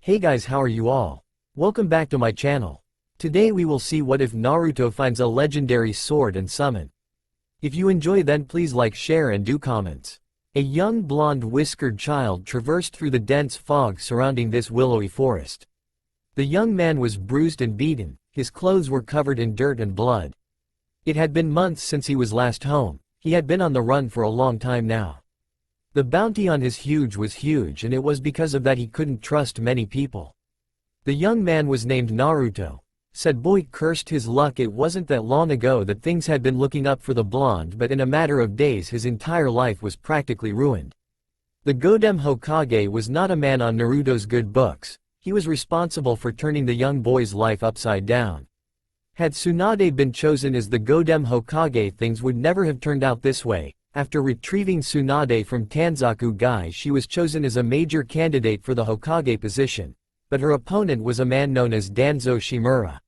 Hey guys, how are you all? Welcome back to my channel. Today we will see what if Naruto finds a legendary sword and summon. If you enjoy, then please like, share and do comments. A young blonde whiskered child traversed through the dense fog surrounding this willowy forest. The young man was bruised and beaten, his clothes were covered in dirt and blood. It had been months since he was last home, he had been on the run for a long time now. The bounty on his huge was huge, and it was because of that he couldn't trust many people. The young man was named Naruto. Said boy cursed his luck. It wasn't that long ago that things had been looking up for the blonde, but in a matter of days his entire life was practically ruined. The Godem Hokage was not a man on Naruto's good books. He was responsible for turning the young boy's life upside down. Had Tsunade been chosen as the Godem Hokage, things would never have turned out this way. After retrieving Tsunade from Tanzaku Gai, she was chosen as a major candidate for the Hokage position, but her opponent was a man known as Danzo Shimura.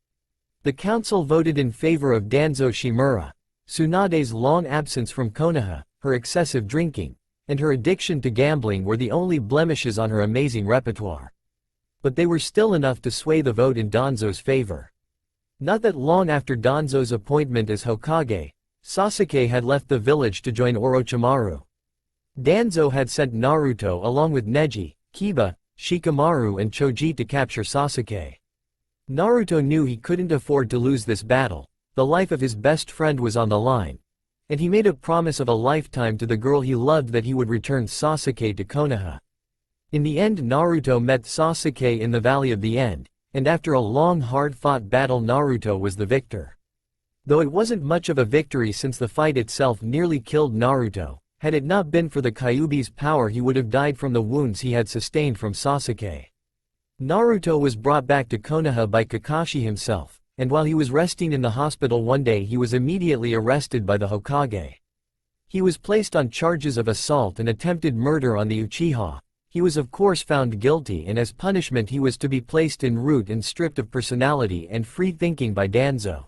The council voted in favor of Danzo Shimura. Tsunade's long absence from Konoha, her excessive drinking, and her addiction to gambling were the only blemishes on her amazing repertoire. But they were still enough to sway the vote in Danzo's favor. Not that long after Danzo's appointment as Hokage, Sasuke had left the village to join Orochimaru. Danzo had sent Naruto along with Neji, Kiba, Shikamaru and Choji to capture Sasuke. Naruto knew he couldn't afford to lose this battle. The life of his best friend was on the line, and he made a promise of a lifetime to the girl he loved that he would return Sasuke to Konoha. In the end, Naruto met Sasuke in the Valley of the End, and after a long hard-fought battle Naruto was the victor. Though it wasn't much of a victory since the fight itself nearly killed Naruto, had it not been for the Kyuubi's power he would have died from the wounds he had sustained from Sasuke. Naruto was brought back to Konoha by Kakashi himself, and while he was resting in the hospital one day he was immediately arrested by the Hokage. He was placed on charges of assault and attempted murder on the Uchiha. He was of course found guilty, and as punishment he was to be placed en route and stripped of personality and free thinking by Danzo.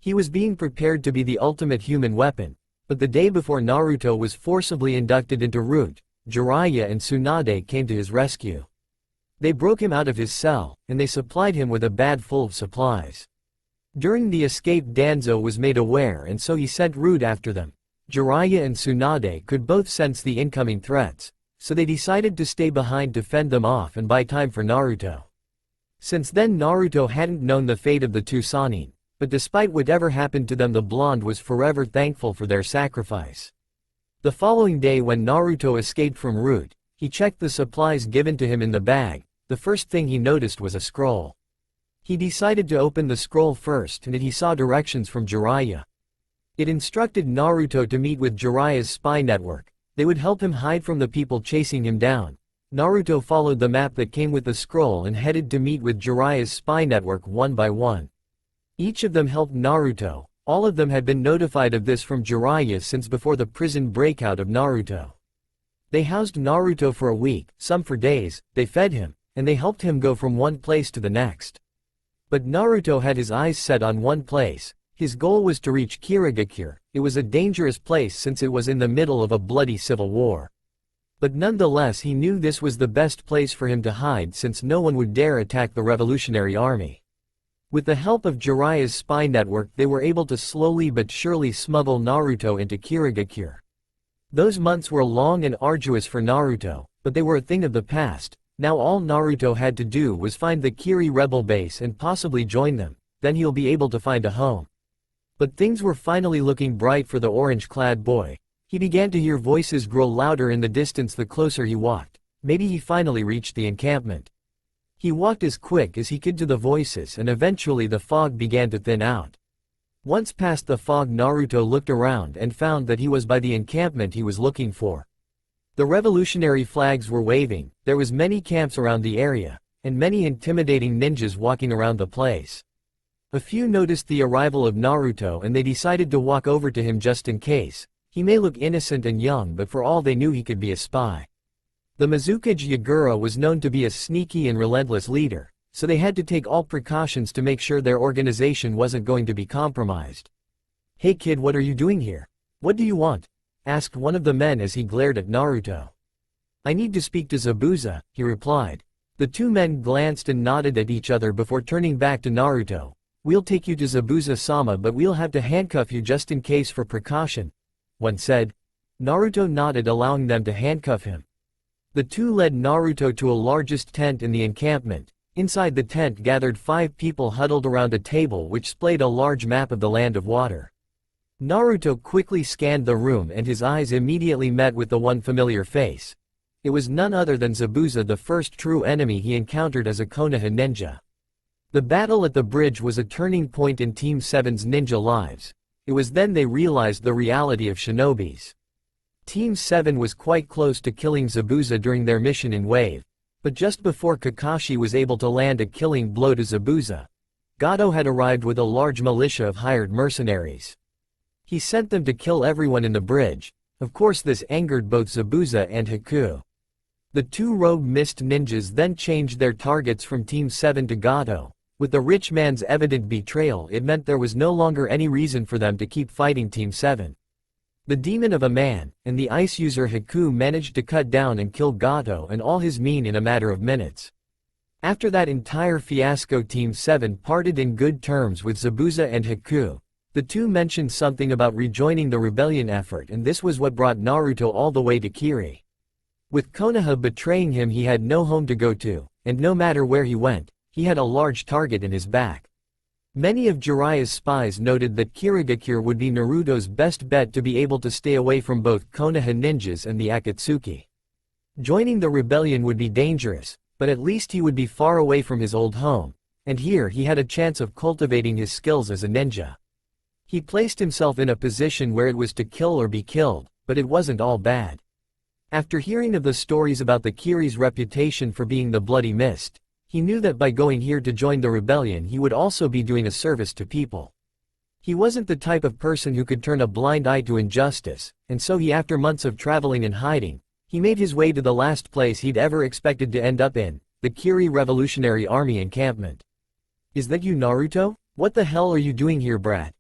He was being prepared to be the ultimate human weapon, but the day before Naruto was forcibly inducted into Root, Jiraiya and Tsunade came to his rescue. They broke him out of his cell, and they supplied him with a bag full of supplies. During the escape Danzo was made aware, and so he sent Root after them. Jiraiya and Tsunade could both sense the incoming threats, so they decided to stay behind to fend them off and buy time for Naruto. Since then Naruto hadn't known the fate of the two Sannin. But despite whatever happened to them, the blonde was forever thankful for their sacrifice. The following day when Naruto escaped from Root, he checked the supplies given to him in the bag. The first thing he noticed was a scroll. He decided to open the scroll first, and he saw directions from Jiraiya. It instructed Naruto to meet with Jiraiya's spy network. They would help him hide from the people chasing him down. Naruto followed the map that came with the scroll and headed to meet with Jiraiya's spy network one by one. Each of them helped Naruto. All of them had been notified of this from Jiraiya since before the prison breakout of Naruto. They housed Naruto for a week, some for days, they fed him, and they helped him go from one place to the next. But Naruto had his eyes set on one place. His goal was to reach Kirigakure. It was a dangerous place since it was in the middle of a bloody civil war. But nonetheless he knew this was the best place for him to hide since no one would dare attack the Revolutionary Army. With the help of Jiraiya's spy network they were able to slowly but surely smuggle Naruto into Kirigakure. Those months were long and arduous for Naruto, but they were a thing of the past. Now all Naruto had to do was find the Kiri rebel base and possibly join them, then he'll be able to find a home. But things were finally looking bright for the orange-clad boy. He began to hear voices grow louder in the distance the closer he walked. Maybe he finally reached the encampment. He walked as quick as he could to the voices, and eventually the fog began to thin out. Once past the fog Naruto looked around and found that he was by the encampment he was looking for. The revolutionary flags were waving, there was many camps around the area, and many intimidating ninjas walking around the place. A few noticed the arrival of Naruto and they decided to walk over to him just in case. He may look innocent and young, but for all they knew he could be a spy. The Mizukage Yagura was known to be a sneaky and relentless leader, so they had to take all precautions to make sure their organization wasn't going to be compromised. "Hey kid, what are you doing here? What do you want?" asked one of the men as he glared at Naruto. "I need to speak to Zabuza," he replied. The two men glanced and nodded at each other before turning back to Naruto. "We'll take you to Zabuza-sama, but we'll have to handcuff you just in case for precaution," one said. Naruto nodded, allowing them to handcuff him. The two led Naruto to a largest tent in the encampment. Inside the tent gathered 5 people huddled around a table which displayed a large map of the land of water. Naruto quickly scanned the room and his eyes immediately met with the one familiar face. It was none other than Zabuza, the first true enemy he encountered as a Konoha ninja. The battle at the bridge was a turning point in Team 7's ninja lives. It was then they realized the reality of shinobis. Team 7 was quite close to killing Zabuza during their mission in Wave, but just before Kakashi was able to land a killing blow to Zabuza, Gato had arrived with a large militia of hired mercenaries. He sent them to kill everyone in the bridge. Of course, this angered both Zabuza and Haku. The two rogue mist ninjas then changed their targets from Team 7 to Gato. With the rich man's evident betrayal, it meant there was no longer any reason for them to keep fighting Team 7. The demon of a man, and the ice user Haku managed to cut down and kill Gato and all his mine in a matter of minutes. After that entire fiasco, Team 7 parted in good terms with Zabuza and Haku. The two mentioned something about rejoining the rebellion effort, and this was what brought Naruto all the way to Kiri. With Konoha betraying him, he had no home to go to, and no matter where he went, he had a large target in his back. Many of Jiraiya's spies noted that Kirigakure would be Naruto's best bet to be able to stay away from both Konoha ninjas and the Akatsuki. Joining the rebellion would be dangerous, but at least he would be far away from his old home, and here he had a chance of cultivating his skills as a ninja. He placed himself in a position where it was to kill or be killed, but it wasn't all bad. After hearing of the stories about the Kiri's reputation for being the Bloody Mist, he knew that by going here to join the rebellion he would also be doing a service to people. He wasn't the type of person who could turn a blind eye to injustice, and so after months of traveling and hiding, he made his way to the last place he'd ever expected to end up in, the Kiri Revolutionary Army encampment. "Is that you, Naruto? What the hell are you doing here, brat?"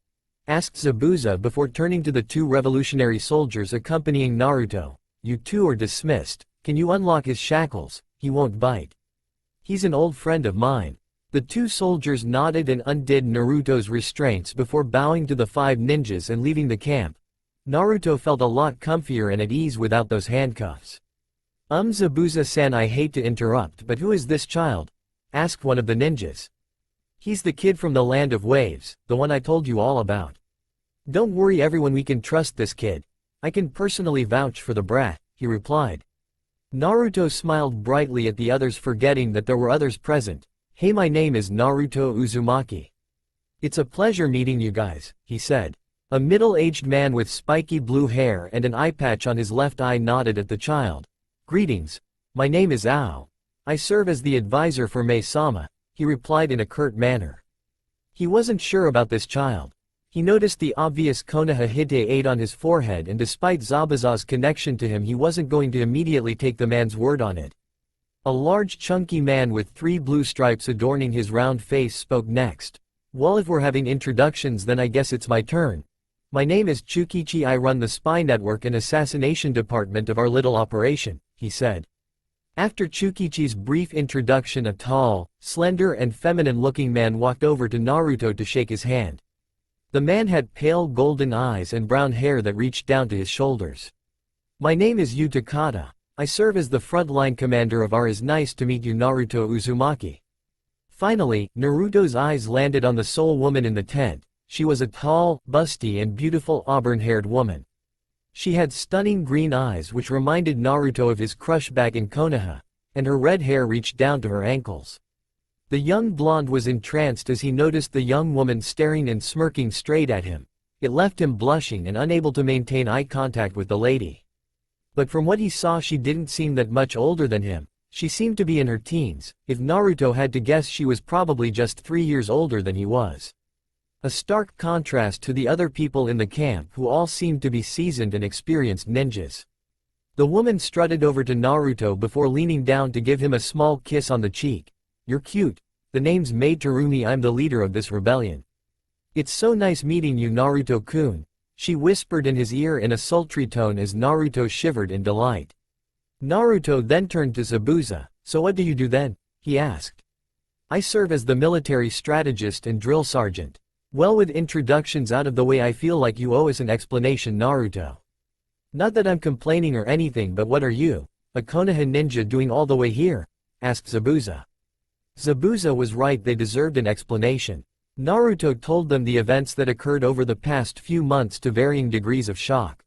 asked Zabuza before turning to the two revolutionary soldiers accompanying Naruto. "You two are dismissed. Can you unlock his shackles? He won't bite. He's an old friend of mine." The two soldiers nodded and undid Naruto's restraints before bowing to the 5 ninjas and leaving the camp. Naruto felt a lot comfier and at ease without those handcuffs. Zabuza-san, I hate to interrupt, but who is this child?" asked one of the ninjas. "He's the kid from the Land of Waves, the one I told you all about. Don't worry everyone, we can trust this kid. I can personally vouch for the brat," he replied. Naruto smiled brightly at the others, forgetting that there were others present. "Hey, my name is Naruto Uzumaki. It's a pleasure meeting you guys," he said. A middle-aged man with spiky blue hair and an eye patch on his left eye nodded at the child. "Greetings. My name is Ao. I serve as the advisor for Mei-sama," he replied in a curt manner. He wasn't sure about this child. He noticed the obvious Konoha Hite on his forehead, and despite Zabuza's connection to him, he wasn't going to immediately take the man's word on it. A large chunky man with 3 blue stripes adorning his round face spoke next. "Well, if we're having introductions, then I guess it's my turn. My name is Chukichi. I run the spy network and assassination department of our little operation," he said. After Chukichi's brief introduction, a tall, slender and feminine-looking man walked over to Naruto to shake his hand. The man had pale golden eyes and brown hair that reached down to his shoulders. "My name is Yu Takada. I serve as the frontline commander of our. Is nice to meet you, Naruto Uzumaki." Finally, Naruto's eyes landed on the sole woman in the tent. She was a tall, busty and beautiful auburn-haired woman. She had stunning green eyes which reminded Naruto of his crush back in Konoha, and her red hair reached down to her ankles. The young blonde was entranced as he noticed the young woman staring and smirking straight at him. It left him blushing and unable to maintain eye contact with the lady. But from what he saw, she didn't seem that much older than him. She seemed to be in her teens. If Naruto had to guess, she was probably just 3 years older than he was. A stark contrast to the other people in the camp, who all seemed to be seasoned and experienced ninjas. The woman strutted over to Naruto before leaning down to give him a small kiss on the cheek. "You're cute. The name's Mei Terumi. I'm the leader of this rebellion." "It's so nice meeting you, Naruto-kun," she whispered in his ear in a sultry tone as Naruto shivered in delight. Naruto then turned to Zabuza. "So what do you do then?" he asked. I serve as the military strategist and drill sergeant. Well, with introductions out of the way, I feel like you owe us an explanation, Naruto. Not that I'm complaining or anything, but what are you, a Konoha ninja, doing all the way here? Asked Zabuza. Zabuza was right, they deserved an explanation. Naruto told them the events that occurred over the past few months to varying degrees of shock.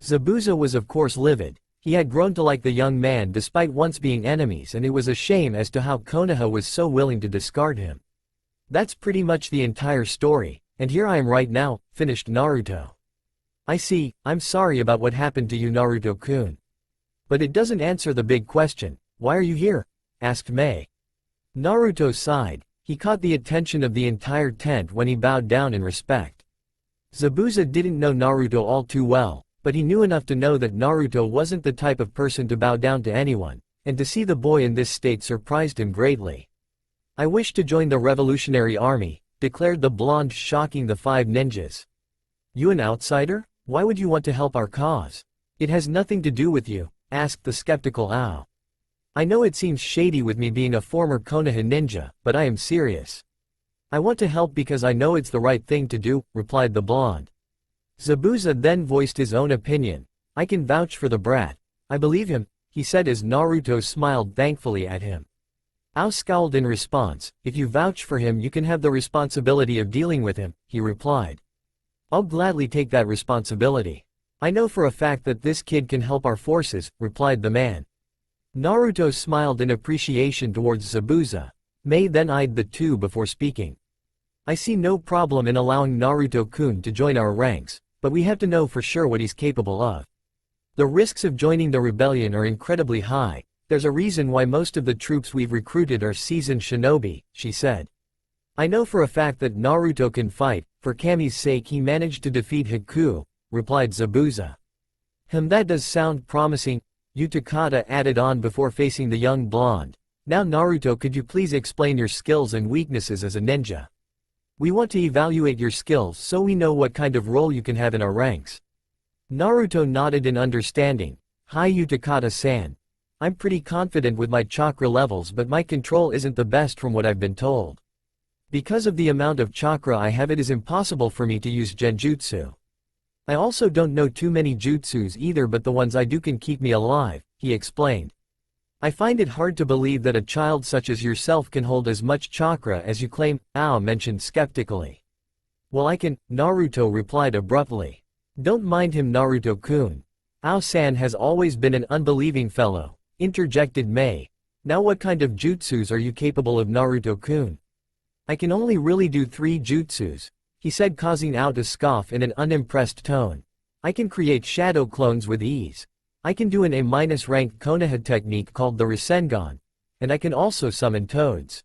Zabuza was of course livid. He had grown to like the young man despite once being enemies, and it was a shame as to how Konoha was so willing to discard him. That's pretty much the entire story, and here I am right now, finished Naruto. I see, I'm sorry about what happened to you, Naruto-kun. But it doesn't answer the big question, why are you here? Asked Mei. Naruto sighed. He caught the attention of the entire tent when he bowed down in respect. Zabuza didn't know Naruto all too well, but he knew enough to know that Naruto wasn't the type of person to bow down to anyone, and to see the boy in this state surprised him greatly. I wish to join the Revolutionary Army, declared the blonde, shocking the 5 ninjas. You an outsider? Why would you want to help our cause? It has nothing to do with you, asked the skeptical Ao. I know it seems shady with me being a former Konoha ninja, but I am serious. I want to help because I know it's the right thing to do, replied the blonde. Zabuza then voiced his own opinion. I can vouch for the brat. I believe him, he said as Naruto smiled thankfully at him. Ao scowled in response. If you vouch for him, you can have the responsibility of dealing with him, he replied. I'll gladly take that responsibility. I know for a fact that this kid can help our forces, replied the man. Naruto smiled in appreciation towards Zabuza. Mei then eyed the two before speaking. I see no problem in allowing Naruto-kun to join our ranks, but we have to know for sure what he's capable of. The risks of joining the rebellion are incredibly high. There's a reason why most of the troops we've recruited are seasoned shinobi, she said. I know for a fact that Naruto can fight. For Kami's sake he managed to defeat Haku, replied Zabuza. That does sound promising, Utakata added on before facing the young blonde. Now Naruto, could you please explain your skills and weaknesses as a ninja? We want to evaluate your skills so we know what kind of role you can have in our ranks. Naruto nodded in understanding. Hi Utakata-san. I'm pretty confident with my chakra levels, but my control isn't the best from what I've been told. Because of the amount of chakra I have, it is impossible for me to use genjutsu. I also don't know too many jutsus either, but the ones I do can keep me alive, he explained. I find it hard to believe that a child such as yourself can hold as much chakra as you claim, Ao mentioned skeptically. Well, I can, Naruto replied abruptly. Don't mind him, Naruto-kun. Ao-san has always been an unbelieving fellow, interjected Mei. Now what kind of jutsus are you capable of, Naruto-kun? I can only really do 3 jutsus, he said, causing Ao to scoff in an unimpressed tone. I can create shadow clones with ease. I can do an A-rank Konoha technique called the Rasengan, and I can also summon toads.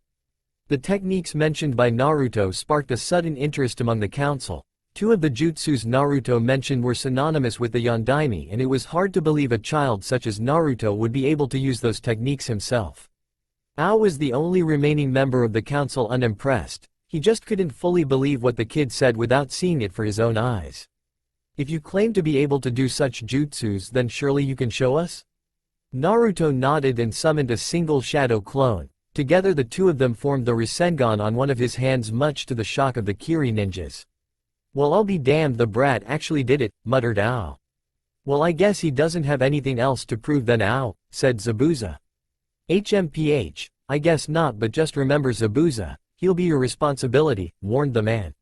The techniques mentioned by Naruto sparked a sudden interest among the council. 2 of the jutsus Naruto mentioned were synonymous with the Yondaime, and it was hard to believe a child such as Naruto would be able to use those techniques himself. Ao was the only remaining member of the council unimpressed. He just couldn't fully believe what the kid said without seeing it for his own eyes. If you claim to be able to do such jutsus, then surely you can show us? Naruto nodded and summoned a single shadow clone. Together the 2 of them formed the Rasengan on one of his hands, much to the shock of the Kiri ninjas. Well, I'll be damned, the brat actually did it, muttered Ao. Well, I guess he doesn't have anything else to prove then, Ao, said Zabuza. HMPH, I guess not, but just remember, Zabuza, he'll be your responsibility, warned the man.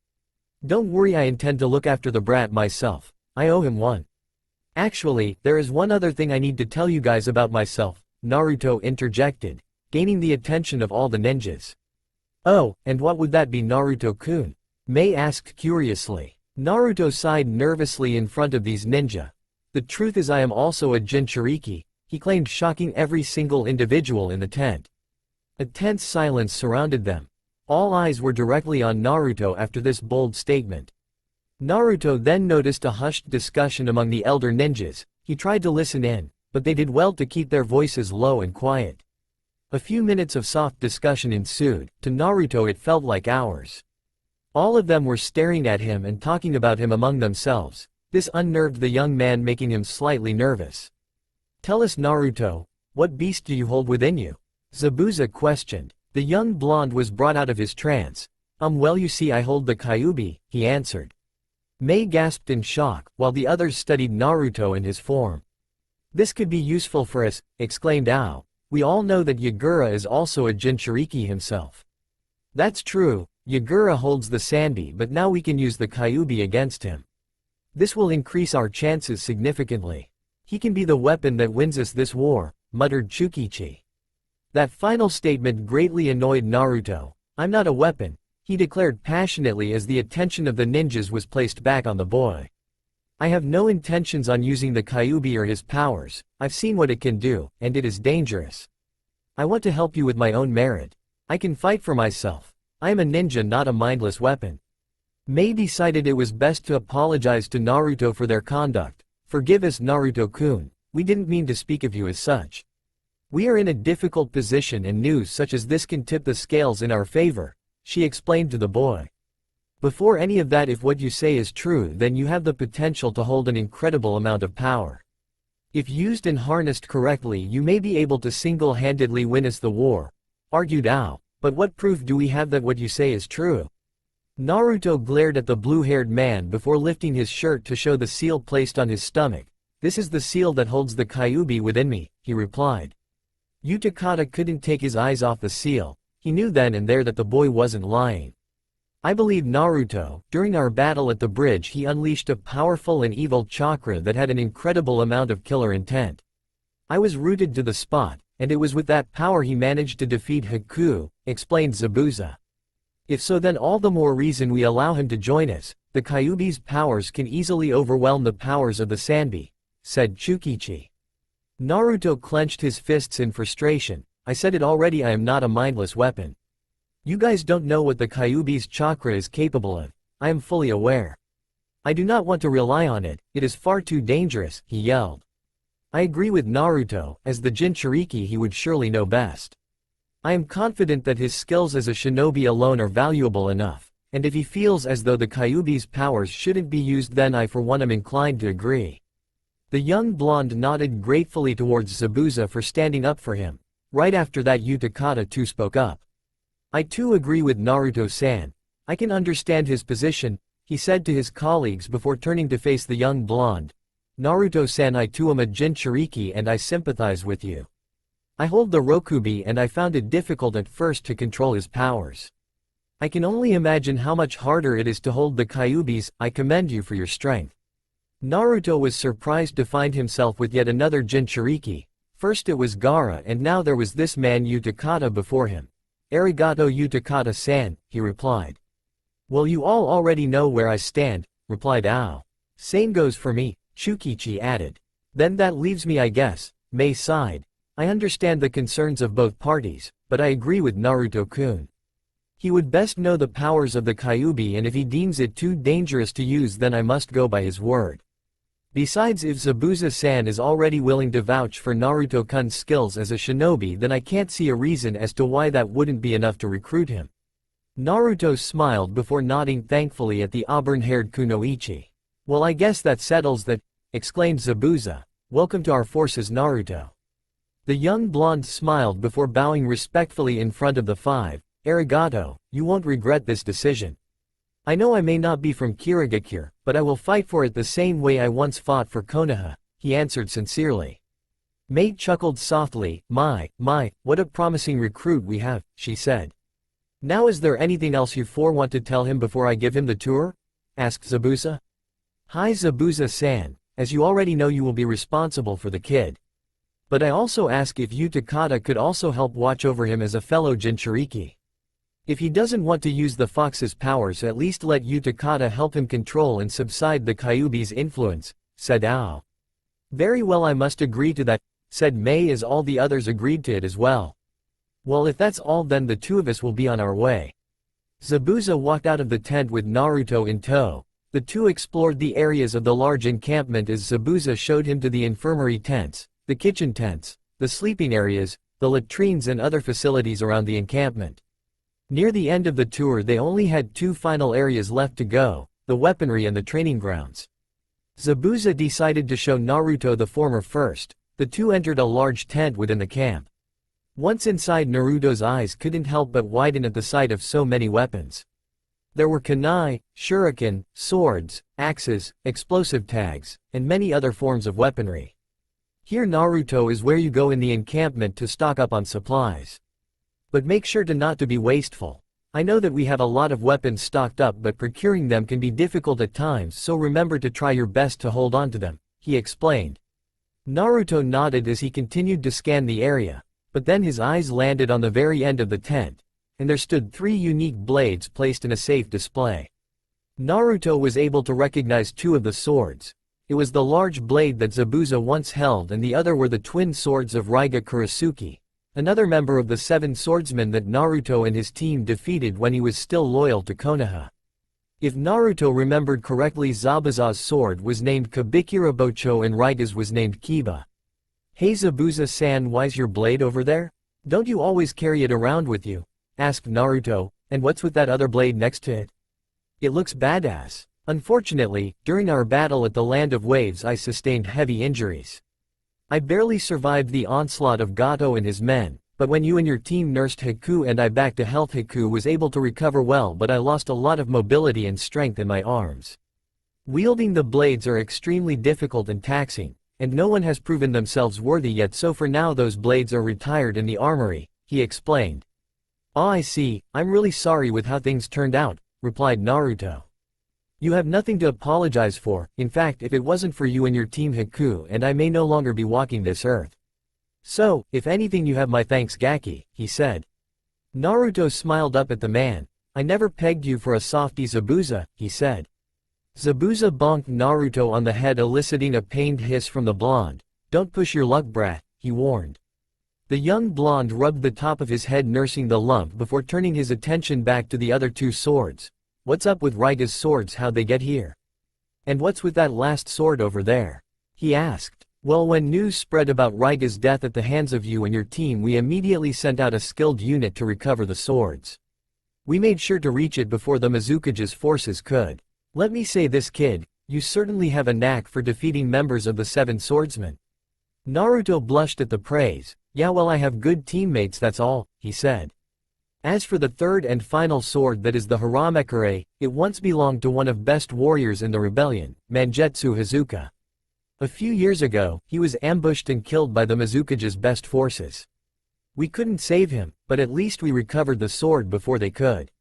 Don't worry, I intend to look after the brat myself. I owe him one. Actually, there is one other thing I need to tell you guys about myself, Naruto interjected, gaining the attention of all the ninjas. Oh, and what would that be, Naruto-kun? Mei asked curiously. Naruto sighed nervously in front of these ninja. The truth is I am also a Jinchuriki, he claimed, shocking every single individual in the tent. A tense silence surrounded them. All eyes were directly on Naruto after this bold statement. Naruto then noticed a hushed discussion among the elder ninjas. He tried to listen in, but they did well to keep their voices low and quiet. A few minutes of soft discussion ensued. To Naruto it felt like hours. All of them were staring at him and talking about him among themselves. This unnerved the young man, making him slightly nervous. Tell us, Naruto, what beast do you hold within you? Zabuza questioned. The young blonde was brought out of his trance. Well, you see, I hold the Kyuubi, he answered. Mei gasped in shock, while the others studied Naruto and his form. This could be useful for us, exclaimed Ao. We all know that Yagura is also a Jinchuriki himself. That's true, Yagura holds the Sanbi, but now we can use the Kyuubi against him. This will increase our chances significantly. He can be the weapon that wins us this war, muttered Chukichi. That final statement greatly annoyed Naruto. I'm not a weapon, he declared passionately as the attention of the ninjas was placed back on the boy. I have no intentions on using the Kyuubi or his powers. I've seen what it can do, and it is dangerous. I want to help you with my own merit. I can fight for myself. I am a ninja, not a mindless weapon. Mei decided it was best to apologize to Naruto for their conduct. Forgive us, Naruto-kun, we didn't mean to speak of you as such. We are in a difficult position and news such as this can tip the scales in our favor, she explained to the boy. Before any of that, if what you say is true, then you have the potential to hold an incredible amount of power. If used and harnessed correctly, you may be able to single-handedly win us the war, argued Ao. But what proof do we have that what you say is true? Naruto glared at the blue-haired man before lifting his shirt to show the seal placed on his stomach. This is the seal that holds the Kyuubi within me, he replied. Utakata couldn't take his eyes off the seal. He knew then and there that the boy wasn't lying. I believe Naruto. During our battle at the bridge, he unleashed a powerful and evil chakra that had an incredible amount of killer intent. I was rooted to the spot, and it was with that power he managed to defeat Haku, explained Zabuza. If so, then all the more reason we allow him to join us. The Kyuubi's powers can easily overwhelm the powers of the Sanbi, said Chukichi. Naruto clenched his fists in frustration. I said it already, I am not a mindless weapon. You guys don't know what the Kyuubi's chakra is capable of. I am fully aware. I do not want to rely on it, it is far too dangerous, he yelled. I agree with Naruto, as the Jinchuriki he would surely know best. I am confident that his skills as a shinobi alone are valuable enough, and if he feels as though the Kyuubi's powers shouldn't be used, then I for one am inclined to agree. The young blonde nodded gratefully towards Zabuza for standing up for him. Right after that, Utakata too spoke up. I too agree with Naruto-san. I can understand his position, he said to his colleagues before turning to face the young blonde. Naruto-san, I too am a Jinchuriki and I sympathize with you. I hold the Rokubi and I found it difficult at first to control his powers. I can only imagine how much harder it is to hold the Kyuubis. I commend you for your strength. Naruto was surprised to find himself with yet another Jinchuriki. First it was Gaara and now there was this man Utakata before him. Arigato Utakata-san, he replied. Well, you all already know where I stand, replied Ao. Same goes for me, Chukichi added. Then that leaves me, I guess, Mei sighed. I understand the concerns of both parties, but I agree with Naruto-kun. He would best know the powers of the Kyuubi, and if he deems it too dangerous to use, then I must go by his word. Besides, if Zabuza-san is already willing to vouch for Naruto-kun's skills as a shinobi, then I can't see a reason as to why that wouldn't be enough to recruit him. Naruto smiled before nodding thankfully at the auburn-haired Kunoichi. Well, I guess that settles that, exclaimed Zabuza. Welcome to our forces, Naruto. The young blonde smiled before bowing respectfully in front of the five. Arigato, you won't regret this decision. I know I may not be from Kirigakure, but I will fight for it the same way I once fought for Konoha, he answered sincerely. Mei chuckled softly. My, what a promising recruit we have, she said. Now is there anything else you four want to tell him before I give him the tour? Asked Zabuza. Hi Zabuza-san, as you already know, you will be responsible for the kid. But I also ask if Utakata could also help watch over him as a fellow Jinchuriki. If he doesn't want to use the fox's powers, at least let Utakata help him control and subside the Kyuubi's influence, said Ao. Very well, I must agree to that, said Mei as all the others agreed to it as well. Well, if that's all, then the two of us will be on our way. Zabuza walked out of the tent with Naruto in tow. The two explored the areas of the large encampment as Zabuza showed him to the infirmary tents, the kitchen tents, the sleeping areas, the latrines and other facilities around the encampment. Near the end of the tour they only had two final areas left to go, the weaponry and the training grounds. Zabuza decided to show Naruto the former first. The two entered a large tent within the camp. Once inside, Naruto's eyes couldn't help but widen at the sight of so many weapons. There were kunai, shuriken, swords, axes, explosive tags, and many other forms of weaponry. Here Naruto is where you go in the encampment to stock up on supplies. But make sure to not to be wasteful. I know that we have a lot of weapons stocked up, but procuring them can be difficult at times, so remember to try your best to hold on to them, he explained. Naruto nodded as he continued to scan the area, but then his eyes landed on the very end of the tent, and there stood 3 unique blades placed in a safe display. Naruto was able to recognize 2 of the swords. It was the large blade that Zabuza once held, and the other were the twin swords of Raiga Kurasuke, another member of the 7 swordsmen that Naruto and his team defeated when he was still loyal to Konoha. If Naruto remembered correctly, Zabuza's sword was named Kabikira Bocho and Raiga's was named Kiba. "Hey Zabuza-san, why's your blade over there? Don't you always carry it around with you?" asked Naruto, "and what's with that other blade next to it?" "It looks badass. Unfortunately, during our battle at the Land of Waves I sustained heavy injuries. I barely survived the onslaught of Gato and his men, but when you and your team nursed Haku and I back to health, Haku was able to recover well, but I lost a lot of mobility and strength in my arms. Wielding the blades are extremely difficult and taxing, and no one has proven themselves worthy yet, so for now those blades are retired in the armory," he explained. "Ah, I see, I'm really sorry with how things turned out," replied Naruto. "You have nothing to apologize for. In fact, if it wasn't for you and your team Haku and I may no longer be walking this earth. So, if anything, you have my thanks, Gaki," he said. Naruto smiled up at the man. "I never pegged you for a softie, Zabuza," he said. Zabuza bonked Naruto on the head, eliciting a pained hiss from the blonde. "Don't push your luck, brat," he warned. The young blonde rubbed the top of his head, nursing the lump before turning his attention back to the other 2 swords. "What's up with Raiga's swords? How'd they get here? And what's with that last sword over there?" he asked. "Well, when news spread about Raiga's death at the hands of you and your team, we immediately sent out a skilled unit to recover the swords. We made sure to reach it before the Mizukage's forces could. Let me say this, kid, you certainly have a knack for defeating members of the 7 swordsmen." Naruto blushed at the praise. "Yeah, well, I have good teammates, that's all," he said. As for the 3rd and final sword, that is the Haramekure, it once belonged to one of best warriors in the rebellion, Mangetsu Hazuka. A few years ago, he was ambushed and killed by the Mizukage's best forces. We couldn't save him, but at least we recovered the sword before they could.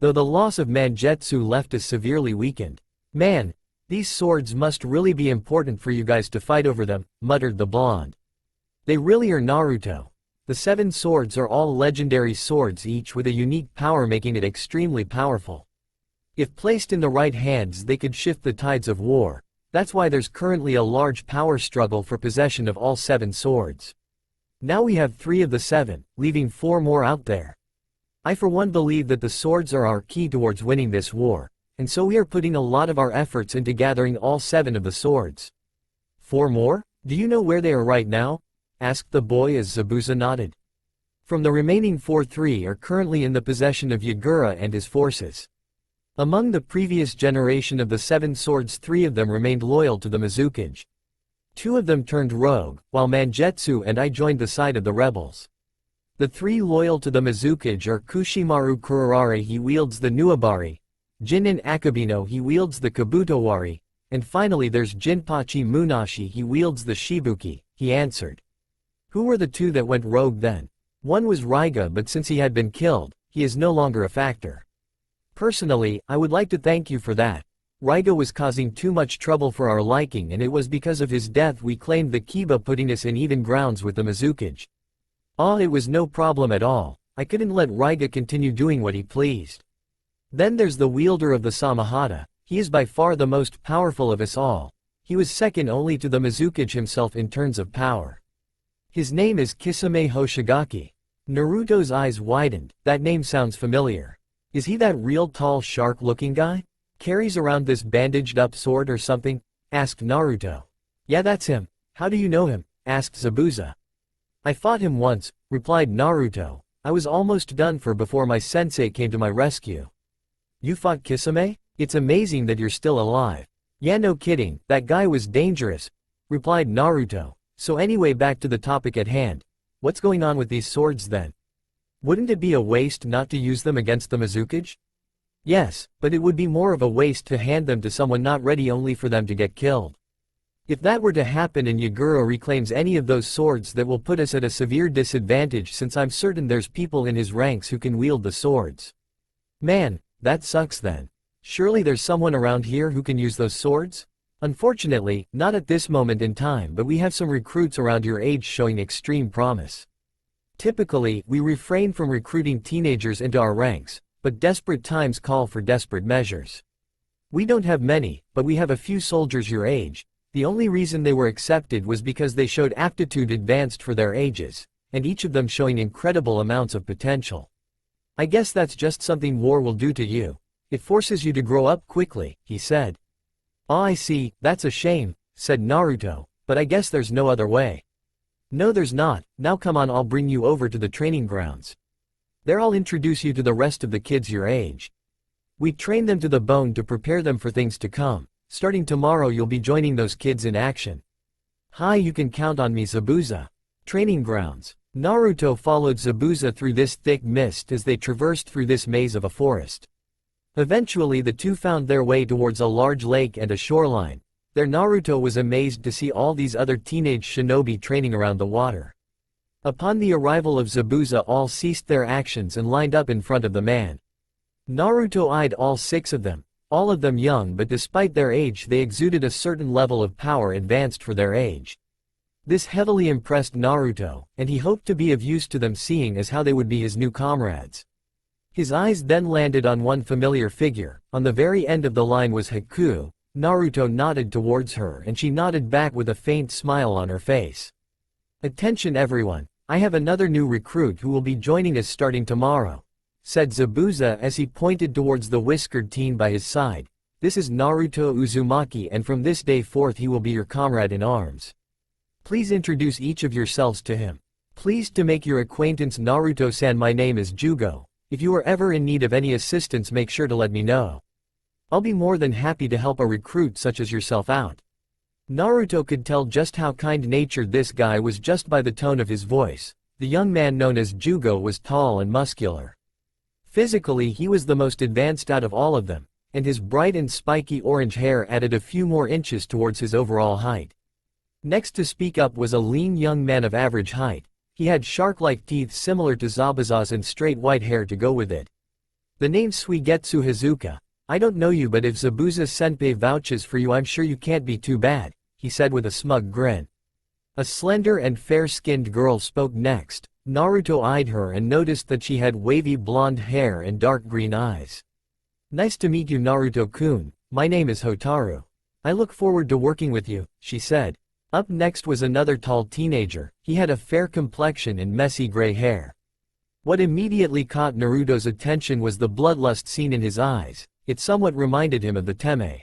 Though the loss of Mangetsu left us severely weakened. "Man, these swords must really be important for you guys to fight over them," muttered the blonde. "They really are, Naruto. The 7 swords are all legendary swords, each with a unique power, making it extremely powerful. If placed in the right hands, they could shift the tides of war. That's why there's currently a large power struggle for possession of all 7 swords. Now we have 3 of the 7, leaving 4 more out there. I for one believe that the swords are our key towards winning this war, and so we are putting a lot of our efforts into gathering all 7 of the swords." "4 more? Do you know where they are right now?" asked the boy as Zabuza nodded. "From the remaining 4, 3 are currently in the possession of Yagura and his forces. Among the previous generation of the 7 swords, 3 of them remained loyal to the Mizukage. 2 of them turned rogue, while Mangetsu and I joined the side of the rebels. The 3 loyal to the Mizukage are Kushimaru Kurarare, he wields the Nuabari, Jinin Akabino, he wields the Kabutowari, and finally there's Jinpachi Munashi, he wields the Shibuki," he answered. "Who were the 2 that went rogue then?" "One was Raiga, but since he had been killed, he is no longer a factor. Personally, I would like to thank you for that. Raiga was causing too much trouble for our liking, and it was because of his death we claimed the Kiba, putting us in even grounds with the Mizukage. Ah, it was no problem at all. I couldn't let Raiga continue doing what he pleased. Then there's the wielder of the Samahata. He is by far the most powerful of us all. He was second only to the Mizukage himself in terms of power. His name is Kisame Hoshigaki." Naruto's eyes widened. That name sounds familiar. Is he that real tall shark-looking guy? Carries around this bandaged-up sword or something? Asked Naruto. "Yeah, that's him. How do you know him?" asked Zabuza. "I fought him once," replied Naruto. "I was almost done for before my sensei came to my rescue." "You fought Kisame? It's amazing that you're still alive." "Yeah, no kidding, that guy was dangerous," replied Naruto. "So anyway, back to the topic at hand. What's going on with these swords then? Wouldn't it be a waste not to use them against the Mizukage? Yes, but it would be more of a waste to hand them to someone not ready only for them to get killed. If that were to happen and Yaguro reclaims any of those swords, that will put us at a severe disadvantage, since I'm certain there's people in his ranks who can wield the swords. Man, that sucks then. Surely there's someone around here who can use those swords? Unfortunately, not at this moment in time, but we have some recruits around your age showing extreme promise. Typically, we refrain from recruiting teenagers into our ranks, but desperate times call for desperate measures. We don't have many, but we have a few soldiers your age. The only reason they were accepted was because they showed aptitude advanced for their ages, and each of them showing incredible amounts of potential. I guess that's just something war will do to you. It forces you to grow up quickly, he said. "Ah, I see, that's a shame," said Naruto, "but I guess there's no other way." "No, there's not. Now come on, I'll bring you over to the training grounds. There I'll introduce you to the rest of the kids your age. We train them to the bone to prepare them for things to come. Starting tomorrow you'll be joining those kids in action." "Hi, you can count on me, Zabuza." Training grounds. Naruto followed Zabuza through this thick mist as they traversed through this maze of a forest. Eventually the two found their way towards a large lake and a shoreline. There Naruto was amazed to see all these other teenage shinobi training around the water. Upon the arrival of Zabuza, all ceased their actions and lined up in front of the man. Naruto eyed all 6 of them, all of them young, but despite their age they exuded a certain level of power advanced for their age. This heavily impressed Naruto, and he hoped to be of use to them, seeing as how they would be his new comrades. His eyes then landed on one familiar figure. On the very end of the line was Haku. Naruto nodded towards her and she nodded back with a faint smile on her face. "Attention everyone, I have another new recruit who will be joining us starting tomorrow," said Zabuza as he pointed towards the whiskered teen by his side. "This is Naruto Uzumaki, and from this day forth he will be your comrade in arms. Please introduce each of yourselves to him. Pleased to make your acquaintance, Naruto-san. My name is Jugo. If you are ever in need of any assistance, make sure to let me know. I'll be more than happy to help a recruit such as yourself out." Naruto could tell just how kind-natured this guy was just by the tone of his voice. The young man known as Jugo was tall and muscular. Physically he was the most advanced out of all of them, and his bright and spiky orange hair added a few more inches towards his overall height. Next to speak up was a lean young man of average height. He had shark-like teeth similar to Zabuza's and straight white hair to go with it. "The name's Suigetsu Hazuka. I don't know you, but if Zabuza-senpai vouches for you I'm sure you can't be too bad," he said with a smug grin. A slender and fair-skinned girl spoke next. Naruto eyed her and noticed that she had wavy blonde hair and dark green eyes. "Nice to meet you, Naruto-kun. My name is Hotaru. I look forward to working with you," she said. Up next was another tall teenager. He had a fair complexion and messy gray hair. What immediately caught Naruto's attention was the bloodlust seen in his eyes. It somewhat reminded him of the Teme.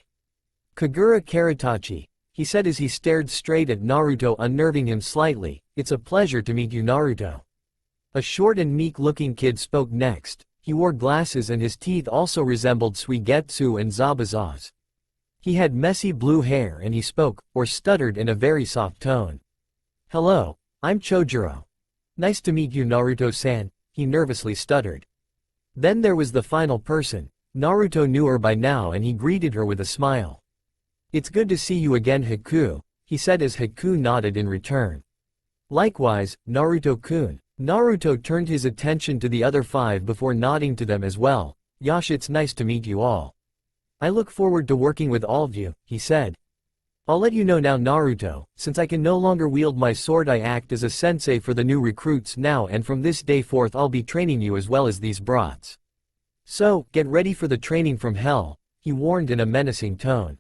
"Kagura Karatachi," he said as he stared straight at Naruto, unnerving him slightly. "It's a pleasure to meet you, Naruto." A short and meek-looking kid spoke next. He wore glasses and his teeth also resembled Suigetsu and Zabuza's. He had messy blue hair and he spoke, or stuttered, in a very soft tone. "Hello, I'm Chojuro." "Nice to meet you, Naruto-san," he nervously stuttered. Then there was the final person. Naruto knew her by now and he greeted her with a smile. "It's good to see you again, Haku," he said as Haku nodded in return. "Likewise, Naruto-kun." Naruto turned his attention to the other 5 before nodding to them as well. "Yash, it's nice to meet you all. I look forward to working with all of you," he said. "I'll let you know now, Naruto, since I can no longer wield my sword, I act as a sensei for the new recruits now, and from this day forth I'll be training you as well as these brats. So, get ready for the training from hell," he warned in a menacing tone.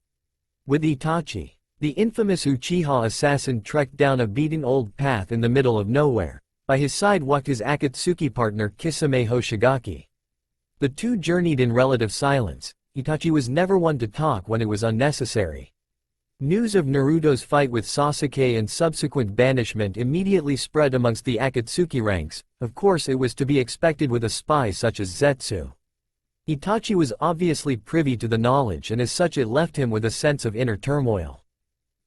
With Itachi, the infamous Uchiha assassin, trekked down a beaten old path in the middle of nowhere. By his side walked his Akatsuki partner Kisame Hoshigaki. The two journeyed in relative silence. Itachi was never one to talk when it was unnecessary. News of Naruto's fight with Sasuke and subsequent banishment immediately spread amongst the Akatsuki ranks. Of course it was to be expected with a spy such as Zetsu. Itachi was obviously privy to the knowledge, and as such it left him with a sense of inner turmoil.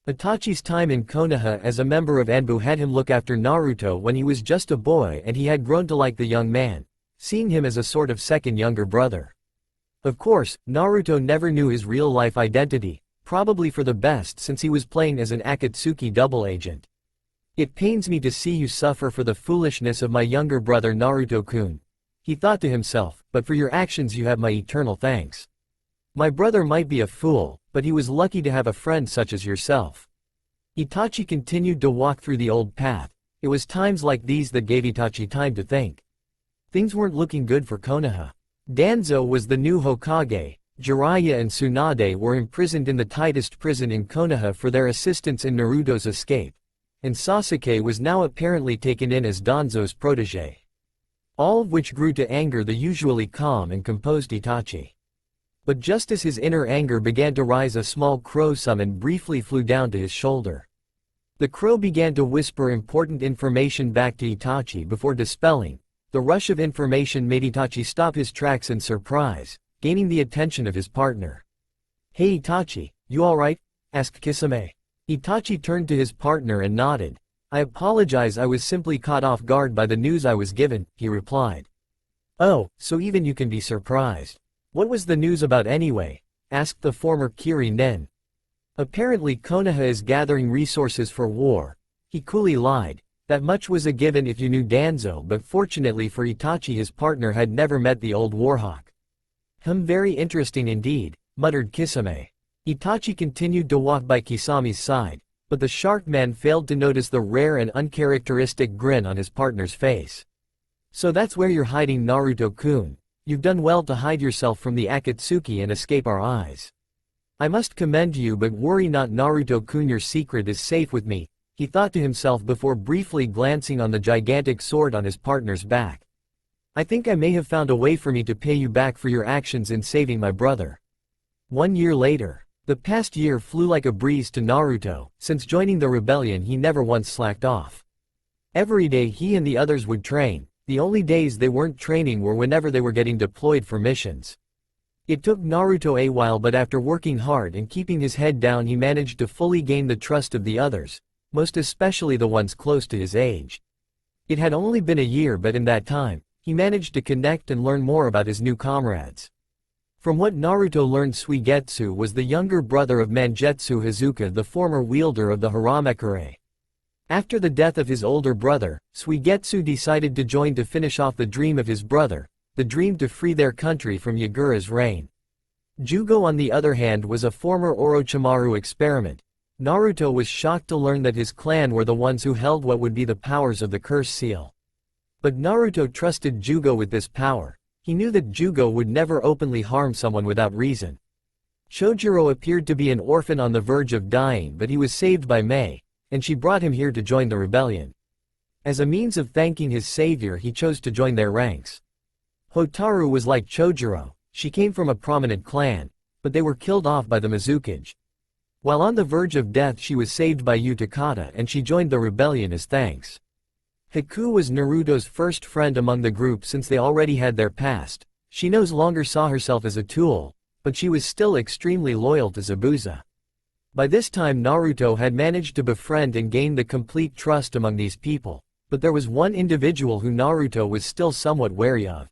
Itachi's time in Konoha as a member of Anbu had him look after Naruto when he was just a boy, and he had grown to like the young man, seeing him as a sort of second younger brother. Of course, Naruto never knew his real-life identity, probably for the best since he was playing as an Akatsuki double agent. "It pains me to see you suffer for the foolishness of my younger brother Naruto-kun," he thought to himself, "but for your actions you have my eternal thanks. My brother might be a fool, but he was lucky to have a friend such as yourself." Itachi continued to walk through the old path. It was times like these that gave Itachi time to think. Things weren't looking good for Konoha. Danzo was the new Hokage, Jiraiya and Tsunade were imprisoned in the tightest prison in Konoha for their assistance in Naruto's escape, and Sasuke was now apparently taken in as Danzo's protege. All of which grew to anger the usually calm and composed Itachi. But just as his inner anger began to rise, a small crow summon briefly flew down to his shoulder. The crow began to whisper important information back to Itachi before dispelling. The rush of information made Itachi stop his tracks in surprise, gaining the attention of his partner. "Hey Itachi, you alright?" asked Kisame. Itachi turned to his partner and nodded. "I apologize, I was simply caught off guard by the news I was given," he replied. "Oh, so even you can be surprised. What was the news about anyway?" asked the former Kiri Nen. "Apparently Konoha is gathering resources for war," he coolly lied. "That much was a given if you knew Danzo, but fortunately for Itachi his partner had never met the old warhawk." Very interesting indeed," muttered Kisame. Itachi continued to walk by Kisame's side, but the shark man failed to notice the rare and uncharacteristic grin on his partner's face. "So that's where you're hiding, Naruto-kun. You've done well to hide yourself from the Akatsuki and escape our eyes. I must commend you, but worry not, Naruto-kun, your secret is safe with me," he thought to himself before briefly glancing on the gigantic sword on his partner's back. "I think I may have found a way for me to pay you back for your actions in saving my brother." 1 year later. The past year flew like a breeze to Naruto. Since joining the rebellion he never once slacked off. Every day he and the others would train. The only days they weren't training were whenever they were getting deployed for missions. It took Naruto a while, but after working hard and keeping his head down he managed to fully gain the trust of the others, most especially the ones close to his age. It had only been a year, but in that time, he managed to connect and learn more about his new comrades. From what Naruto learned, Suigetsu was the younger brother of Mangetsu Hazuka, the former wielder of the Haramekure. After the death of his older brother, Suigetsu decided to join to finish off the dream of his brother, the dream to free their country from Yagura's reign. Jugo, on the other hand, was a former Orochimaru experiment. Naruto was shocked to learn that his clan were the ones who held what would be the powers of the curse seal. But Naruto trusted Jugo with this power. He knew that Jugo would never openly harm someone without reason. Chojuro appeared to be an orphan on the verge of dying, but he was saved by Mei, and she brought him here to join the rebellion. As a means of thanking his savior, he chose to join their ranks. Hotaru was like Chojuro. She came from a prominent clan, but they were killed off by the Mizukage. While on the verge of death she was saved by Utakata and she joined the rebellion as thanks. Haku was Naruto's first friend among the group since they already had their past. She no longer saw herself as a tool, but she was still extremely loyal to Zabuza. By this time Naruto had managed to befriend and gain the complete trust among these people, but there was one individual who Naruto was still somewhat wary of.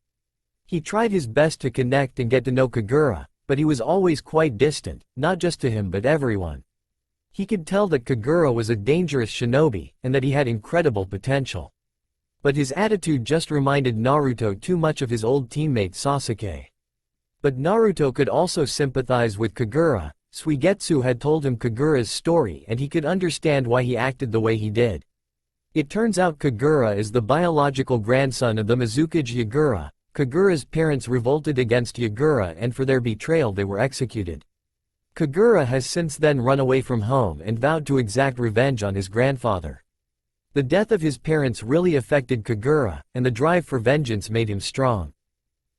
He tried his best to connect and get to know Kagura, but he was always quite distant, not just to him but everyone. He could tell that Kagura was a dangerous shinobi, and that he had incredible potential. But his attitude just reminded Naruto too much of his old teammate Sasuke. But Naruto could also sympathize with Kagura. Suigetsu had told him Kagura's story and he could understand why he acted the way he did. It turns out Kagura is the biological grandson of the Mizukage Yagura. Kagura's parents revolted against Yagura and for their betrayal they were executed. Kagura has since then run away from home and vowed to exact revenge on his grandfather. The death of his parents really affected Kagura, and the drive for vengeance made him strong.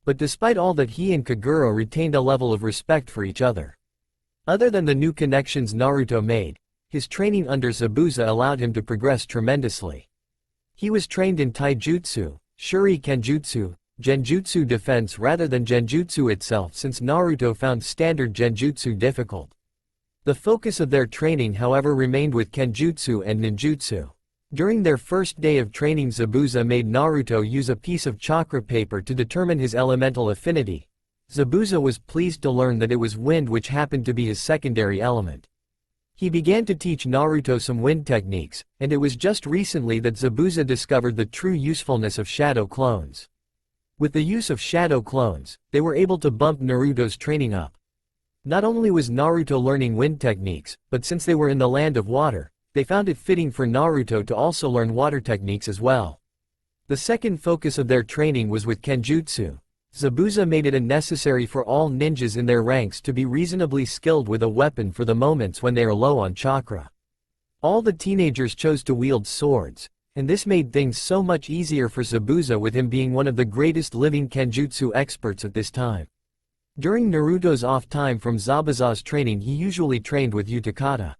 But despite all that, he and Kagura retained a level of respect for each other. Other than the new connections Naruto made, his training under Zabuza allowed him to progress tremendously. He was trained in taijutsu, shuri kenjutsu, genjutsu defense rather than genjutsu itself, since Naruto found standard genjutsu difficult. The focus of their training however remained with Kenjutsu and Ninjutsu. During their first day of training, Zabuza made Naruto use a piece of chakra paper to determine his elemental affinity. Zabuza was pleased to learn that it was wind, which happened to be his secondary element. He began to teach Naruto some wind techniques, and it was just recently that Zabuza discovered the true usefulness of shadow clones. With the use of shadow clones, they were able to bump Naruto's training up. Not only was Naruto learning wind techniques, but since they were in the land of water, they found it fitting for Naruto to also learn water techniques as well. The second focus of their training was with Kenjutsu. Zabuza made it necessary for all ninjas in their ranks to be reasonably skilled with a weapon for the moments when they are low on chakra. All the teenagers chose to wield swords, and this made things so much easier for Zabuza, with him being one of the greatest living Kenjutsu experts at this time. During Naruto's off time from Zabuza's training, he usually trained with Utakata.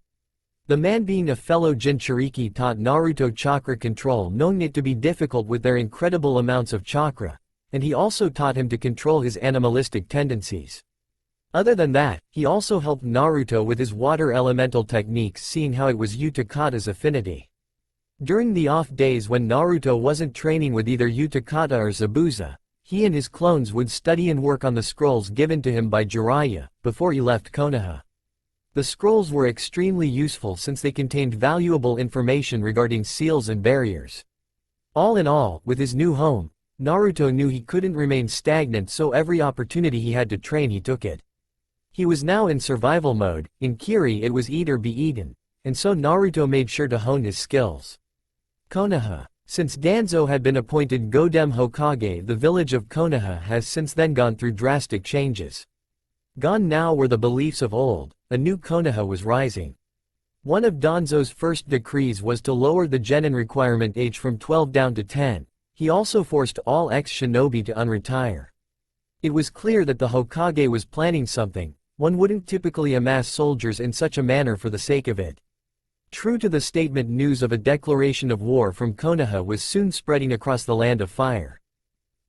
The man, being a fellow Jinchuriki, taught Naruto chakra control, knowing it to be difficult with their incredible amounts of chakra, and he also taught him to control his animalistic tendencies. Other than that, he also helped Naruto with his water elemental techniques, seeing how it was Utakata's affinity. During the off days when Naruto wasn't training with either Utakata or Zabuza, he and his clones would study and work on the scrolls given to him by Jiraiya, before he left Konoha. The scrolls were extremely useful since they contained valuable information regarding seals and barriers. All in all, with his new home, Naruto knew he couldn't remain stagnant, so every opportunity he had to train, he took it. He was now in survival mode. In Kiri it was eat or be eaten, and so Naruto made sure to hone his skills. Konoha. Since Danzo had been appointed Godem Hokage, the village of Konoha has since then gone through drastic changes. Gone now were the beliefs of old. A new Konoha was rising. One of Danzo's first decrees was to lower the genin requirement age from 12 down to 10. He also forced all ex-shinobi to unretire. It was clear that the Hokage was planning something. One wouldn't typically amass soldiers in such a manner for the sake of it. True to the statement, news of a declaration of war from Konoha was soon spreading across the land of fire.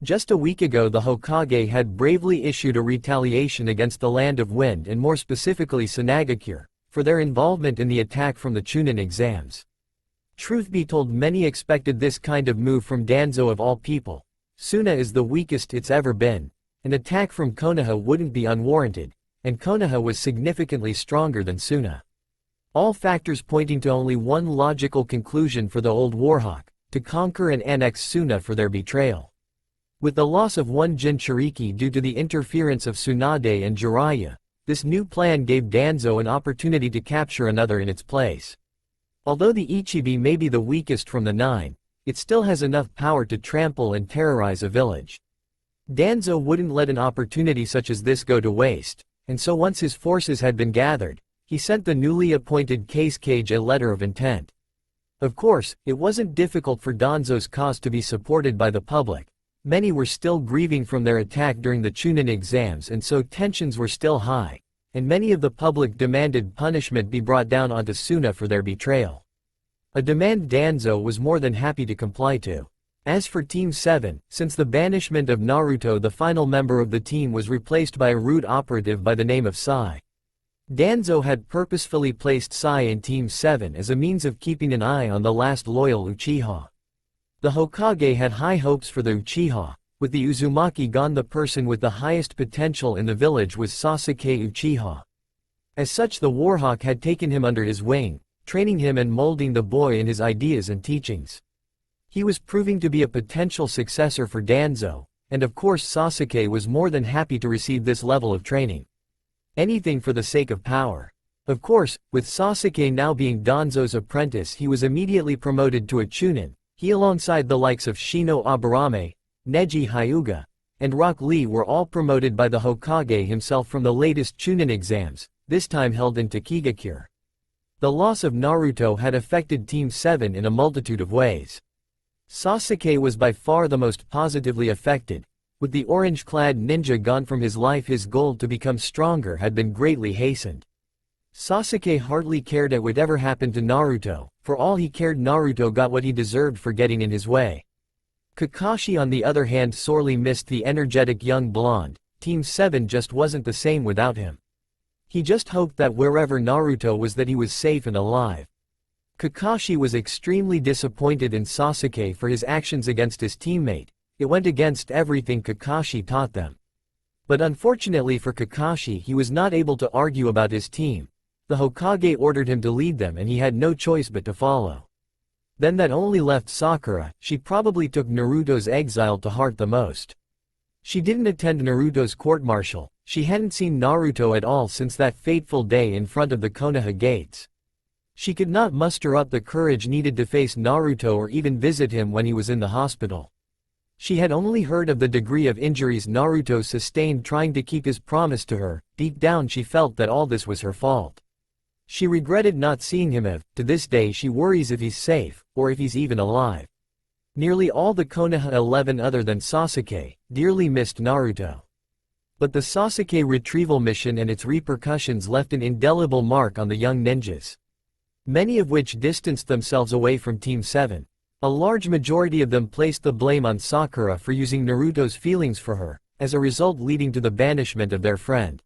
Just a week ago, the Hokage had bravely issued a retaliation against the Land of Wind, and more specifically Sunagakure, for their involvement in the attack from the Chunin exams. Truth be told, many expected this kind of move from Danzo of all people. Suna is the weakest it's ever been. An attack from Konoha wouldn't be unwarranted, and Konoha was significantly stronger than Suna. All factors pointing to only one logical conclusion for the old Warhawk: to conquer and annex Suna for their betrayal. With the loss of one Jinchuriki due to the interference of Tsunade and Jiraiya, this new plan gave Danzo an opportunity to capture another in its place. Although the Ichibi may be the weakest from the 9, it still has enough power to trample and terrorize a village. Danzo wouldn't let an opportunity such as this go to waste, and so once his forces had been gathered, he sent the newly appointed Case Cage a letter of intent. Of course, it wasn't difficult for Danzo's cause to be supported by the public. Many were still grieving from their attack during the Chunin exams, and so tensions were still high, and many of the public demanded punishment be brought down onto Suna for their betrayal. A demand Danzo was more than happy to comply to. As for Team 7, since the banishment of Naruto, the final member of the team was replaced by a rude operative by the name of Sai. Danzo had purposefully placed Sai in Team 7 as a means of keeping an eye on the last loyal Uchiha. The Hokage had high hopes for the Uchiha. With the Uzumaki gone, the person with the highest potential in the village was Sasuke Uchiha. As such, the Warhawk had taken him under his wing, training him and molding the boy in his ideas and teachings. He was proving to be a potential successor for Danzo, and of course Sasuke was more than happy to receive this level of training. Anything for the sake of power. Of course, with Sasuke now being Danzo's apprentice, he was immediately promoted to a Chunin. He, alongside the likes of Shino Aburame, Neji Hyuga, and Rock Lee, were all promoted by the Hokage himself from the latest Chunin exams, this time held in Takigakure. The loss of Naruto had affected Team 7 in a multitude of ways. Sasuke was by far the most positively affected. With the orange-clad ninja gone from his life, his goal to become stronger had been greatly hastened. Sasuke hardly cared at whatever happened to Naruto. For all he cared, Naruto got what he deserved for getting in his way. Kakashi, on the other hand, sorely missed the energetic young blonde. Team 7 just wasn't the same without him. He just hoped that wherever Naruto was that he was safe and alive. Kakashi was extremely disappointed in Sasuke for his actions against his teammate. It went against everything Kakashi taught them. But unfortunately for Kakashi, he was not able to argue about his team. The Hokage ordered him to lead them and he had no choice but to follow. Then that only left Sakura. She probably took Naruto's exile to heart the most. She didn't attend Naruto's court-martial. She hadn't seen Naruto at all since that fateful day in front of the Konoha gates. She could not muster up the courage needed to face Naruto or even visit him when he was in the hospital. She had only heard of the degree of injuries Naruto sustained trying to keep his promise to her. Deep down she felt that all this was her fault. She regretted not seeing him. To this day she worries if he's safe, or if he's even alive. Nearly all the Konoha 11 other than Sasuke, dearly missed Naruto. But the Sasuke retrieval mission and its repercussions left an indelible mark on the young ninjas. Many of which distanced themselves away from Team 7. A large majority of them placed the blame on Sakura for using Naruto's feelings for her, as a result leading to the banishment of their friend.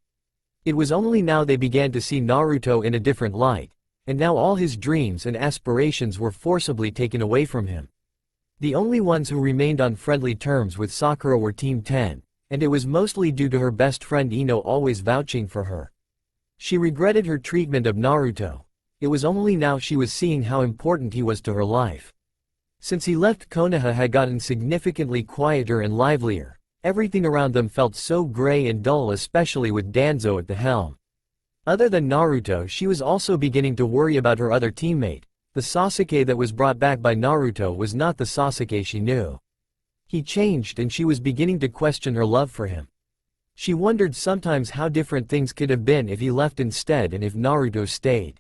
It was only now they began to see Naruto in a different light, and now all his dreams and aspirations were forcibly taken away from him. The only ones who remained on friendly terms with Sakura were Team 10, and it was mostly due to her best friend Ino always vouching for her. She regretted her treatment of Naruto. It was only now she was seeing how important he was to her life. Since he left, Konoha had gotten significantly quieter and livelier. Everything around them felt so gray and dull, especially with Danzo at the helm. Other than Naruto, she was also beginning to worry about her other teammate. The Sasuke that was brought back by Naruto was not the Sasuke she knew. He changed and she was beginning to question her love for him. She wondered sometimes how different things could have been if he left instead and if Naruto stayed.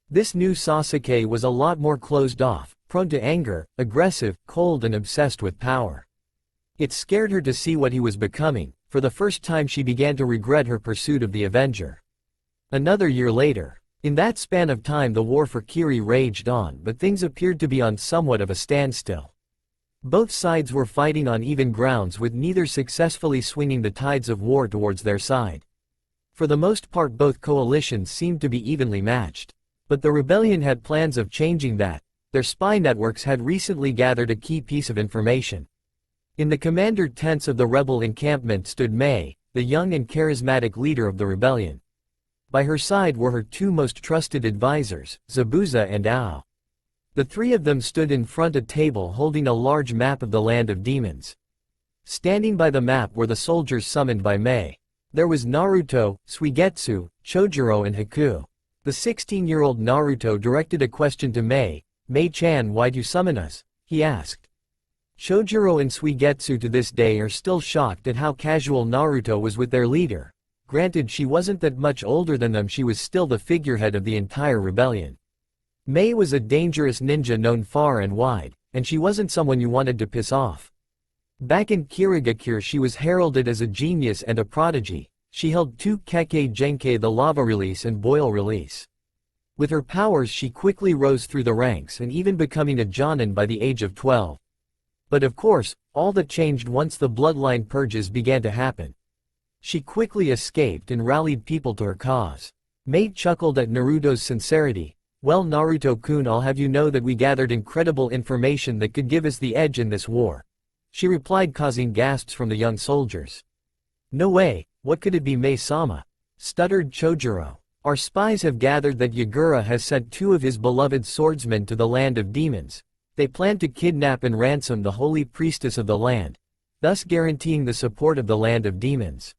This new Sasuke was a lot more closed off, prone to anger, aggressive, cold and obsessed with power. It scared her to see what he was becoming. For the first time she began to regret her pursuit of the Avenger. Another year later. In that span of time the war for Kiri raged on, but things appeared to be on somewhat of a standstill. Both sides were fighting on even grounds, with neither successfully swinging the tides of war towards their side. For the most part both coalitions seemed to be evenly matched. But the rebellion had plans of changing that. Their spy networks had recently gathered a key piece of information. In the commander tents of the rebel encampment stood Mei, the young and charismatic leader of the rebellion. By her side were her two most trusted advisors, Zabuza and Ao. The three of them stood in front of a table holding a large map of the land of demons. Standing by the map were the soldiers summoned by Mei. There was Naruto, Suigetsu, Chojuro and Haku. The 16-year-old Naruto directed a question to Mei. "Mei-chan, why'd you summon us?" he asked. Chojuro and Suigetsu to this day are still shocked at how casual Naruto was with their leader. Granted, she wasn't that much older than them, she was still the figurehead of the entire rebellion. Mei was a dangerous ninja known far and wide, and she wasn't someone you wanted to piss off. Back in Kirigakure she was heralded as a genius and a prodigy. She held 2 Kekkei Genkei, the lava release and boil release. With her powers she quickly rose through the ranks and even becoming a Jonin by the age of 12. But of course, all that changed once the bloodline purges began to happen. She quickly escaped and rallied people to her cause. Mei chuckled at Naruto's sincerity. "Well, Naruto-kun, I'll have you know that we gathered incredible information that could give us the edge in this war," she replied, causing gasps from the young soldiers. "No way, what could it be, Mei-sama?" stuttered Chojuro. "Our spies have gathered that Yagura has sent 2 of his beloved swordsmen to the land of demons. They plan to kidnap and ransom the holy priestess of the land, thus guaranteeing the support of the land of demons.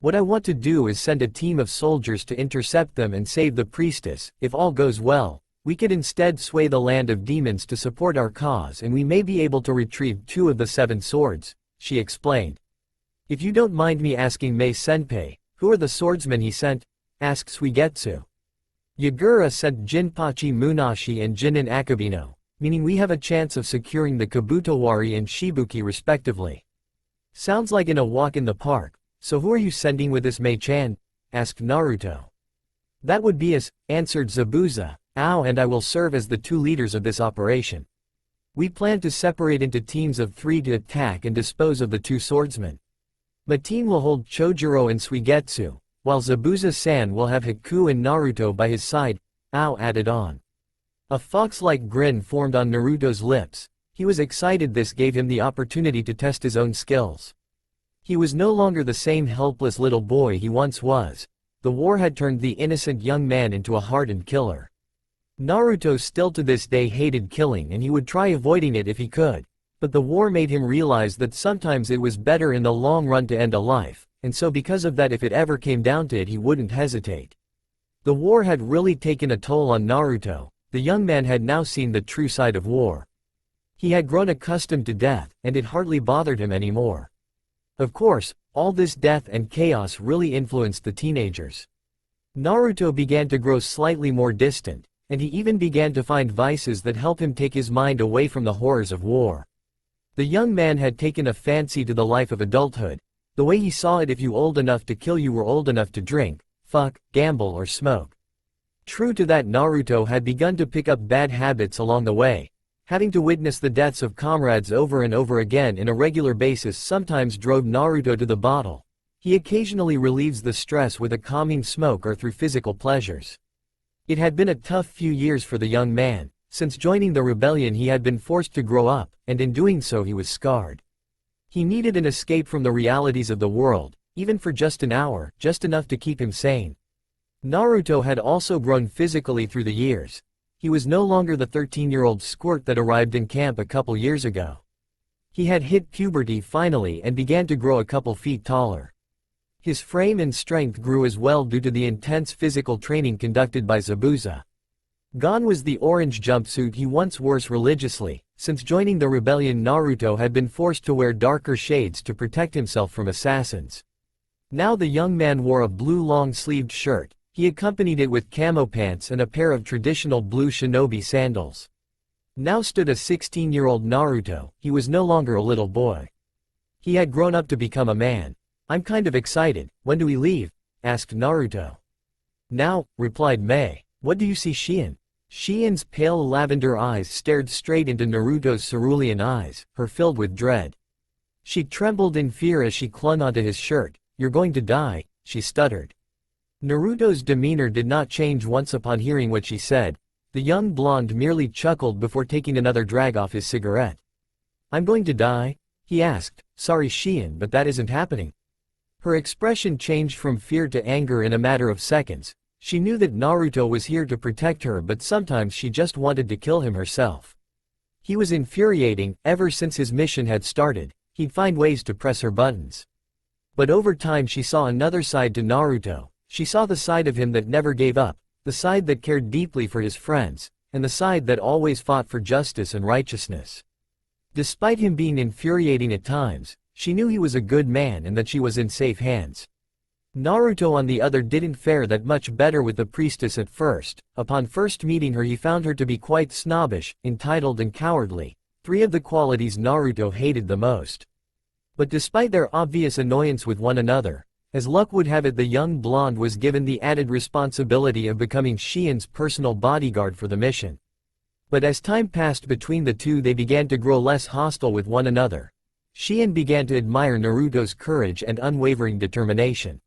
What I want to do is send a team of soldiers to intercept them and save the priestess. If all goes well, we could instead sway the land of demons to support our cause, and we may be able to retrieve 2 of the 7 swords," she explained. "If you don't mind me asking, Mei-senpai, who are the swordsmen he sent?" asked Suigetsu. "Yagura sent Jinpachi Munashi and Jinin Akabino, meaning we have a chance of securing the Kabutowari and Shibuki respectively." "Sounds like a walk in the park. So who are you sending with us, Mei-chan?" asked Naruto. "That would be us," answered Zabuza. "Ao and I will serve as the 2 leaders of this operation. We plan to separate into teams of 3 to attack and dispose of the 2 swordsmen. My team will hold Chojuro and Suigetsu, while Zabuza-san will have Haku and Naruto by his side, Ao added on. A fox-like grin formed on Naruto's lips. He was excited. This gave him the opportunity to test his own skills. He was no longer the same helpless little boy he once was. The war had turned the innocent young man into a hardened killer. Naruto still to this day hated killing, and he would try avoiding it if he could. But the war made him realize that sometimes it was better in the long run to end a life, and so because of that, if it ever came down to it, he wouldn't hesitate. The war had really taken a toll on Naruto. The young man had now seen the true side of war. He had grown accustomed to death, and it hardly bothered him anymore. Of course, all this death and chaos really influenced the teenagers. Naruto began to grow slightly more distant, and he even began to find vices that help him take his mind away from the horrors of war. The young man had taken a fancy to the life of adulthood. The way he saw it: if you old enough to kill, you were old enough to drink, fuck, gamble or smoke. True to that, Naruto had begun to pick up bad habits along the way. Having to witness the deaths of comrades over and over again in a regular basis sometimes drove Naruto to the bottle. He occasionally relieves the stress with a calming smoke or through physical pleasures. It had been a tough few years for the young man. Since joining the rebellion, he had been forced to grow up, and in doing so he was scarred. He needed an escape from the realities of the world, even for just an hour, just enough to keep him sane. Naruto had also grown physically through the years. He was no longer the 13-year-old squirt that arrived in camp a couple years ago. He had hit puberty finally and began to grow a couple feet taller. His frame and strength grew as well due to the intense physical training conducted by Zabuza. Gone was the orange jumpsuit he once wore religiously. Since joining the rebellion, Naruto had been forced to wear darker shades to protect himself from assassins. Now the young man wore a blue long-sleeved shirt. He accompanied it with camo pants and a pair of traditional blue shinobi sandals. Now stood a 16-year-old Naruto. He was no longer a little boy. He had grown up to become a man. "I'm kind of excited. When do we leave?" asked Naruto. "Now," replied Mei. "What do you see, Shien?" Shien's pale lavender eyes stared straight into Naruto's cerulean eyes, her filled with dread. She trembled in fear as she clung onto his shirt. "You're going to die," she stuttered. Naruto's demeanor did not change once upon hearing what she said. The young blonde merely chuckled before taking another drag off his cigarette. "I'm going to die?" he asked. "Sorry, Shien, but that isn't happening." Her expression changed from fear to anger in a matter of seconds. She knew that Naruto was here to protect her, but sometimes she just wanted to kill him herself. He was infuriating. Ever since his mission had started, he'd find ways to press her buttons. But over time she saw another side to Naruto. She saw the side of him that never gave up, the side that cared deeply for his friends, and the side that always fought for justice and righteousness. Despite him being infuriating at times, she knew he was a good man and that she was in safe hands. Naruto, on the other, didn't fare that much better with the priestess at first. Upon first meeting her, he found her to be quite snobbish, entitled and cowardly, three of the qualities Naruto hated the most. But despite their obvious annoyance with one another, as luck would have it, the young blonde was given the added responsibility of becoming Shien's personal bodyguard for the mission. But as time passed between the two, they began to grow less hostile with one another. Shien began to admire Naruto's courage and unwavering determination,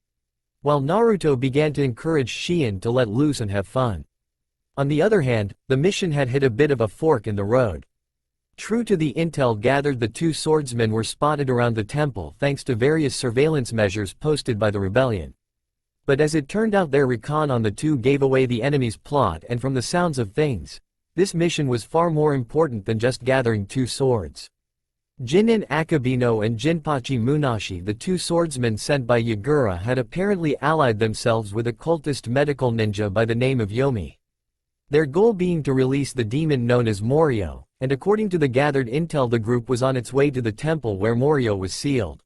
while Naruto began to encourage Shien to let loose and have fun. On the other hand, the mission had hit a bit of a fork in the road. True to the intel gathered, the two swordsmen were spotted around the temple thanks to various surveillance measures posted by the rebellion. But as it turned out, their recon on the two gave away the enemy's plot, and from the sounds of things, this mission was far more important than just gathering two swords. Jinin Akabino and Jinpachi Munashi, the two swordsmen sent by Yagura, had apparently allied themselves with a cultist medical ninja by the name of Yomi. Their goal being to release the demon known as Morio, and according to the gathered intel, the group was on its way to the temple where Morio was sealed.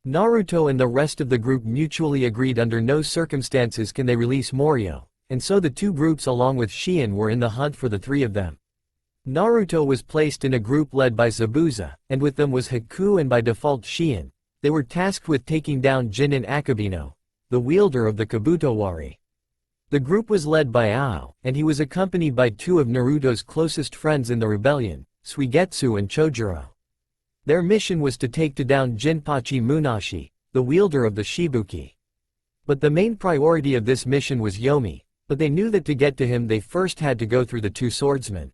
Naruto and the rest of the group mutually agreed under no circumstances can they release Morio, and so the two groups along with Shien were in the hunt for the three of them. Naruto was placed in a group led by Zabuza, and with them was Haku and by default Shien. They were tasked with taking down Jinin Akabino, the wielder of the Kabutowari. The group was led by Ao, and he was accompanied by two of Naruto's closest friends in the rebellion, Suigetsu and Chojuro. Their mission was to take down Jinpachi Munashi, the wielder of the Shibuki. But the main priority of this mission was Yomi, but they knew that to get to him they first had to go through the two swordsmen.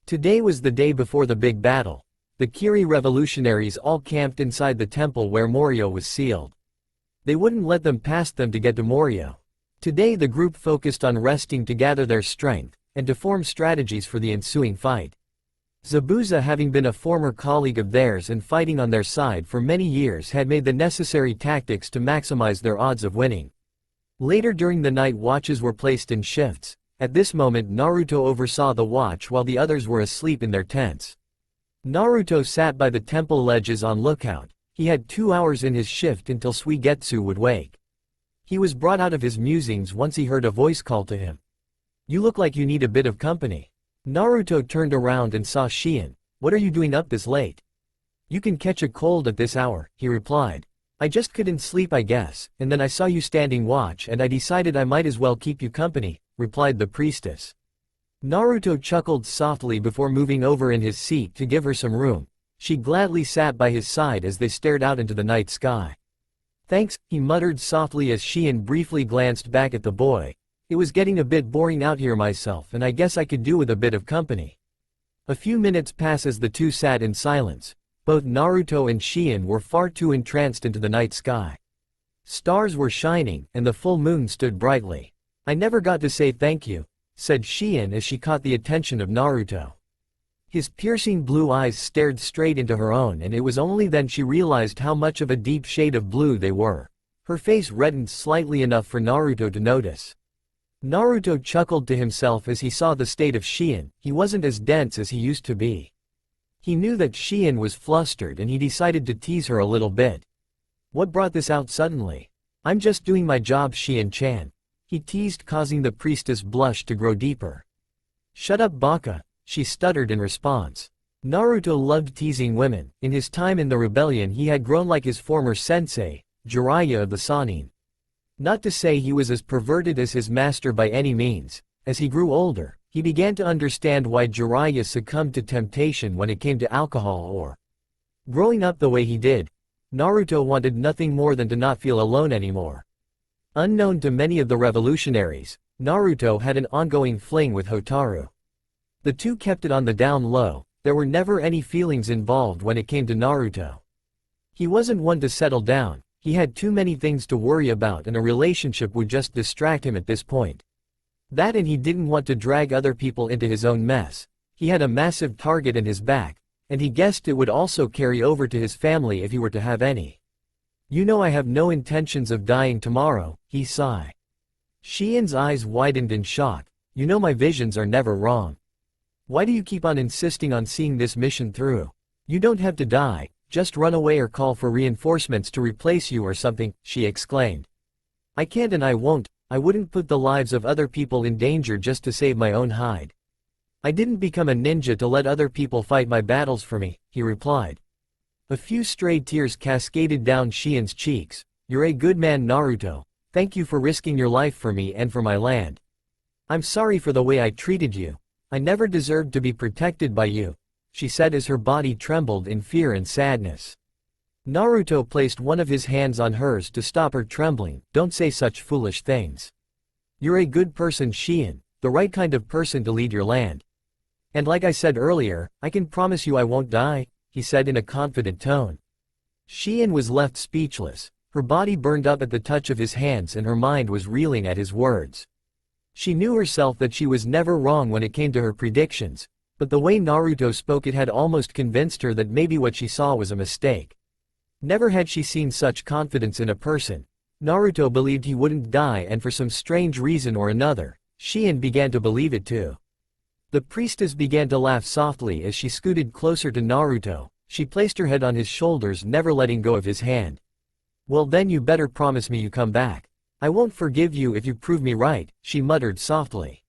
Today was the day before the big battle. The Kiri revolutionaries all camped inside the temple where Morio was sealed. They wouldn't let them past them to get to Morio. Today the group focused on resting to gather their strength, and to form strategies for the ensuing fight. Zabuza, having been a former colleague of theirs and fighting on their side for many years, had made the necessary tactics to maximize their odds of winning. Later during the night, watches were placed in shifts. At this moment Naruto oversaw the watch while the others were asleep in their tents. Naruto sat by the temple ledges on lookout. He had 2 hours in his shift until Suigetsu would wake. He was brought out of his musings once he heard a voice call to him. "You look like you need a bit of company." Naruto turned around and saw Shien. "What are you doing up this late?" "You can catch a cold at this hour," he replied. "I just couldn't sleep, I guess, and then I saw you standing watch and I decided I might as well keep you company," replied the priestess. Naruto chuckled softly before moving over in his seat to give her some room. She gladly sat by his side as they stared out into the night sky. "Thanks," he muttered softly as Shien briefly glanced back at the boy. "It was getting a bit boring out here myself, and I guess I could do with a bit of company." A few minutes passed as the two sat in silence. Both Naruto and Shien were far too entranced into the night sky. Stars were shining, and the full moon stood brightly. "I never got to say thank you," said Shien as she caught the attention of Naruto. His piercing blue eyes stared straight into her own, and it was only then she realized how much of a deep shade of blue they were. Her face reddened slightly enough for Naruto to notice. Naruto chuckled to himself as he saw the state of Shien. He wasn't as dense as he used to be. He knew that Shien was flustered and he decided to tease her a little bit. "What brought this out suddenly?" "I'm just doing my job, Shien-chan," he teased, causing the priestess' blush to grow deeper. "Shut up, Baka," she stuttered in response. Naruto loved teasing women. In his time in the rebellion he had grown like his former sensei, Jiraiya of the Sannin. Not to say he was as perverted as his master by any means. As he grew older, he began to understand why Jiraiya succumbed to temptation when it came to alcohol or growing up the way he did. Naruto wanted nothing more than to not feel alone anymore. Unknown to many of the revolutionaries, Naruto had an ongoing fling with Hotaru. The two kept it on the down low. There were never any feelings involved when it came to Naruto. He wasn't one to settle down. He had too many things to worry about, and a relationship would just distract him at this point. That, and he didn't want to drag other people into his own mess. He had a massive target in his back, and he guessed it would also carry over to his family if he were to have any. "You know I have no intentions of dying tomorrow," he sighed. Shien's eyes widened in shock. "You know my visions are never wrong. Why do you keep on insisting on seeing this mission through? You don't have to die, just run away or call for reinforcements to replace you or something," she exclaimed. "I can't and I won't. I wouldn't put the lives of other people in danger just to save my own hide. I didn't become a ninja to let other people fight my battles for me," he replied. A few stray tears cascaded down Shien's cheeks. "You're a good man, Naruto. Thank you for risking your life for me and for my land. I'm sorry for the way I treated you. I never deserved to be protected by you," she said as her body trembled in fear and sadness. Naruto placed one of his hands on hers to stop her trembling. "Don't say such foolish things. You're a good person, Shien, the right kind of person to lead your land. And like I said earlier, I can promise you I won't die," he said in a confident tone. Shien was left speechless. Her body burned up at the touch of his hands and her mind was reeling at his words. She knew herself that she was never wrong when it came to her predictions, but the way Naruto spoke, it had almost convinced her that maybe what she saw was a mistake. Never had she seen such confidence in a person. Naruto believed he wouldn't die, and for some strange reason or another, Shien began to believe it too. The priestess began to laugh softly as she scooted closer to Naruto. She placed her head on his shoulders, never letting go of his hand. "Well then you better promise me you come back. I won't forgive you if you prove me right," she muttered softly.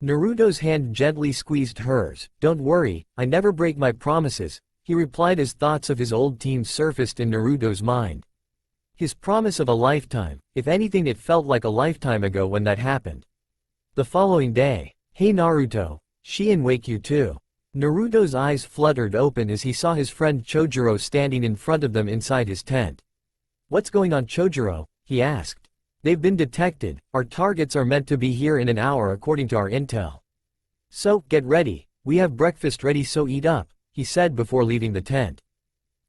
Naruto's hand gently squeezed hers. "Don't worry, I never break my promises," he replied as thoughts of his old team surfaced in Naruto's mind. His promise of a lifetime. If anything, it felt like a lifetime ago when that happened. The following day. "Hey Naruto, Shien wake you too?" Naruto's eyes fluttered open as he saw his friend Chojuro standing in front of them inside his tent. "What's going on, Chojuro?" he asked. They've been detected, our targets are meant to be here in an hour according to our intel. So, get ready, we have breakfast ready so eat up, he said before leaving the tent.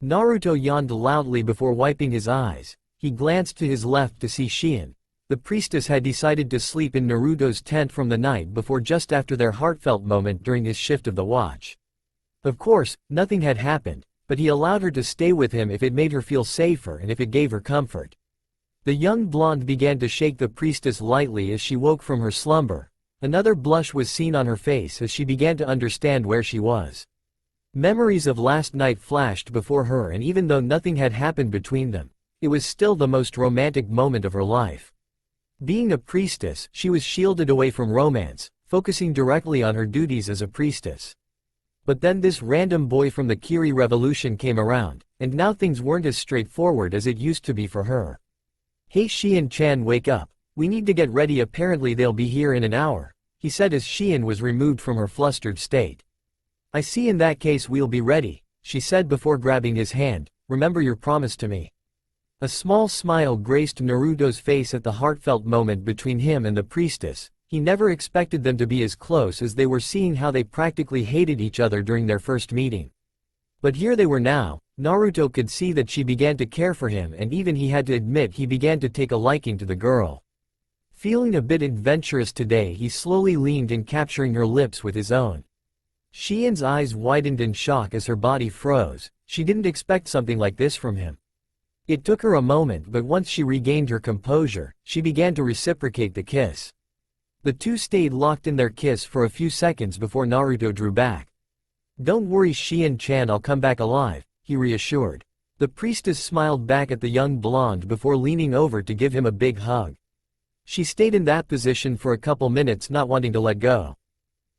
Naruto yawned loudly before wiping his eyes. He glanced to his left to see Shion. The priestess had decided to sleep in Naruto's tent from the night before just after their heartfelt moment during his shift of the watch. Of course, nothing had happened, but he allowed her to stay with him if it made her feel safer and if it gave her comfort. The young blonde began to shake the priestess lightly as she woke from her slumber. Another blush was seen on her face as she began to understand where she was. Memories of last night flashed before her, and even though nothing had happened between them, it was still the most romantic moment of her life. Being a priestess, she was shielded away from romance, focusing directly on her duties as a priestess. But then this random boy from the Kiri Revolution came around, and now things weren't as straightforward as it used to be for her. Hey Shion-chan, wake up, we need to get ready, apparently they'll be here in an hour, he said as Shion was removed from her flustered state. I see, in that case we'll be ready, she said before grabbing his hand, remember your promise to me. A small smile graced Naruto's face at the heartfelt moment between him and the priestess. He never expected them to be as close as they were, seeing how they practically hated each other during their first meeting. But here they were now. Naruto could see that she began to care for him, and even he had to admit he began to take a liking to the girl. Feeling a bit adventurous today, he slowly leaned in, capturing her lips with his own. Shion's eyes widened in shock as her body froze. She didn't expect something like this from him. It took her a moment, but once she regained her composure, she began to reciprocate the kiss. The two stayed locked in their kiss for a few seconds before Naruto drew back. Don't worry Shion-chan, I'll come back alive, he reassured. The priestess smiled back at the young blonde before leaning over to give him a big hug. She stayed in that position for a couple minutes, not wanting to let go.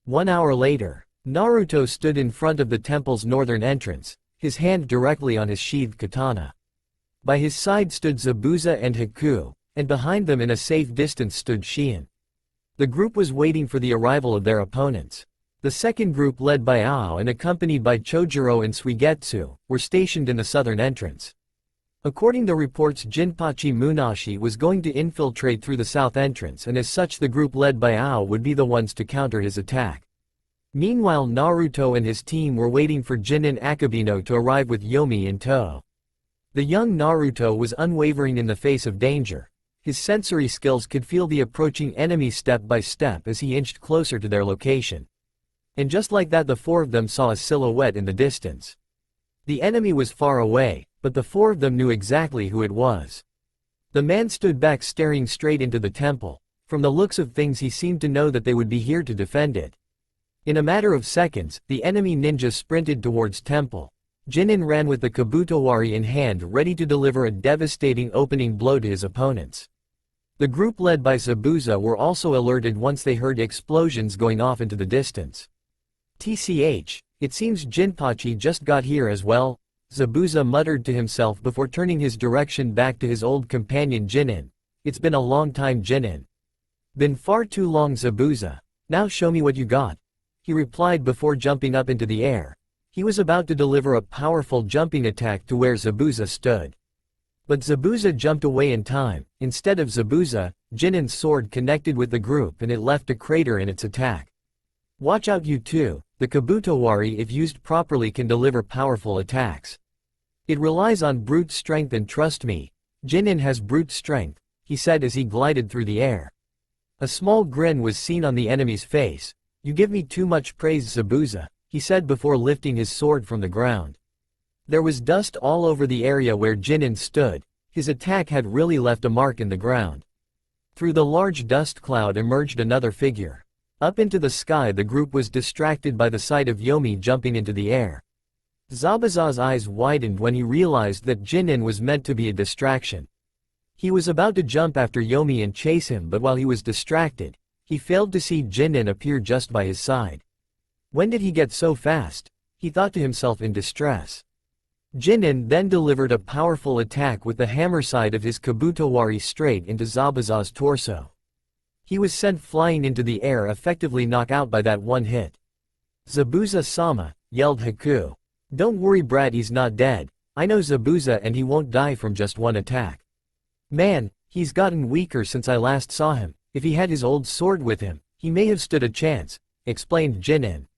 1 hour later, Naruto stood in front of the temple's northern entrance, his hand directly on his sheathed katana. By his side stood Zabuza and Haku, and behind them in a safe distance stood Shion. The group was waiting for the arrival of their opponents. The second group, led by Ao and accompanied by Chojuro and Suigetsu, were stationed in the southern entrance. According to reports, Jinpachi Munashi was going to infiltrate through the south entrance, and as such the group led by Ao would be the ones to counter his attack. Meanwhile, Naruto and his team were waiting for Jinin Akabino to arrive with Yomi in tow. The young Naruto was unwavering in the face of danger. His sensory skills could feel the approaching enemy step by step as he inched closer to their location. And just like that, the four of them saw a silhouette in the distance. The enemy was far away, but the four of them knew exactly who it was. The man stood back, staring straight into the temple. From the looks of things, he seemed to know that they would be here to defend it. In a matter of seconds, the enemy ninja sprinted towards temple. Jinin ran with the Kabutowari in hand, ready to deliver a devastating opening blow to his opponents. The group led by Zabuza were also alerted once they heard explosions going off into the distance. TCH, it seems Jinpachi just got here as well, Zabuza muttered to himself before turning his direction back to his old companion Jinin. It's been a long time, Jinin. Been far too long, Zabuza. Now show me what you got, he replied before jumping up into the air. He was about to deliver a powerful jumping attack to where Zabuza stood. But Zabuza jumped away in time. Instead of Zabuza, Jinin's sword connected with the group and it left a crater in its attack. Watch out, you two. The Kabutowari, if used properly, can deliver powerful attacks. It relies on brute strength, and trust me, Jinin has brute strength, he said as he glided through the air. A small grin was seen on the enemy's face. You give me too much praise, Zabuza, he said before lifting his sword from the ground. There was dust all over the area where Jinin stood. His attack had really left a mark in the ground. Through the large dust cloud emerged another figure. Up into the sky, the group was distracted by the sight of Yomi jumping into the air. Zabuza's eyes widened when he realized that Jinin was meant to be a distraction. He was about to jump after Yomi and chase him, but while he was distracted, he failed to see Jinin appear just by his side. When did he get so fast? He thought to himself in distress. Jinin then delivered a powerful attack with the hammer side of his Kabutowari straight into Zabuza's torso. He was sent flying into the air, effectively knocked out by that one hit. Zabuza-sama, yelled Haku. Don't worry, Brad, he's not dead. I know Zabuza and he won't die from just one attack. Man, He's gotten weaker since I last saw him. If he had his old sword with him, he may have stood a chance, explained Jinin.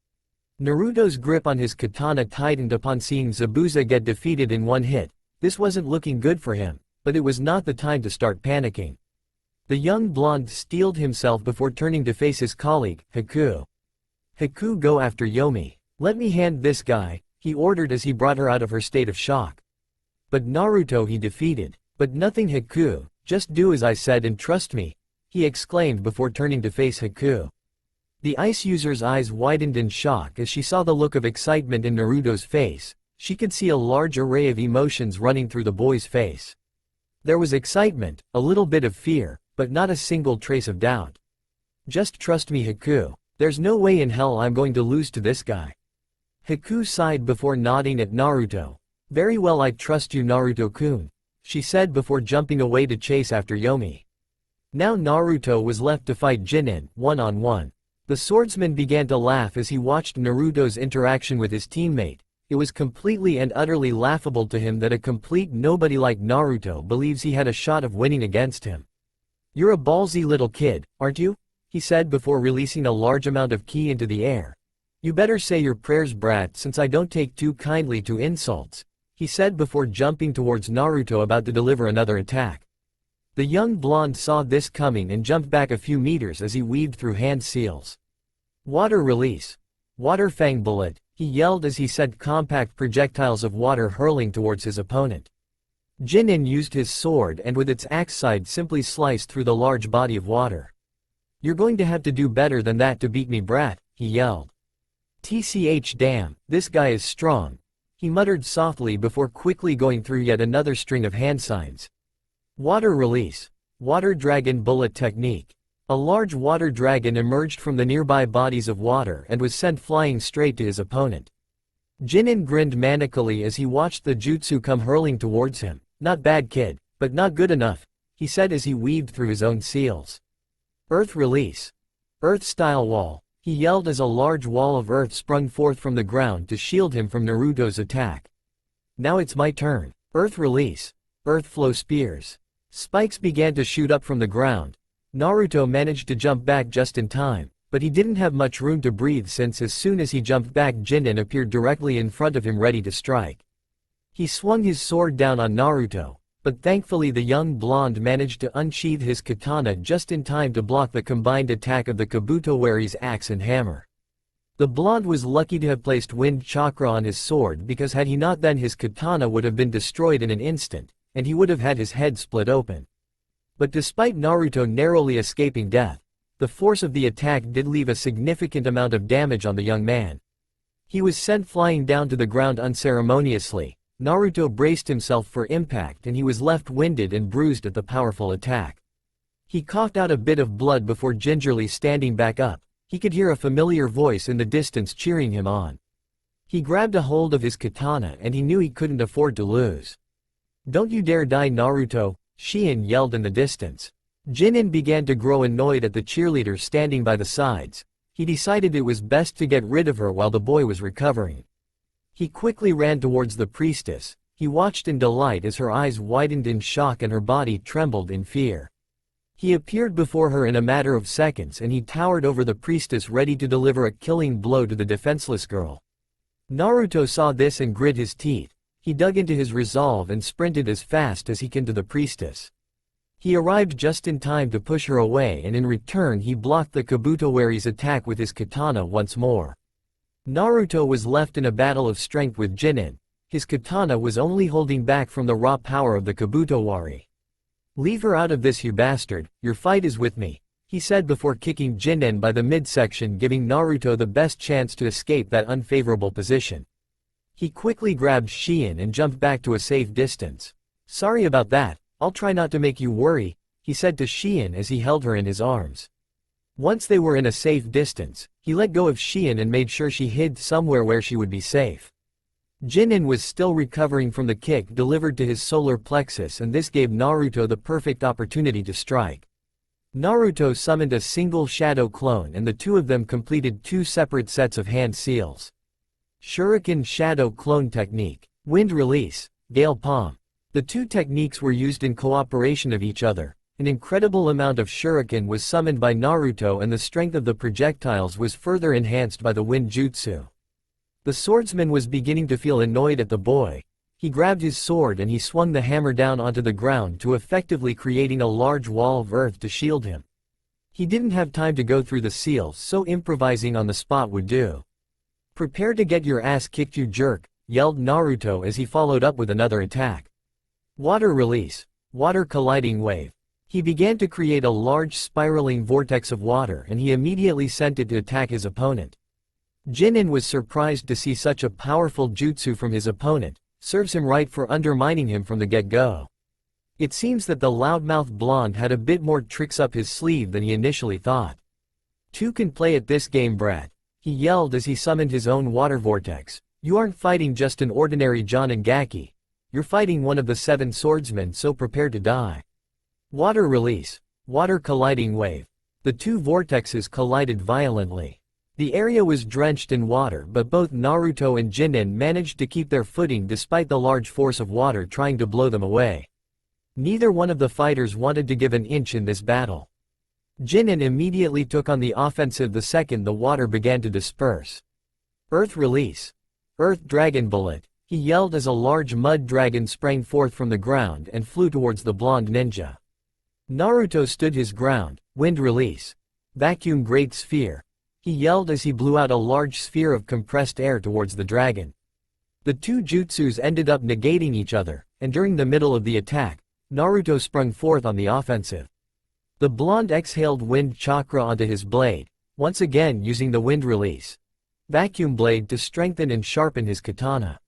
Naruto's grip on his katana tightened upon seeing Zabuza get defeated in one hit. This wasn't looking good for him, but it was not the time to start panicking. The young blonde steeled himself before turning to face his colleague, Haku. Haku, go after Yomi. Let me hand this guy, he ordered as he brought her out of her state of shock. But Naruto he defeated. But nothing Haku, just do as I said and trust me, he exclaimed before turning to face Haku. The ice user's eyes widened in shock as she saw the look of excitement in Naruto's face. She could see a large array of emotions running through the boy's face. There was excitement, a little bit of fear, but not a single trace of doubt. Just trust me, Haku. There's no way in hell I'm going to lose to this guy. Haku sighed before nodding at Naruto. Very well, I trust you, Naruto-kun, she said before jumping away to chase after Yomi. Now Naruto was left to fight Jinin, one-on-one. The swordsman began to laugh as he watched Naruto's interaction with his teammate. It was completely and utterly laughable to him that a complete nobody like Naruto believes he had a shot of winning against him. You're a ballsy little kid, aren't you? He said before releasing a large amount of ki into the air. You better say your prayers, brat, since I don't take too kindly to insults, he said before jumping towards Naruto about to deliver another attack. The young blonde saw this coming and jumped back a few meters as he weaved through hand seals. Water release. Water fang bullet, he yelled as he sent compact projectiles of water hurling towards his opponent. Jinin used his sword and with its axe side simply sliced through the large body of water. You're going to have to do better than that to beat me, brat, he yelled. TCH, damn, this guy is strong, he muttered softly before quickly going through yet another string of hand signs. Water release. Water dragon bullet technique. A large water dragon emerged from the nearby bodies of water and was sent flying straight to his opponent. Jinin grinned manically as he watched the jutsu come hurling towards him. Not bad, kid, but not good enough, he said as he weaved through his own seals. Earth release. Earth-style wall, he yelled as a large wall of earth sprung forth from the ground to shield him from Naruto's attack. Now it's my turn. Earth release. Earth flow spears. Spikes began to shoot up from the ground. Naruto managed to jump back just in time, but he didn't have much room to breathe since as soon as he jumped back Jinin appeared directly in front of him ready to strike. He swung his sword down on Naruto, but thankfully the young blonde managed to unsheath his katana just in time to block the combined attack of the Kabutowary's axe and hammer. The blonde was lucky to have placed wind chakra on his sword because had he not then his katana would have been destroyed in an instant, and he would have had his head split open. But despite Naruto narrowly escaping death, the force of the attack did leave a significant amount of damage on the young man. He was sent flying down to the ground unceremoniously. Naruto braced himself for impact and he was left winded and bruised at the powerful attack. He coughed out a bit of blood before gingerly standing back up. He could hear a familiar voice in the distance cheering him on. He grabbed a hold of his katana and he knew he couldn't afford to lose. Don't you dare die, Naruto, Shien yelled in the distance. Jinin began to grow annoyed at the cheerleader standing by the sides. He decided it was best to get rid of her while the boy was recovering. He quickly ran towards the priestess. He watched in delight as her eyes widened in shock and her body trembled in fear. He appeared before her in a matter of seconds and he towered over the priestess ready to deliver a killing blow to the defenseless girl. Naruto saw this and grit his teeth. He dug into his resolve and sprinted as fast as he can to the priestess. He arrived just in time to push her away and in return he blocked the Kabutowary's attack with his katana once more. Naruto was left in a battle of strength with Jinin. His katana was only holding back from the raw power of the Kabutowary. Leave her out of this, you bastard, your fight is with me, he said before kicking Jinin by the midsection, giving Naruto the best chance to escape that unfavorable position. He quickly grabbed Shien and jumped back to a safe distance. Sorry about that, I'll try not to make you worry, he said to Shien as he held her in his arms. Once they were in a safe distance, he let go of Shien and made sure she hid somewhere where she would be safe. Jinin was still recovering from the kick delivered to his solar plexus and this gave Naruto the perfect opportunity to strike. Naruto summoned a single shadow clone and the two of them completed two separate sets of hand seals. Shuriken Shadow Clone Technique. Wind Release. Gale Palm. The two techniques were used in cooperation of each other. An incredible amount of shuriken was summoned by Naruto and the strength of the projectiles was further enhanced by the wind jutsu. The swordsman was beginning to feel annoyed at the boy. He grabbed his sword and he swung the hammer down onto the ground to effectively creating a large wall of earth to shield him. He didn't have time to go through the seals, so improvising on the spot would do. "Prepare to get your ass kicked, you jerk," yelled Naruto as he followed up with another attack. Water release. Water colliding wave. He began to create a large spiraling vortex of water and he immediately sent it to attack his opponent. Jinnen was surprised to see such a powerful jutsu from his opponent, serves him right for undermining him from the get-go. It seems that the loudmouth blonde had a bit more tricks up his sleeve than he initially thought. "Two can play at this game, brat," he yelled as he summoned his own water vortex. "You aren't fighting just an ordinary Jonagaki. You're fighting one of the 7 swordsmen, so prepare to die." Water release. Water colliding wave. The two vortexes collided violently. The area was drenched in water, but both Naruto and Jinnen managed to keep their footing despite the large force of water trying to blow them away. Neither one of the fighters wanted to give an inch in this battle. Jinnen immediately took on the offensive the second the water began to disperse. Earth release. Earth dragon bullet, he yelled as a large mud dragon sprang forth from the ground and flew towards the blonde ninja. Naruto stood his ground. Wind release. Vacuum great sphere, he yelled as he blew out a large sphere of compressed air towards the dragon. The two jutsus ended up negating each other, and during the middle of the attack, Naruto sprung forth on the offensive. The blonde exhaled wind chakra onto his blade, once again using the wind release. Vacuum blade to strengthen and sharpen his katana.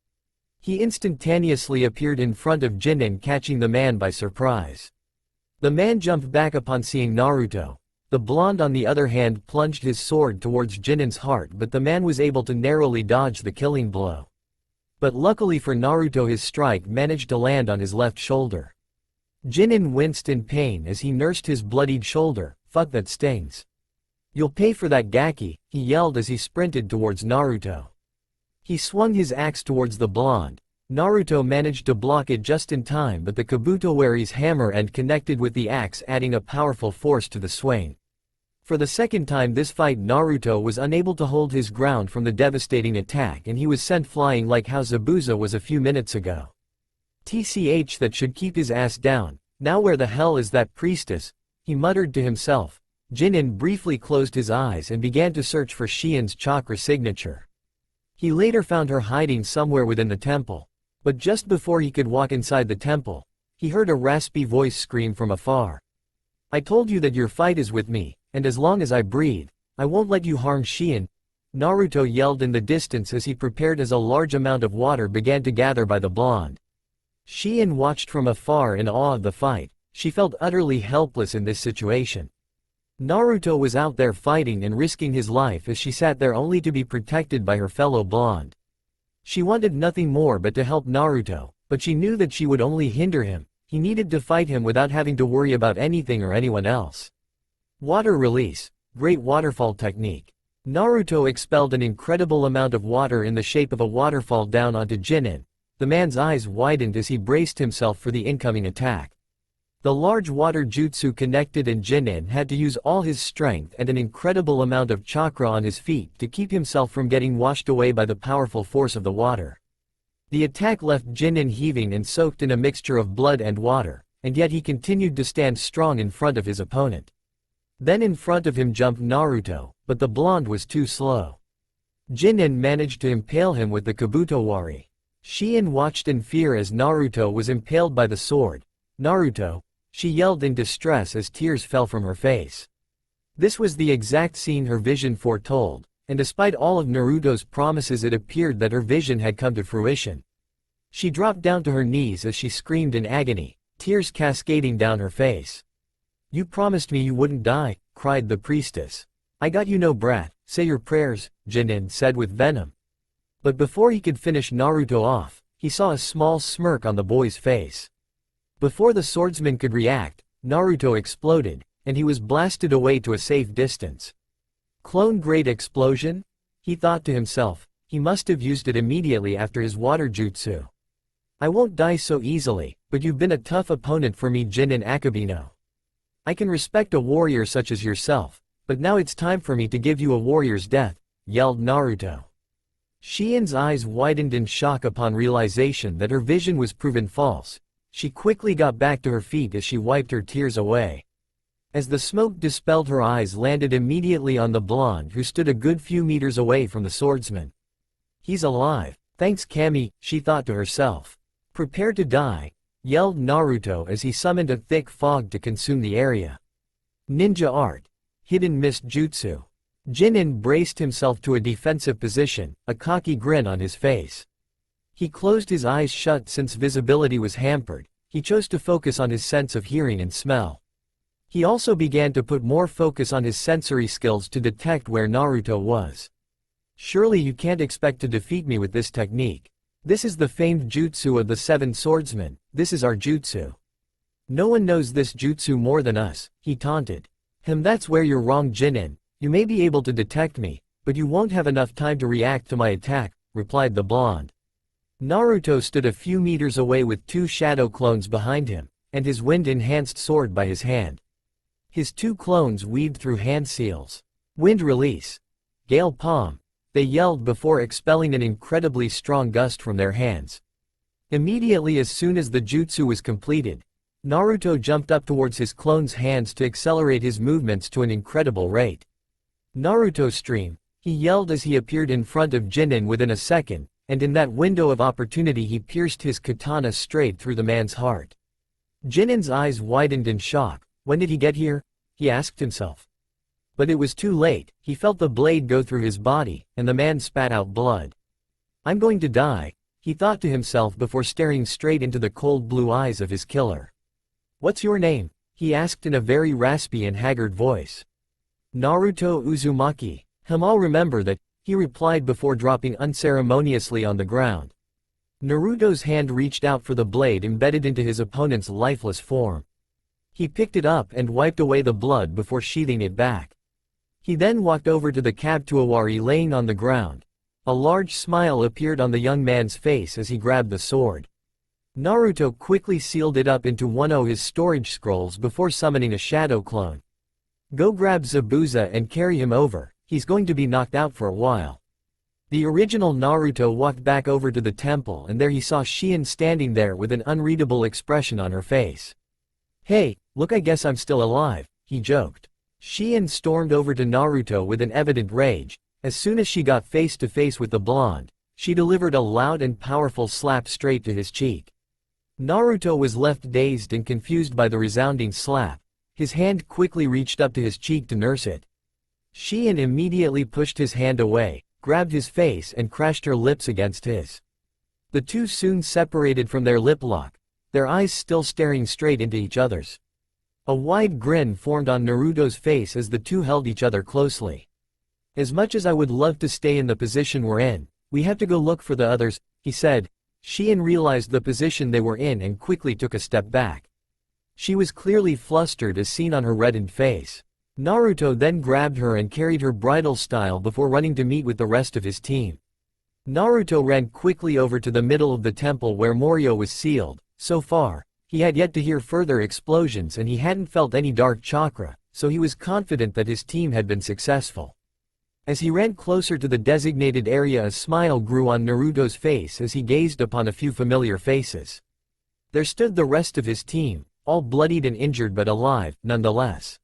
He instantaneously appeared in front of Jinnen, catching the man by surprise. The man jumped back upon seeing Naruto. The blonde on the other hand plunged his sword towards Jinnen's heart, but the man was able to narrowly dodge the killing blow. But luckily for Naruto, his strike managed to land on his left shoulder. Jinnen winced in pain as he nursed his bloodied shoulder. "Fuck, that stings. You'll pay for that, Gaki," he yelled as he sprinted towards Naruto. He swung his axe towards the blonde. Naruto managed to block it just in time, but the Kabutowari's hammer end connected with the axe, adding a powerful force to the swing. For the second time this fight, Naruto was unable to hold his ground from the devastating attack and he was sent flying like how Zabuza was a few minutes ago. TCH, that should keep his ass down. Now where the hell is that priestess? He muttered to himself. Jinnen briefly closed his eyes and began to search for Shien's chakra signature. He later found her hiding somewhere within the temple. But just before he could walk inside the temple, he heard a raspy voice scream from afar. "I told you that your fight is with me, and as long as I breathe, I won't let you harm Shien," Naruto yelled in the distance as he prepared as a large amount of water began to gather by the blonde. Shien watched from afar in awe of the fight. She felt utterly helpless in this situation. Naruto was out there fighting and risking his life as she sat there only to be protected by her fellow blonde. She wanted nothing more but to help Naruto, but she knew that she would only hinder him. He needed to fight him without having to worry about anything or anyone else. Water release. Great waterfall technique. Naruto expelled an incredible amount of water in the shape of a waterfall down onto Jinnen. The man's eyes widened as he braced himself for the incoming attack. The large water jutsu connected and Jinnen had to use all his strength and an incredible amount of chakra on his feet to keep himself from getting washed away by the powerful force of the water. The attack left Jinnen heaving and soaked in a mixture of blood and water, and yet he continued to stand strong in front of his opponent. Then in front of him jumped Naruto, but the blonde was too slow. Jinnen managed to impale him with the Kabutowari. Shien watched in fear as Naruto was impaled by the sword. "Naruto," she yelled in distress as tears fell from her face. This was the exact scene her vision foretold, and despite all of Naruto's promises it appeared that her vision had come to fruition. She dropped down to her knees as she screamed in agony, tears cascading down her face. "You promised me you wouldn't die," cried the priestess. "I got you, no brat, say your prayers," Jinnen said with venom. But before he could finish Naruto off, he saw a small smirk on the boy's face. Before the swordsman could react, Naruto exploded, and he was blasted away to a safe distance. Clone grade explosion? He thought to himself. He must have used it immediately after his water jutsu. "I won't die so easily, but you've been a tough opponent for me, Jinnen Akabino." I can respect a warrior such as yourself, but now it's time for me to give you a warrior's death, yelled Naruto. Shien's eyes widened in shock upon realization that her vision was proven false. She quickly got back to her feet as she wiped her tears away. As the smoke dispelled, her eyes landed immediately on the blonde who stood a good few meters away from the swordsman. He's alive. Thanks Kami, she thought to herself. Prepare to die, yelled Naruto as he summoned a thick fog to consume the area. Ninja art. Hidden mist jutsu. Jinin braced himself to a defensive position, a cocky grin on his face. He closed his eyes shut since visibility was hampered. He chose to focus on his sense of hearing and smell. He also began to put more focus on his sensory skills to detect where Naruto was. Surely you can't expect to defeat me with this technique. This is the famed jutsu of the seven swordsmen. This is our jutsu. No one knows this jutsu more than us, he taunted. That's where you're wrong, Jinin. You may be able to detect me, but you won't have enough time to react to my attack, replied the blonde. Naruto stood a few meters away with two shadow clones behind him, and his wind-enhanced sword by his hand. His two clones weaved through hand seals. Wind release. Gale palm. They yelled before expelling an incredibly strong gust from their hands. Immediately as soon as the jutsu was completed, Naruto jumped up towards his clone's hands to accelerate his movements to an incredible rate. Naruto stream, he yelled as he appeared in front of Jinin within a second, and in that window of opportunity he pierced his katana straight through the man's heart. Jinin's eyes widened in shock. When did he get here? He asked himself. But it was too late. He felt the blade go through his body, and the man spat out blood. I'm going to die, he thought to himself before staring straight into the cold blue eyes of his killer. What's your name? He asked in a very raspy and haggard voice. Naruto Uzumaki. I'll remember that, he replied before dropping unceremoniously on the ground. Naruto's hand reached out for the blade embedded into his opponent's lifeless form. He picked it up and wiped away the blood before sheathing it back. He then walked over to the Kabtuawari laying on the ground. A large smile appeared on the young man's face as he grabbed the sword. Naruto quickly sealed it up into one of his storage scrolls before summoning a shadow clone. Go grab Zabuza and carry him over, he's going to be knocked out for a while. The original Naruto walked back over to the temple and there he saw Shien standing there with an unreadable expression on her face. Hey, look, I guess I'm still alive, he joked. Shien stormed over to Naruto with an evident rage. As soon as she got face to face with the blonde, she delivered a loud and powerful slap straight to his cheek. Naruto was left dazed and confused by the resounding slap. His hand quickly reached up to his cheek to nurse it. Shien immediately pushed his hand away, grabbed his face and crashed her lips against his. The two soon separated from their lip lock, their eyes still staring straight into each other's. A wide grin formed on Naruto's face as the two held each other closely. As much as I would love to stay in the position we're in, we have to go look for the others, he said. Shien realized the position they were in and quickly took a step back. She was clearly flustered as seen on her reddened face. Naruto then grabbed her and carried her bridal style before running to meet with the rest of his team. Naruto ran quickly over to the middle of the temple where Morio was sealed. So far, he had yet to hear further explosions and he hadn't felt any dark chakra, so he was confident that his team had been successful. As he ran closer to the designated area, a smile grew on Naruto's face as he gazed upon a few familiar faces. There stood the rest of his team, all bloodied and injured but alive, nonetheless.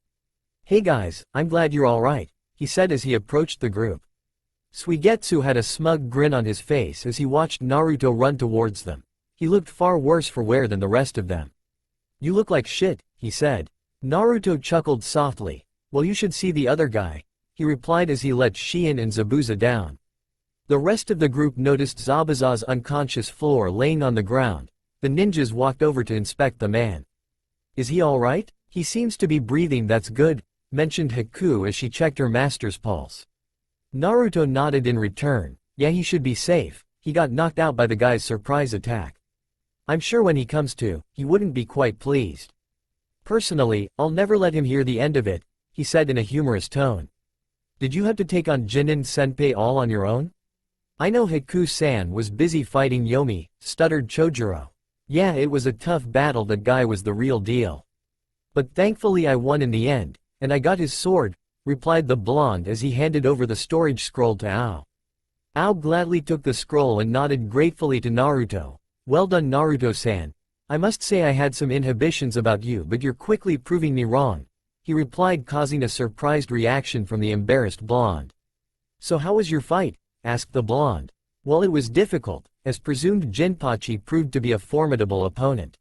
Hey guys, I'm glad you're alright, he said as he approached the group. Suigetsu had a smug grin on his face as he watched Naruto run towards them. He looked far worse for wear than the rest of them. You look like shit, he said. Naruto chuckled softly. Well, you should see the other guy, he replied as he let Shien and Zabuza down. The rest of the group noticed Zabuza's unconscious floor laying on the ground. The ninjas walked over to inspect the man. Is he alright? He seems to be breathing, that's good, mentioned Haku as she checked her master's pulse. Naruto nodded in return. Yeah, he should be safe. He got knocked out by the guy's surprise attack. I'm sure when he comes to, he wouldn't be quite pleased. Personally, I'll never let him hear the end of it, he said in a humorous tone. Did you have to take on Jinin-senpai all on your own? I know Haku-san was busy fighting Yomi, stuttered Chojuro. Yeah, it was a tough battle, that guy was the real deal. But thankfully I won in the end, and I got his sword, replied the blonde as he handed over the storage scroll to Ao. Ao gladly took the scroll and nodded gratefully to Naruto. Well done Naruto-san. I must say I had some inhibitions about you but you're quickly proving me wrong, he replied, causing a surprised reaction from the embarrassed blonde. So how was your fight? Asked the blonde. Well, it was difficult, as presumed Jinpachi proved to be a formidable opponent.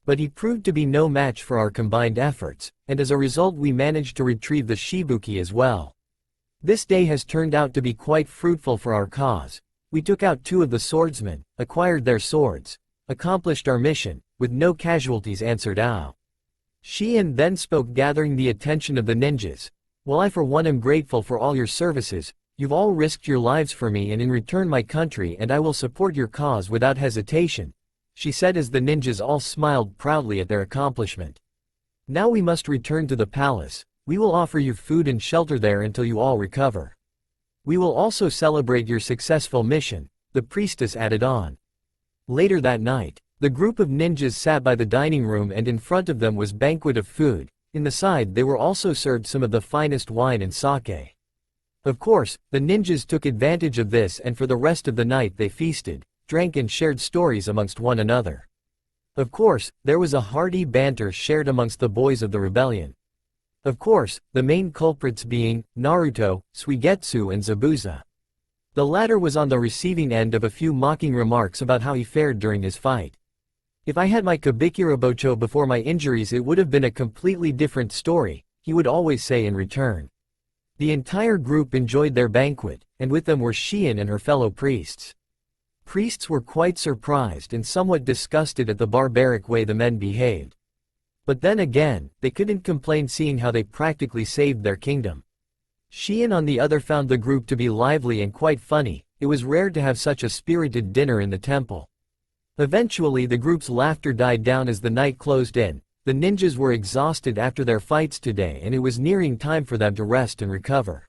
But he proved to be no match for our combined efforts, and as a result we managed to retrieve the Shibuki as well. This day has turned out to be quite fruitful for our cause. We took out 2 of the swordsmen, acquired their swords, accomplished our mission, with no casualties, answered Ao. Xian then spoke, gathering the attention of the ninjas. Well, I for one am grateful for all your services. You've all risked your lives for me and in return my country, and I will support your cause without hesitation, she said as the ninjas all smiled proudly at their accomplishment. Now we must return to the palace. We will offer you food and shelter there until you all recover. We will also celebrate your successful mission, the priestess added on. Later that night, the group of ninjas sat by the dining room and in front of them was banquet of food. In the side they were also served some of the finest wine and sake. Of course, the ninjas took advantage of this and for the rest of the night they feasted, drank and shared stories amongst one another. Of course, there was a hearty banter shared amongst the boys of the rebellion. Of course, the main culprits being Naruto, Suigetsu and Zabuza. The latter was on the receiving end of a few mocking remarks about how he fared during his fight. If I had my Kabikirabocho before my injuries it would have been a completely different story, he would always say in return. The entire group enjoyed their banquet, and with them were Xian and her fellow priests. Priests were quite surprised and somewhat disgusted at the barbaric way the men behaved. But then again, they couldn't complain seeing how they practically saved their kingdom. Xian on the other found the group to be lively and quite funny. It was rare to have such a spirited dinner in the temple. Eventually the group's laughter died down as the night closed in. The ninjas were exhausted after their fights today and it was nearing time for them to rest and recover.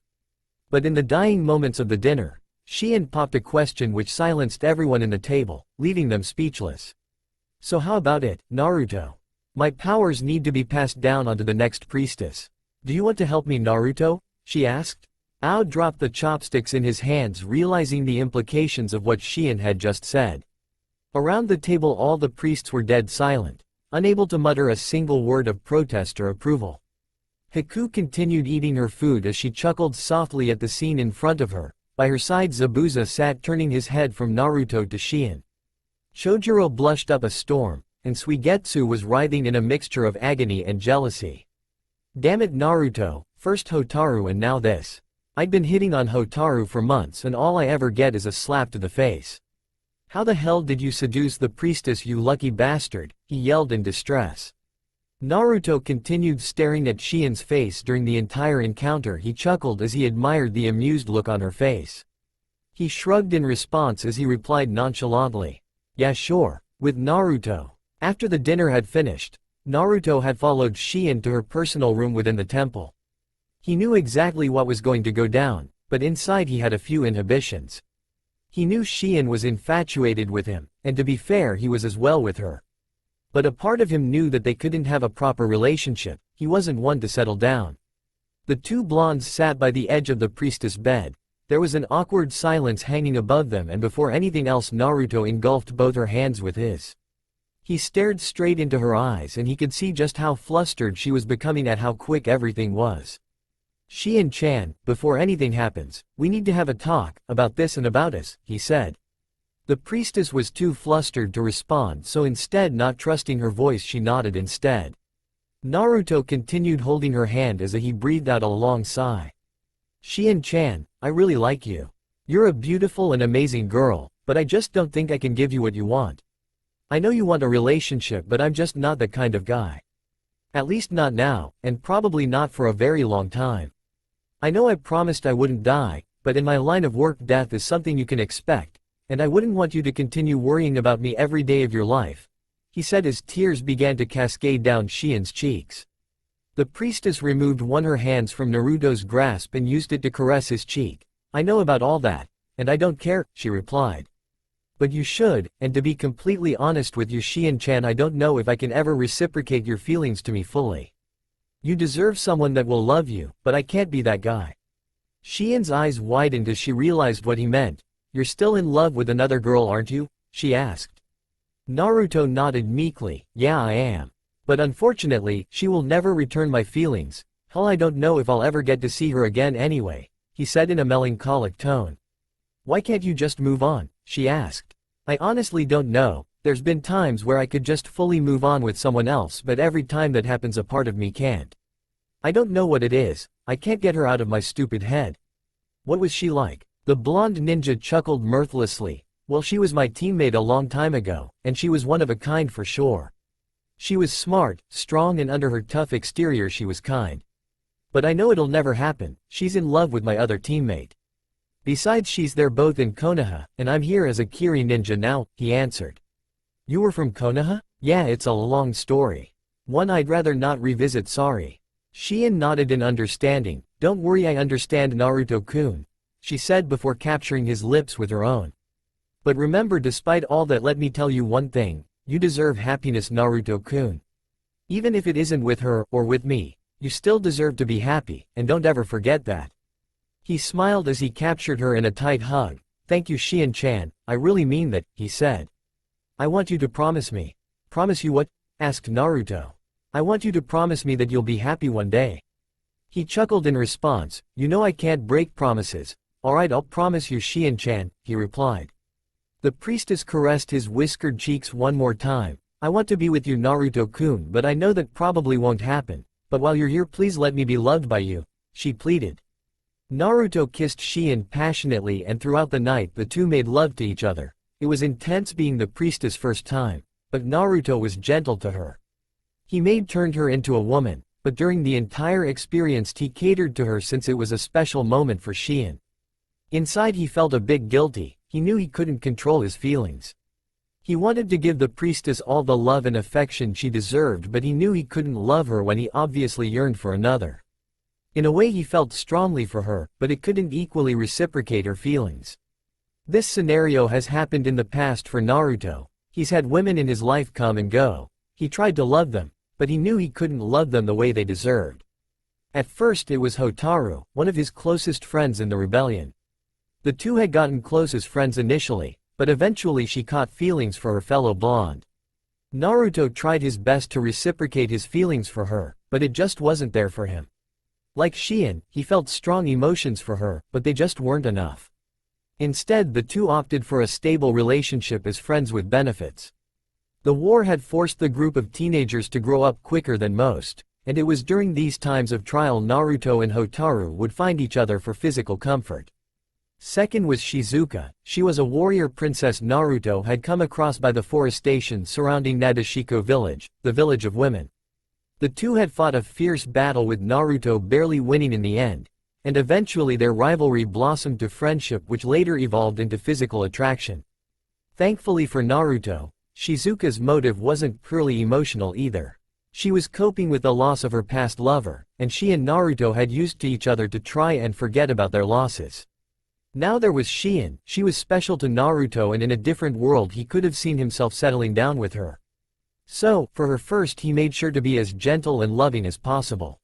But in the dying moments of the dinner, Xian popped a question which silenced everyone in the table, leaving them speechless. So how about it, Naruto? My powers need to be passed down onto the next priestess. Do you want to help me, Naruto? She asked. Ao dropped the chopsticks in his hands, realizing the implications of what Xian had just said. Around the table all the priests were dead silent, unable to mutter a single word of protest or approval. Haku continued eating her food as she chuckled softly at the scene in front of her. By her side Zabuza sat turning his head from Naruto to Xian. Chojuro blushed up a storm, and Suigetsu was writhing in a mixture of agony and jealousy. Damn it Naruto, first Hotaru and now this. I'd been hitting on Hotaru for months and all I ever get is a slap to the face. How the hell did you seduce the priestess, you lucky bastard? He yelled in distress. Naruto continued staring at Xian's face during the entire encounter. He chuckled as he admired the amused look on her face. He shrugged in response as he replied nonchalantly, "Yeah sure," with Naruto. After the dinner had finished, Naruto had followed Xian to her personal room within the temple. He knew exactly what was going to go down, but inside he had a few inhibitions. He knew Xian was infatuated with him, and to be fair he was as well with her. But a part of him knew that they couldn't have a proper relationship. He wasn't one to settle down. The two blondes sat by the edge of the priestess' bed. There was an awkward silence hanging above them, and before anything else Naruto engulfed both her hands with his. He stared straight into her eyes and he could see just how flustered she was becoming at how quick everything was. "Xian-chan, before anything happens, we need to have a talk, about this and about us," he said. The priestess was too flustered to respond, so instead, not trusting her voice, she nodded instead. Naruto continued holding her hand as he breathed out a long sigh. "Xian-chan, I really like you. You're a beautiful and amazing girl, but I just don't think I can give you what you want. I know you want a relationship, but I'm just not that kind of guy. At least not now, and probably not for a very long time. I know I promised I wouldn't die, but in my line of work death is something you can expect, and I wouldn't want you to continue worrying about me every day of your life," he said as tears began to cascade down Xian's cheeks. The priestess removed one of her hands from Naruto's grasp and used it to caress his cheek. "I know about all that, and I don't care," she replied. "But you should, and to be completely honest with you, Xian-chan, I don't know if I can ever reciprocate your feelings to me fully. You deserve someone that will love you, but I can't be that guy. Shien's eyes widened as she realized what he meant. You're still in love with another girl, aren't you? She asked. Naruto nodded meekly. Yeah, I am. But unfortunately, she will never return my feelings. Hell, I don't know if I'll ever get to see her again anyway, he said in a melancholic tone. Why can't you just move on? She asked. I honestly don't know. There's been times where I could just fully move on with someone else, but every time that happens a part of me can't. I don't know what it is. I can't get her out of my stupid head. What was she like? The blonde ninja chuckled mirthlessly. Well, she was my teammate a long time ago, and she was one of a kind for sure. She was smart, strong, and under her tough exterior she was kind. But I know it'll never happen. She's in love with my other teammate. Besides, they're both in Konoha, and I'm here as a Kiri ninja now, he answered. You were from Konoha? Yeah, it's a long story. One I'd rather not revisit, sorry. Shien nodded in understanding. Don't worry, I understand, Naruto-kun, she said before capturing his lips with her own. But remember, despite all that, let me tell you one thing. You deserve happiness, Naruto-kun. Even if it isn't with her, or with me, you still deserve to be happy, and don't ever forget that. He smiled as he captured her in a tight hug. Thank you, Shien-chan, I really mean that, he said. I want you to promise me. Promise you what? Asked Naruto. I want you to promise me that you'll be happy one day. He chuckled in response. You know I can't break promises. Alright, I'll promise you, Shien-chan, he replied. The priestess caressed his whiskered cheeks one more time. I want to be with you, Naruto-kun, but I know that probably won't happen. But while you're here, please let me be loved by you, she pleaded. Naruto kissed Shien passionately, and throughout the night the two made love to each other. It was intense being the priestess' first time, but Naruto was gentle to her. He turned her into a woman, but during the entire experience he catered to her since it was a special moment for Shien. Inside he felt a bit guilty. He knew he couldn't control his feelings. He wanted to give the priestess all the love and affection she deserved, but he knew he couldn't love her when he obviously yearned for another. In a way he felt strongly for her, but it couldn't equally reciprocate her feelings. This scenario has happened in the past for Naruto. He's had women in his life come and go. He tried to love them, but he knew he couldn't love them the way they deserved. At first it was Hotaru, one of his closest friends in the rebellion. The two had gotten close as friends initially, but eventually she caught feelings for her fellow blonde. Naruto tried his best to reciprocate his feelings for her, but it just wasn't there for him. Like Shien, he felt strong emotions for her, but they just weren't enough. Instead, the two opted for a stable relationship as friends with benefits. The war had forced the group of teenagers to grow up quicker than most, and it was during these times of trial Naruto and Hotaru would find each other for physical comfort. Second was Shizuka. She was a warrior princess Naruto had come across by the forestation surrounding Nadeshiko village, the village of women. The two had fought a fierce battle with Naruto barely winning in the end, and eventually their rivalry blossomed to friendship, which later evolved into physical attraction. Thankfully for Naruto, Shizuka's motive wasn't purely emotional either. She was coping with the loss of her past lover, and she and Naruto had used to each other to try and forget about their losses. Now there was Shien. She was special to Naruto, and in a different world he could have seen himself settling down with her. So, for her first, he made sure to be as gentle and loving as possible.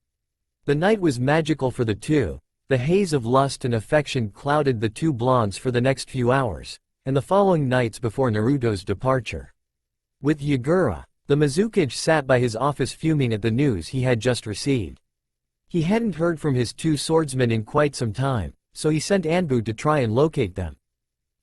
The night was magical for the two. The haze of lust and affection clouded the two blondes for the next few hours, and the following nights before Naruto's departure. With Yagura, the Mizukage sat by his office fuming at the news he had just received. He hadn't heard from his two swordsmen in quite some time, so he sent Anbu to try and locate them.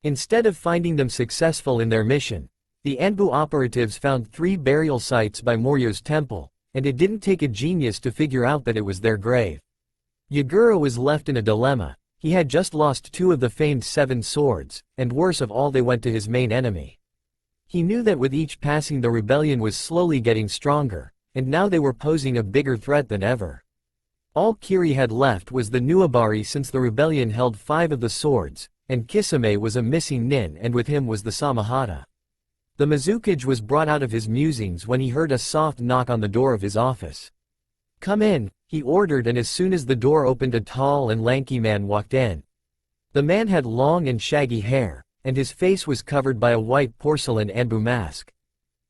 Instead of finding them successful in their mission, the Anbu operatives found 3 burial sites by Moryo's temple, and it didn't take a genius to figure out that it was their grave. Yagura was left in a dilemma. He had just lost 2 of the famed 7 swords, and worse of all, they went to his main enemy. He knew that with each passing the rebellion was slowly getting stronger, and now they were posing a bigger threat than ever. All Kiri had left was the Nuabari, since the rebellion held 5 of the swords, and Kisame was a missing nin, and with him was the Samahata. The Mizukage was brought out of his musings when he heard a soft knock on the door of his office. "Come in," he ordered, and as soon as the door opened, a tall and lanky man walked in. The man had long and shaggy hair, and his face was covered by a white porcelain Anbu mask.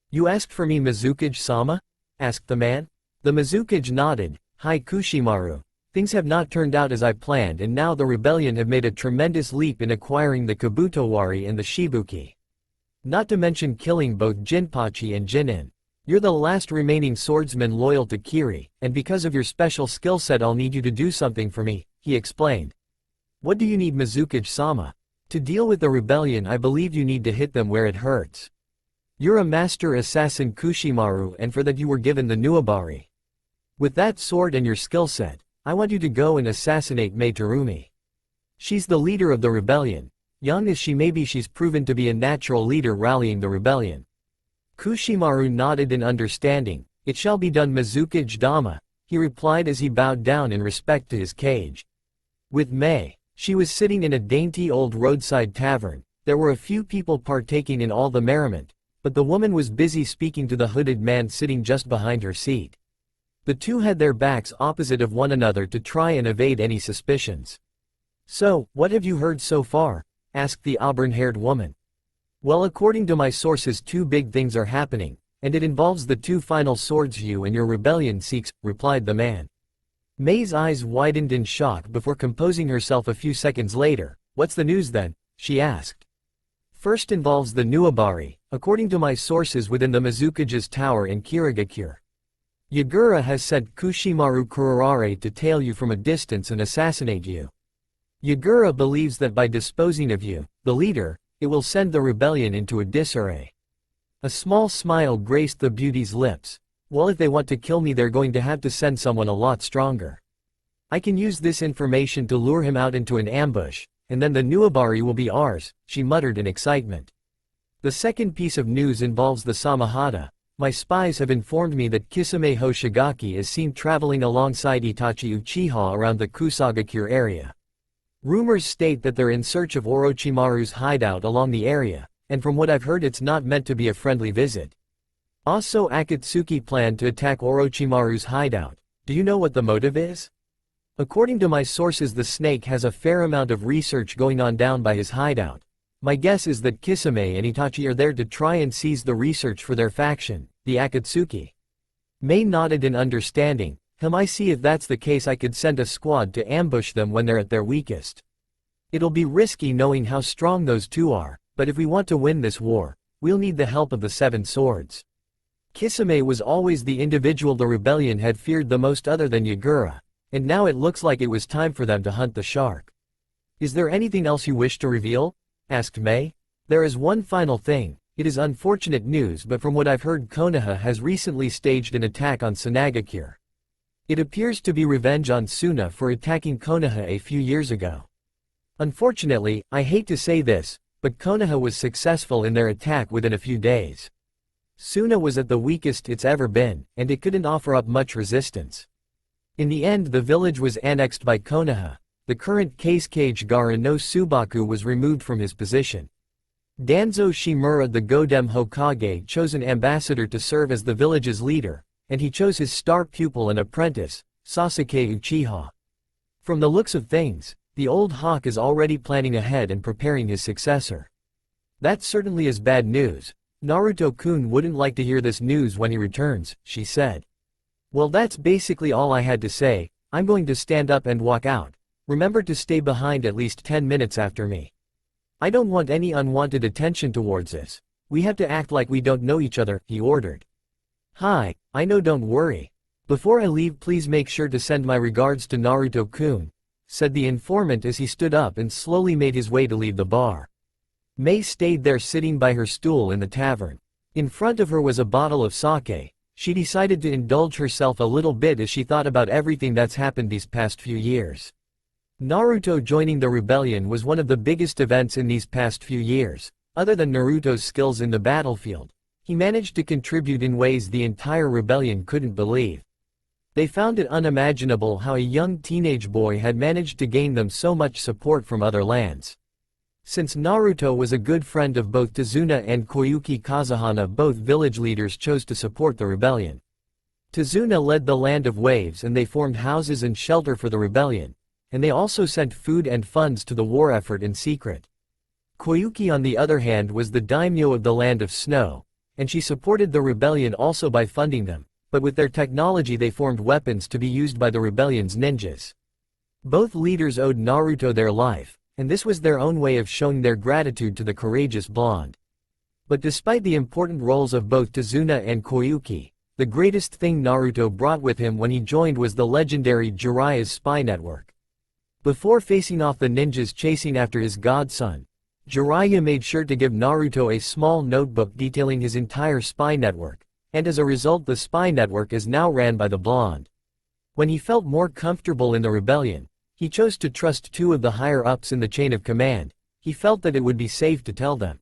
"You asked for me, Mizukage-sama?" asked the man. The Mizukage nodded. Hi Kushimaru. Things have not turned out as I planned and now the rebellion have made a tremendous leap in acquiring the Kabutowari and the Shibuki. Not to mention killing both Jinpachi and Jinin. You're the last remaining swordsman loyal to Kiri, and because of your special skill set I'll need you to do something for me, he explained. What do you need Mizukage-sama? To deal with the rebellion I believe you need to hit them where it hurts. You're a master assassin Kushimaru and for that you were given the Nuabari. With that sword and your skill set, I want you to go and assassinate Mei Terumi. She's the leader of the rebellion. Young as she may be she's proven to be a natural leader rallying the rebellion. Kushimaru nodded in understanding. It shall be done Mizukage-dama, he replied as he bowed down in respect to his cage. With Mei, she was sitting in a dainty old roadside tavern. There were a few people partaking in all the merriment, but the woman was busy speaking to the hooded man sitting just behind her seat. The two had their backs opposite of one another to try and evade any suspicions. So, what have you heard so far? Asked the auburn-haired woman. Well, according to my sources two big things are happening, and it involves the two final swords you and your rebellion seeks, replied the man. Mei's eyes widened in shock before composing herself a few seconds later. What's the news then? She asked. First involves the Nuabari, according to my sources within the Mizukage's tower in Kirigakure. Yagura has sent Kushimaru Kurarare to tail you from a distance and assassinate you. Yagura believes that by disposing of you, the leader, it will send the rebellion into a disarray. A small smile graced the beauty's lips. Well, if they want to kill me they're going to have to send someone a lot stronger. I can use this information to lure him out into an ambush, and then the Nuabari will be ours, she muttered in excitement. The second piece of news involves the Samahata. My spies have informed me that Kisame Hoshigaki is seen traveling alongside Itachi Uchiha around the Kusagakure area. Rumors state that they're in search of Orochimaru's hideout along the area, and from what I've heard it's not meant to be a friendly visit. Also Akatsuki planned to attack Orochimaru's hideout. Do you know what the motive is? According to my sources the snake has a fair amount of research going on down by his hideout. My guess is that Kisame and Itachi are there to try and seize the research for their faction, the Akatsuki. Mei nodded in understanding. I see if that's the case I could send a squad to ambush them when they're at their weakest. It'll be risky knowing how strong those two are, but if we want to win this war, we'll need the help of the Seven Swords. Kisame was always the individual the rebellion had feared the most other than Yagura, and now it looks like it was time for them to hunt the shark. Is there anything else you wish to reveal? Asked Mei. There is one final thing. It is unfortunate news but from what I've heard Konoha has recently staged an attack on Sunagakure. It appears to be revenge on Suna for attacking Konoha a few years ago. Unfortunately, I hate to say this, but Konoha was successful in their attack within a few days. Suna was at the weakest it's ever been, and it couldn't offer up much resistance. In the end the village was annexed by Konoha. The current Kage Gaara no Subaku was removed from his position. Danzo Shimura the Godem Hokage chose an ambassador to serve as the village's leader, and he chose his star pupil and apprentice, Sasuke Uchiha. From the looks of things, the old hawk is already planning ahead and preparing his successor. That certainly is bad news. Naruto-kun wouldn't like to hear this news when he returns, she said. Well, that's basically all I had to say. I'm going to stand up and walk out. Remember to stay behind at least 10 minutes after me. I don't want any unwanted attention towards us. We have to act like we don't know each other, he ordered. Hi, I know, don't worry. Before I leave please make sure to send my regards to Naruto-kun, said the informant as he stood up and slowly made his way to leave the bar. Mei stayed there sitting by her stool in the tavern. In front of her was a bottle of sake. She decided to indulge herself a little bit as she thought about everything that's happened these past few years. Naruto joining the rebellion was one of the biggest events in these past few years. Other than Naruto's skills in the battlefield, he managed to contribute in ways the entire rebellion couldn't believe. They found it unimaginable how a young teenage boy had managed to gain them so much support from other lands. Since Naruto was a good friend of both Tazuna and Koyuki Kazuhana, both village leaders chose to support the rebellion. Tazuna led the Land of Waves and they formed houses and shelter for the rebellion, and they also sent food and funds to the war effort in secret. Koyuki on the other hand was the daimyo of the Land of Snow, and she supported the rebellion also by funding them, but with their technology they formed weapons to be used by the rebellion's ninjas. Both leaders owed Naruto their life, and this was their own way of showing their gratitude to the courageous blonde. But despite the important roles of both Tazuna and Koyuki, the greatest thing Naruto brought with him when he joined was the legendary Jiraiya's spy network. Before facing off the ninjas chasing after his godson, Jiraiya made sure to give Naruto a small notebook detailing his entire spy network, and as a result the spy network is now ran by the blonde. When he felt more comfortable in the rebellion, he chose to trust two of the higher-ups in the chain of command. He felt that it would be safe to tell them.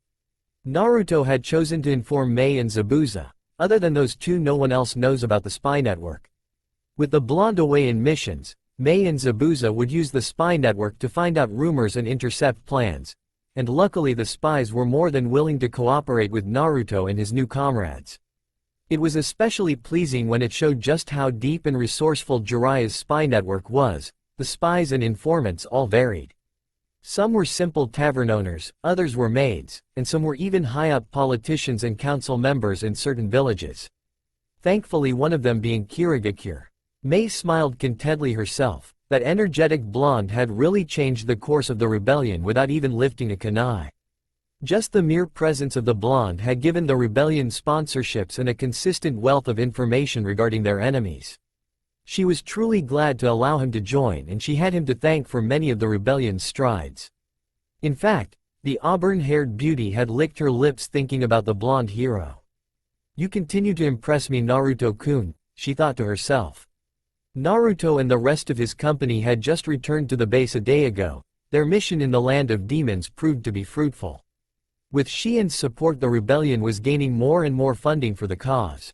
Naruto had chosen to inform Mei and Zabuza. Other than those two, no one else knows about the spy network. With the blonde away in missions, Mei and Zabuza would use the spy network to find out rumors and intercept plans, and luckily the spies were more than willing to cooperate with Naruto and his new comrades. It was especially pleasing when it showed just how deep and resourceful Jiraiya's spy network was. The spies and informants all varied. Some were simple tavern owners, others were maids, and some were even high-up politicians and council members in certain villages. Thankfully, one of them being Kirigakure. Mei smiled contentedly herself. That energetic blonde had really changed the course of the rebellion without even lifting a kunai. Just the mere presence of the blonde had given the rebellion sponsorships and a consistent wealth of information regarding their enemies. She was truly glad to allow him to join, and she had him to thank for many of the rebellion's strides. In fact, the auburn-haired beauty had licked her lips thinking about the blonde hero. "You continue to impress me, Naruto-kun," she thought to herself. Naruto and the rest of his company had just returned to the base a day ago. Their mission in the land of demons proved to be fruitful. With Shien's support, the rebellion was gaining more and more funding for the cause.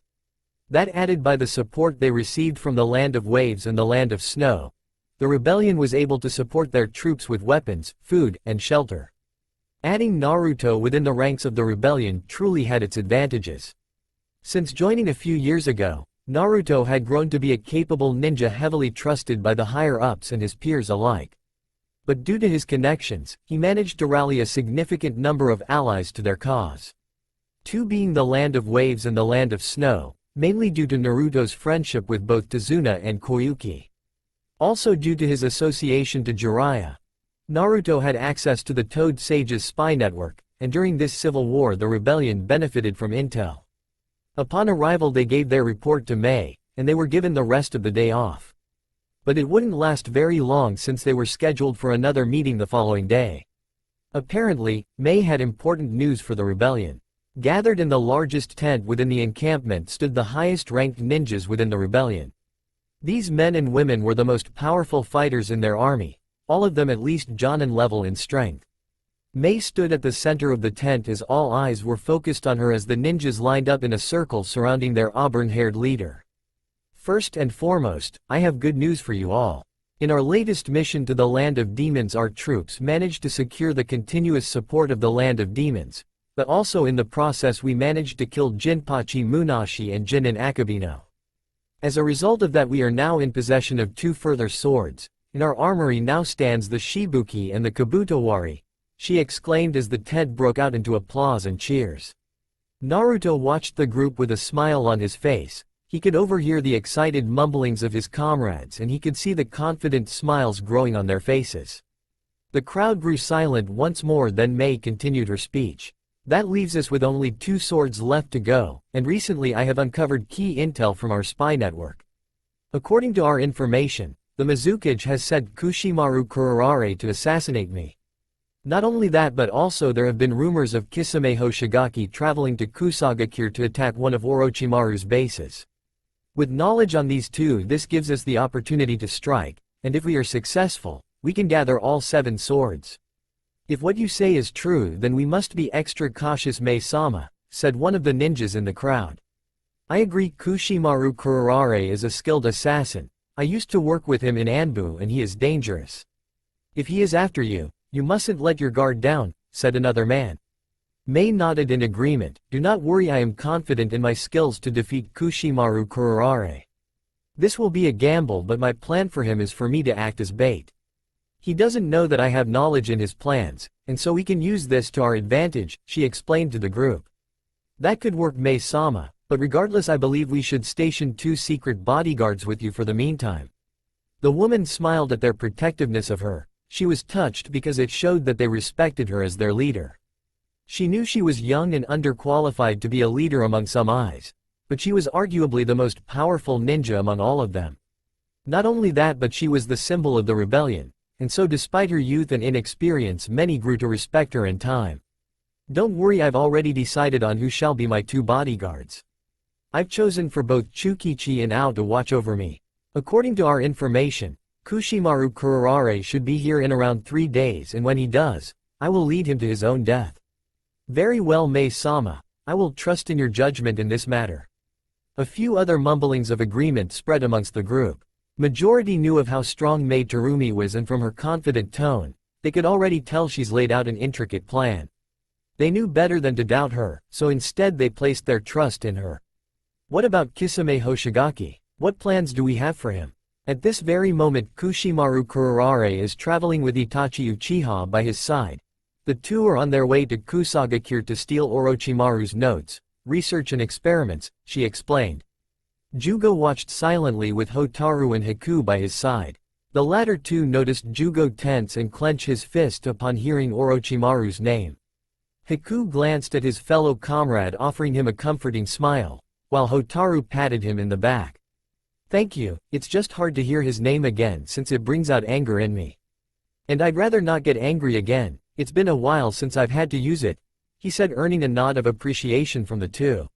That added by the support they received from the land of waves and the land of snow, the rebellion was able to support their troops with weapons, food, and shelter. Adding Naruto within the ranks of the rebellion truly had its advantages. Since joining a few years ago, Naruto had grown to be a capable ninja heavily trusted by the higher-ups and his peers alike. But due to his connections, he managed to rally a significant number of allies to their cause. Two being the land of waves and the land of snow, mainly due to Naruto's friendship with both Tazuna and Koyuki. Also due to his association to Jiraiya, Naruto had access to the Toad Sage's spy network, and during this civil war the rebellion benefited from intel. Upon arrival they gave their report to Mei, and they were given the rest of the day off. But it wouldn't last very long since they were scheduled for another meeting the following day. Apparently, Mei had important news for the rebellion. Gathered in the largest tent within the encampment stood the highest-ranked ninjas within the rebellion. These men and women were the most powerful fighters in their army, all of them at least Jonin level in strength. Mei stood at the center of the tent as all eyes were focused on her as the ninjas lined up in a circle surrounding their auburn-haired leader. "First and foremost, I have good news for you all. In our latest mission to the land of demons, our troops managed to secure the continuous support of the land of demons. But also in the process we managed to kill Jinpachi Munashi and Jinin Akabino. As a result of that we are now in possession of two further swords. In our armory now stands the Shibuki and the Kabutowari," she exclaimed as the tent broke out into applause and cheers. Naruto watched the group with a smile on his face. He could overhear the excited mumblings of his comrades and he could see the confident smiles growing on their faces. The crowd grew silent once more, then Mei continued her speech. "That leaves us with only two swords left to go, and recently I have uncovered key intel from our spy network. According to our information, the Mizukage has sent Kushimaru Kurarare to assassinate me. Not only that, but also there have been rumors of Kisame Hoshigaki traveling to Kusagakure to attack one of Orochimaru's bases. With knowledge on these two, this gives us the opportunity to strike, and if we are successful, we can gather all 7 swords. If what you say is true, then we must be extra cautious, Mei-sama," said one of the ninjas in the crowd. "I agree, Kushimaru Kurarare is a skilled assassin. I used to work with him in Anbu and he is dangerous. If he is after you, you mustn't let your guard down," said another man. Mei nodded in agreement. "Do not worry, I am confident in my skills to defeat Kushimaru Kurarare. This will be a gamble, but my plan for him is for me to act as bait. He doesn't know that I have knowledge in his plans, and so we can use this to our advantage," she explained to the group. "That could work, Mei-sama, But regardless, I believe we should station 2 secret bodyguards with you for the meantime." The woman smiled at their protectiveness of her. She was touched because it showed that they respected her as their leader. She knew she was young and underqualified to be a leader among some eyes, but she was arguably the most powerful ninja among all of them. Not only that, but she was the symbol of the rebellion, and so despite her youth and inexperience, many grew to respect her in time. "Don't worry, I've already decided on who shall be my 2 bodyguards. I've chosen for both Chukichi and Ao to watch over me. According to our information, Kushimaru Kurarare should be here in around 3 days, and when he does, I will lead him to his own death." "Very well, Mei-sama. I will trust in your judgment in this matter." A few other mumblings of agreement spread amongst the group. Majority knew of how strong Mei Terumi was, and from her confident tone, they could already tell she's laid out an intricate plan. They knew better than to doubt her, so instead they placed their trust in her. "What about Kisame Hoshigaki? What plans do we have for him?" At this very moment, Kushimaru Kurarare is traveling with Itachi Uchiha by his side. The 2 are on their way to Kusagakure to steal Orochimaru's notes, research and experiments, she explained. Jugo watched silently with Hotaru and Haku by his side. The latter too noticed Jugo tense and clench his fist upon hearing Orochimaru's name. Haku glanced at his fellow comrade, offering him a comforting smile, while Hotaru patted him in the back. "Thank you, it's just hard to hear his name again since it brings out anger in me. And I'd rather not get angry again, it's been a while since I've had to use it," he said, earning a nod of appreciation from the 2.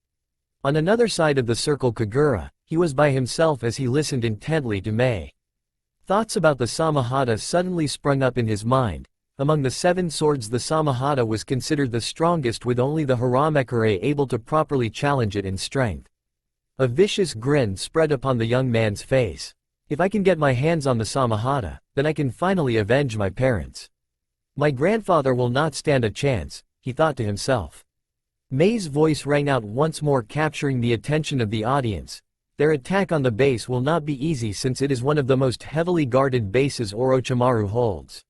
On another side of the circle, Kagura, he was by himself as he listened intently to Mei. Thoughts about the Samahata suddenly sprung up in his mind. Among the 7 swords, the Samahata was considered the strongest, with only the Haramekure able to properly challenge it in strength. A vicious grin spread upon the young man's face. "If I can get my hands on the Samahata, then I can finally avenge my parents. My grandfather will not stand a chance," he thought to himself. Mei's voice rang out once more, capturing the attention of the audience. "Their attack on the base will not be easy since it is one of the most heavily guarded bases Orochimaru holds.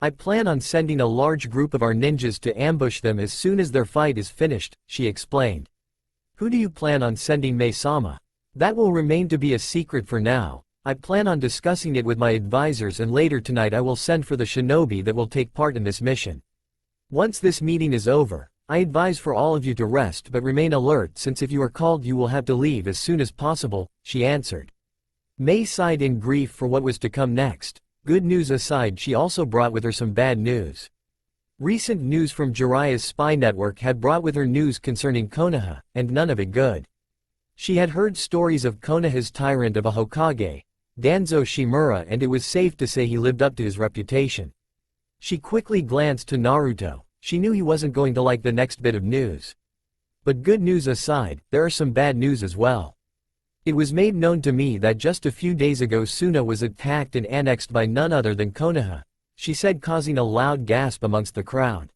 I plan on sending a large group of our ninjas to ambush them as soon as their fight is finished," she explained. "Who do you plan on sending, Mei-sama?" "That will remain to be a secret for now. I plan on discussing it with my advisors, and later tonight I will send for the shinobi that will take part in this mission. Once this meeting is over, I advise for all of you to rest but remain alert, since if you are called you will have to leave as soon as possible," she answered. Mei sighed in grief for what was to come next. Good news aside, she also brought with her some bad news. Recent news from Jiraiya's spy network had brought with her news concerning Konoha, and none of it good. She had heard stories of Konoha's tyrant of a Hokage, Danzo Shimura, and it was safe to say he lived up to his reputation. She quickly glanced to Naruto. She knew he wasn't going to like the next bit of news. But good news aside, there are some bad news as well. It was made known to me that just a few days ago Suna was attacked and annexed by none other than Konoha, she said, causing a loud gasp amongst the crowd.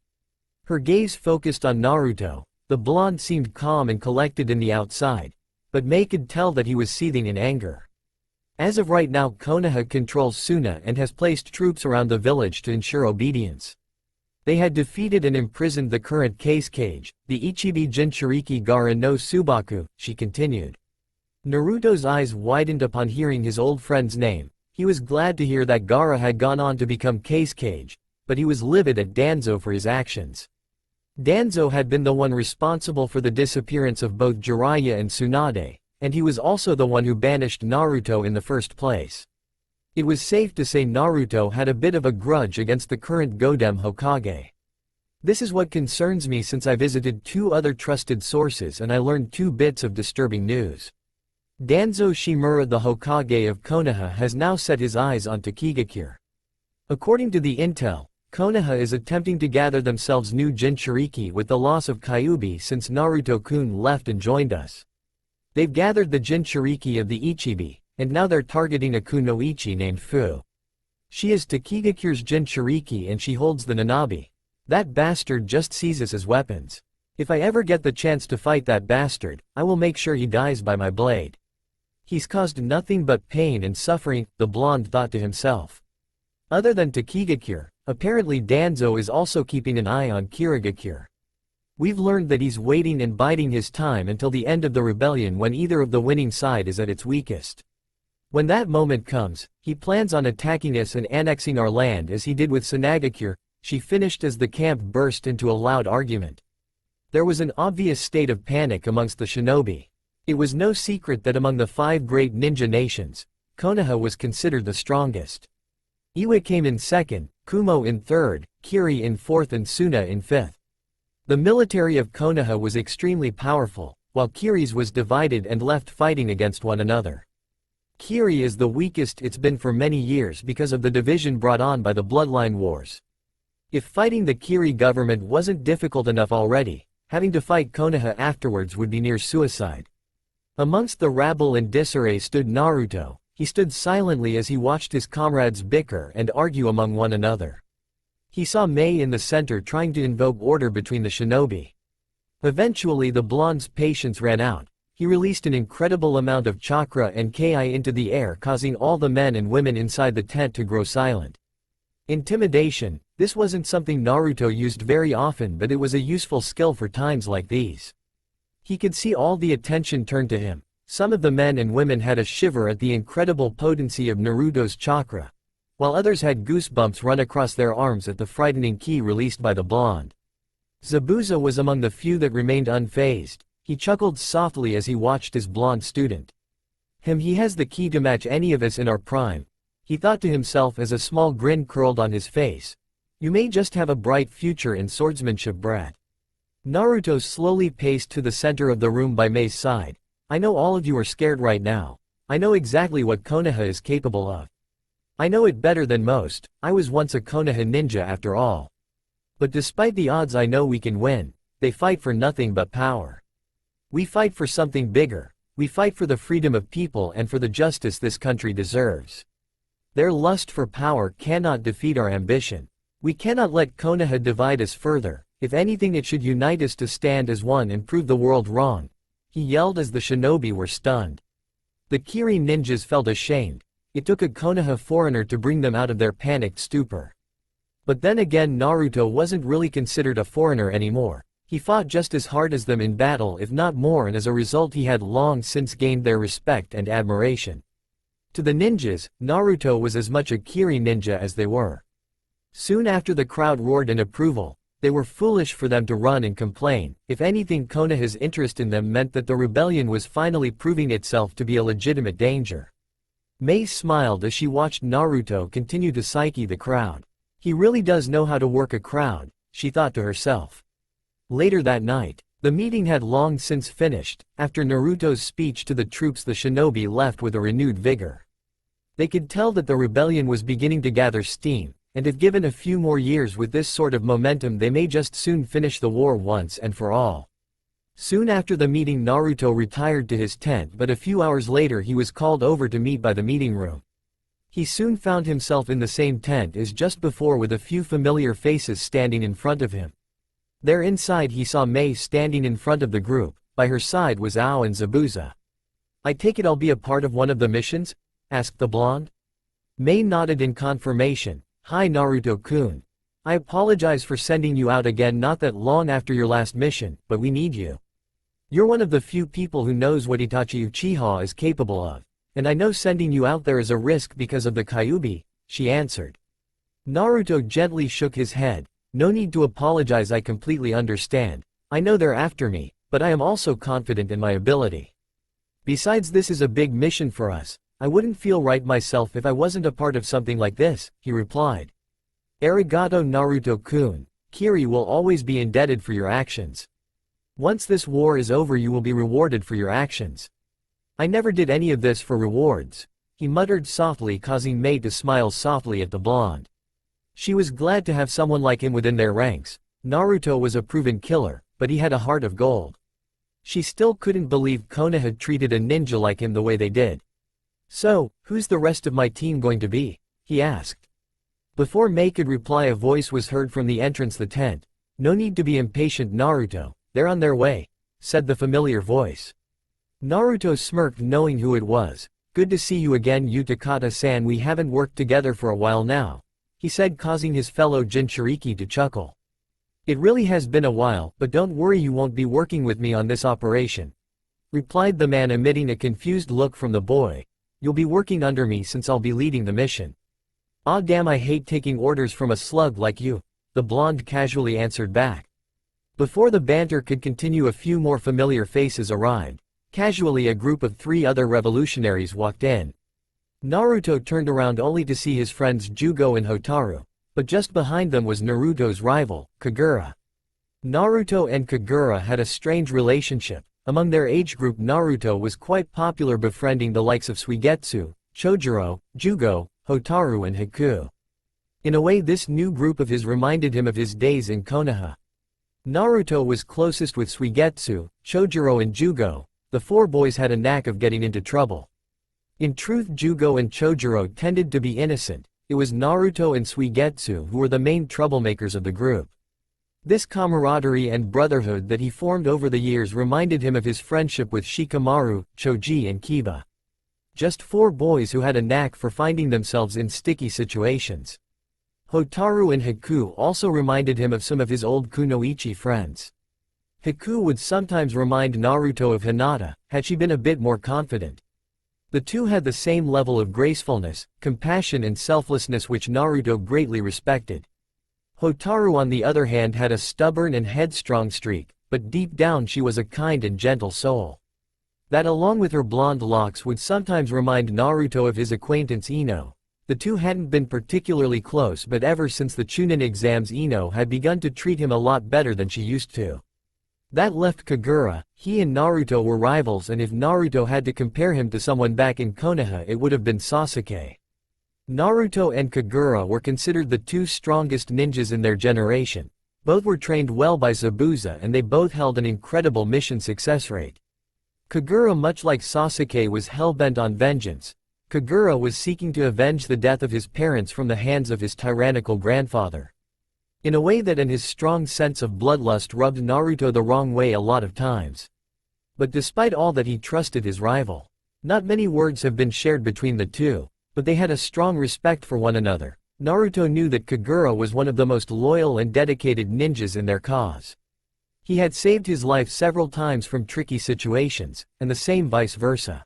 Her gaze focused on Naruto. The blonde seemed calm and collected in the outside, but Mei could tell that he was seething in anger. As of right now, Konoha controls Suna and has placed troops around the village to ensure obedience. They had defeated and imprisoned the current case Kage, the Ichibi Jinchuriki Gaara no Subaku, she continued. Naruto's eyes widened upon hearing his old friend's name. He was glad to hear that Gaara had gone on to become case Kage, but he was livid at Danzo for his actions. Danzo had been the one responsible for the disappearance of both Jiraiya and Tsunade, and he was also the one who banished Naruto in the first place. It was safe to say Naruto had a bit of a grudge against the current Godem Hokage. This is what concerns me, since I visited 2 other trusted sources and I learned 2 bits of disturbing news. Danzo Shimura, the Hokage of Konoha, has now set his eyes on Takigakure. According to the intel, Konoha is attempting to gather themselves new Jinchuriki with the loss of Kyuubi since Naruto-kun left and joined us. They've gathered the Jinchuriki of the Ichibi, and now they're targeting a kunoichi named Fu. She is Takigakure's Jinchuriki and she holds the Nanabi. That bastard just sees us as weapons. If I ever get the chance to fight that bastard, I will make sure he dies by my blade. He's caused nothing but pain and suffering, the blonde thought to himself. Other than Takigakure, apparently Danzo is also keeping an eye on Kirigakure. We've learned that he's waiting and biding his time until the end of the rebellion when either of the winning side is at its weakest. When that moment comes, he plans on attacking us and annexing our land as he did with Sunagakure, she finished as the camp burst into a loud argument. There was an obvious state of panic amongst the shinobi. It was no secret that among the 5 great ninja nations, Konoha was considered the strongest. Iwa came in second, Kumo in third, Kiri in fourth and Suna in fifth. The military of Konoha was extremely powerful, while Kiri's was divided and left fighting against one another. Kiri is the weakest it's been for many years because of the division brought on by the bloodline wars. If fighting the Kiri government wasn't difficult enough already, having to fight Konoha afterwards would be near suicide. Amongst the rabble and disarray stood Naruto. He stood silently as he watched his comrades bicker and argue among one another. He saw Mei in the center trying to invoke order between the shinobi. Eventually the blonde's patience ran out. He released an incredible amount of chakra and ki into the air, causing all the men and women inside the tent to grow silent. Intimidation. This wasn't something Naruto used very often, but it was a useful skill for times like these. He could see all the attention turned to him. Some of the men and women had a shiver at the incredible potency of Naruto's chakra, while others had goosebumps run across their arms at the frightening ki released by the blonde. Zabuza was among the few that remained unfazed. He chuckled softly as he watched his blonde student. He has the ki to match any of us in our prime, he thought to himself as a small grin curled on his face. You may just have a bright future in swordsmanship, brat. Naruto slowly paced to the center of the room by Mei's side. I know all of you are scared right now. I know exactly what Konoha is capable of. I know it better than most. I was once a Konoha ninja after all. But despite the odds, I know we can win. They fight for nothing but power. We fight for something bigger. We fight for the freedom of people and for the justice this country deserves. Their lust for power cannot defeat our ambition. We cannot let Konoha divide us further. If anything, it should unite us to stand as one and prove the world wrong. He yelled as the shinobi were stunned. The Kiri ninjas felt ashamed. It took a Konoha foreigner to bring them out of their panicked stupor. But then again, Naruto wasn't really considered a foreigner anymore. He fought just as hard as them in battle, if not more, and as a result he had long since gained their respect and admiration. To the ninjas, Naruto was as much a Kiri ninja as they were. Soon after, the crowd roared in approval. They were foolish for them to run and complain. If anything, Konoha's interest in them meant that the rebellion was finally proving itself to be a legitimate danger. Mei smiled as she watched Naruto continue to psyche the crowd. He really does know how to work a crowd, she thought to herself. Later that night, the meeting had long since finished. After Naruto's speech to the troops, the shinobi left with a renewed vigor. They could tell that the rebellion was beginning to gather steam, and if given a few more years with this sort of momentum, they may just soon finish the war once and for all. Soon after the meeting, Naruto retired to his tent, but a few hours later he was called over to meet by the meeting room. He soon found himself in the same tent as just before, with a few familiar faces standing in front of him. There inside he saw Mei standing in front of the group. By her side was Ao and Zabuza. I take it I'll be a part of one of the missions? Asked the blonde. Mei nodded in confirmation. Hi Naruto-kun. I apologize for sending you out again not that long after your last mission, but we need you. You're one of the few people who knows what Itachi Uchiha is capable of, and I know sending you out there is a risk because of the Kyuubi, she answered. Naruto gently shook his head. No need to apologize, I completely understand. I know they're after me, but I am also confident in my ability. Besides, this is a big mission for us. I wouldn't feel right myself if I wasn't a part of something like this, he replied. Arigato Naruto-kun. Kiri will always be indebted for your actions. Once this war is over, you will be rewarded for your actions. I never did any of this for rewards, he muttered softly, causing Mei to smile softly at the blonde. She was glad to have someone like him within their ranks. Naruto was a proven killer, but he had a heart of gold. She still couldn't believe Konoha had treated a ninja like him the way they did. So, who's the rest of my team going to be? He asked. Before Mei could reply, a voice was heard from the entrance the tent. No need to be impatient, Naruto. They're on their way, said the familiar voice. Naruto smirked, knowing who it was. Good to see you again, Utakata-san. We haven't worked together for a while now, he said, causing his fellow Jinchuriki to chuckle. It really has been a while, but don't worry, you won't be working with me on this operation, replied the man, emitting a confused look from the boy. You'll be working under me since I'll be leading the mission. Aw damn, I hate taking orders from a slug like you, the blonde casually answered back. Before the banter could continue, a few more familiar faces arrived. Casually, a group of 3 other revolutionaries walked in. Naruto turned around only to see his friends Jugo and Hotaru, but just behind them was Naruto's rival, Kagura. Naruto and Kagura had a strange relationship. Among their age group, Naruto was quite popular, befriending the likes of Suigetsu, Chojuro, Jugo, Hotaru and Haku. In a way, this new group of his reminded him of his days in Konoha. Naruto was closest with Suigetsu, Chojuro and Jugo. The 4 boys had a knack of getting into trouble. In truth, Jugo and Chojuro tended to be innocent. It was Naruto and Suigetsu who were the main troublemakers of the group. This camaraderie and brotherhood that he formed over the years reminded him of his friendship with Shikamaru, Choji and Kiba. Just 4 boys who had a knack for finding themselves in sticky situations. Hotaru and Haku also reminded him of some of his old kunoichi friends. Haku would sometimes remind Naruto of Hinata, had she been a bit more confident. The two had the same level of gracefulness, compassion and selflessness which Naruto greatly respected. Hotaru on the other hand had a stubborn and headstrong streak, but deep down she was a kind and gentle soul. That, along with her blonde locks, would sometimes remind Naruto of his acquaintance Ino. The two hadn't been particularly close, but ever since the Chunin exams Ino had begun to treat him a lot better than she used to. That left Kagura. He and Naruto were rivals, and if Naruto had to compare him to someone back in Konoha, it would have been Sasuke. Naruto and Kagura were considered the 2 strongest ninjas in their generation. Both were trained well by Zabuza, and they both held an incredible mission success rate. Kagura, much like Sasuke, was hell-bent on vengeance. Kagura was seeking to avenge the death of his parents from the hands of his tyrannical grandfather. In a way that, and his strong sense of bloodlust rubbed Naruto the wrong way a lot of times. But despite all that, he trusted his rival. Not many words have been shared between the two, but they had a strong respect for one another. Naruto knew that Kagura was one of the most loyal and dedicated ninjas in their cause. He had saved his life several times from tricky situations, and the same vice versa.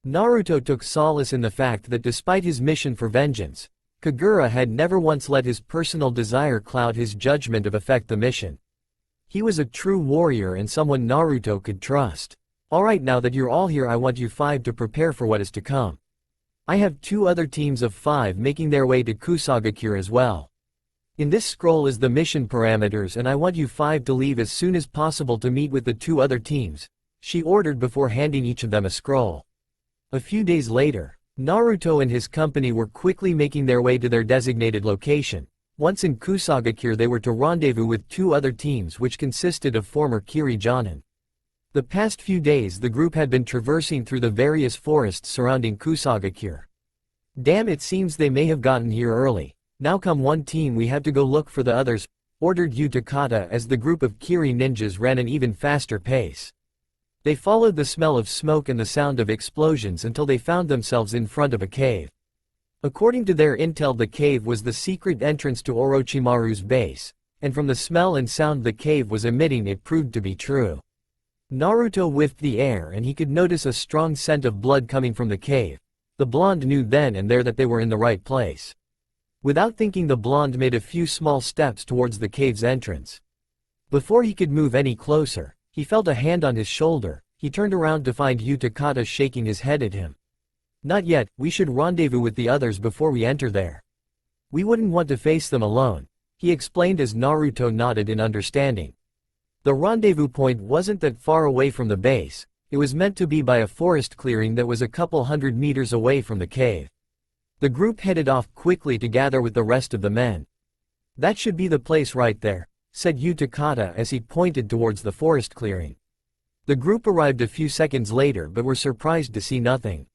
Naruto took solace in the fact that despite his mission for vengeance, Kagura had never once let his personal desire cloud his judgment of affect the mission. He was a true warrior and someone Naruto could trust. Alright, now that you're all here, I want you 5 to prepare for what is to come. I have 2 other teams of 5 making their way to Kusagakure as well. In this scroll is the mission parameters, and I want you 5 to leave as soon as possible to meet with the 2 other teams, she ordered before handing each of them a scroll. A few days later, Naruto and his company were quickly making their way to their designated location. Once in Kusagakure, they were to rendezvous with 2 other teams which consisted of former Kiri Jonin. The past few days the group had been traversing through the various forests surrounding Kusagakure. Damn, it seems they may have gotten here early. Now come one team, we have to go look for the others, ordered Utakata as the group of Kiri ninjas ran an even faster pace. They followed the smell of smoke and the sound of explosions until they found themselves in front of a cave. According to their intel, the cave was the secret entrance to Orochimaru's base, and from the smell and sound the cave was emitting, it proved to be true. Naruto whiffed the air and he could notice a strong scent of blood coming from the cave. The blonde knew then and there that they were in the right place. Without thinking, the blonde made a few small steps towards the cave's entrance. Before he could move any closer, he felt a hand on his shoulder. He turned around to find Utakata shaking his head at him. Not yet, we should rendezvous with the others before we enter there. We wouldn't want to face them alone, he explained as Naruto nodded in understanding. The rendezvous point wasn't that far away from the base. It was meant to be by a forest clearing that was a couple 100 meters away from the cave. The group headed off quickly to gather with the rest of the men. That should be the place right there, said Utakata as he pointed towards the forest clearing. The group arrived a few seconds later but were surprised to see nothing.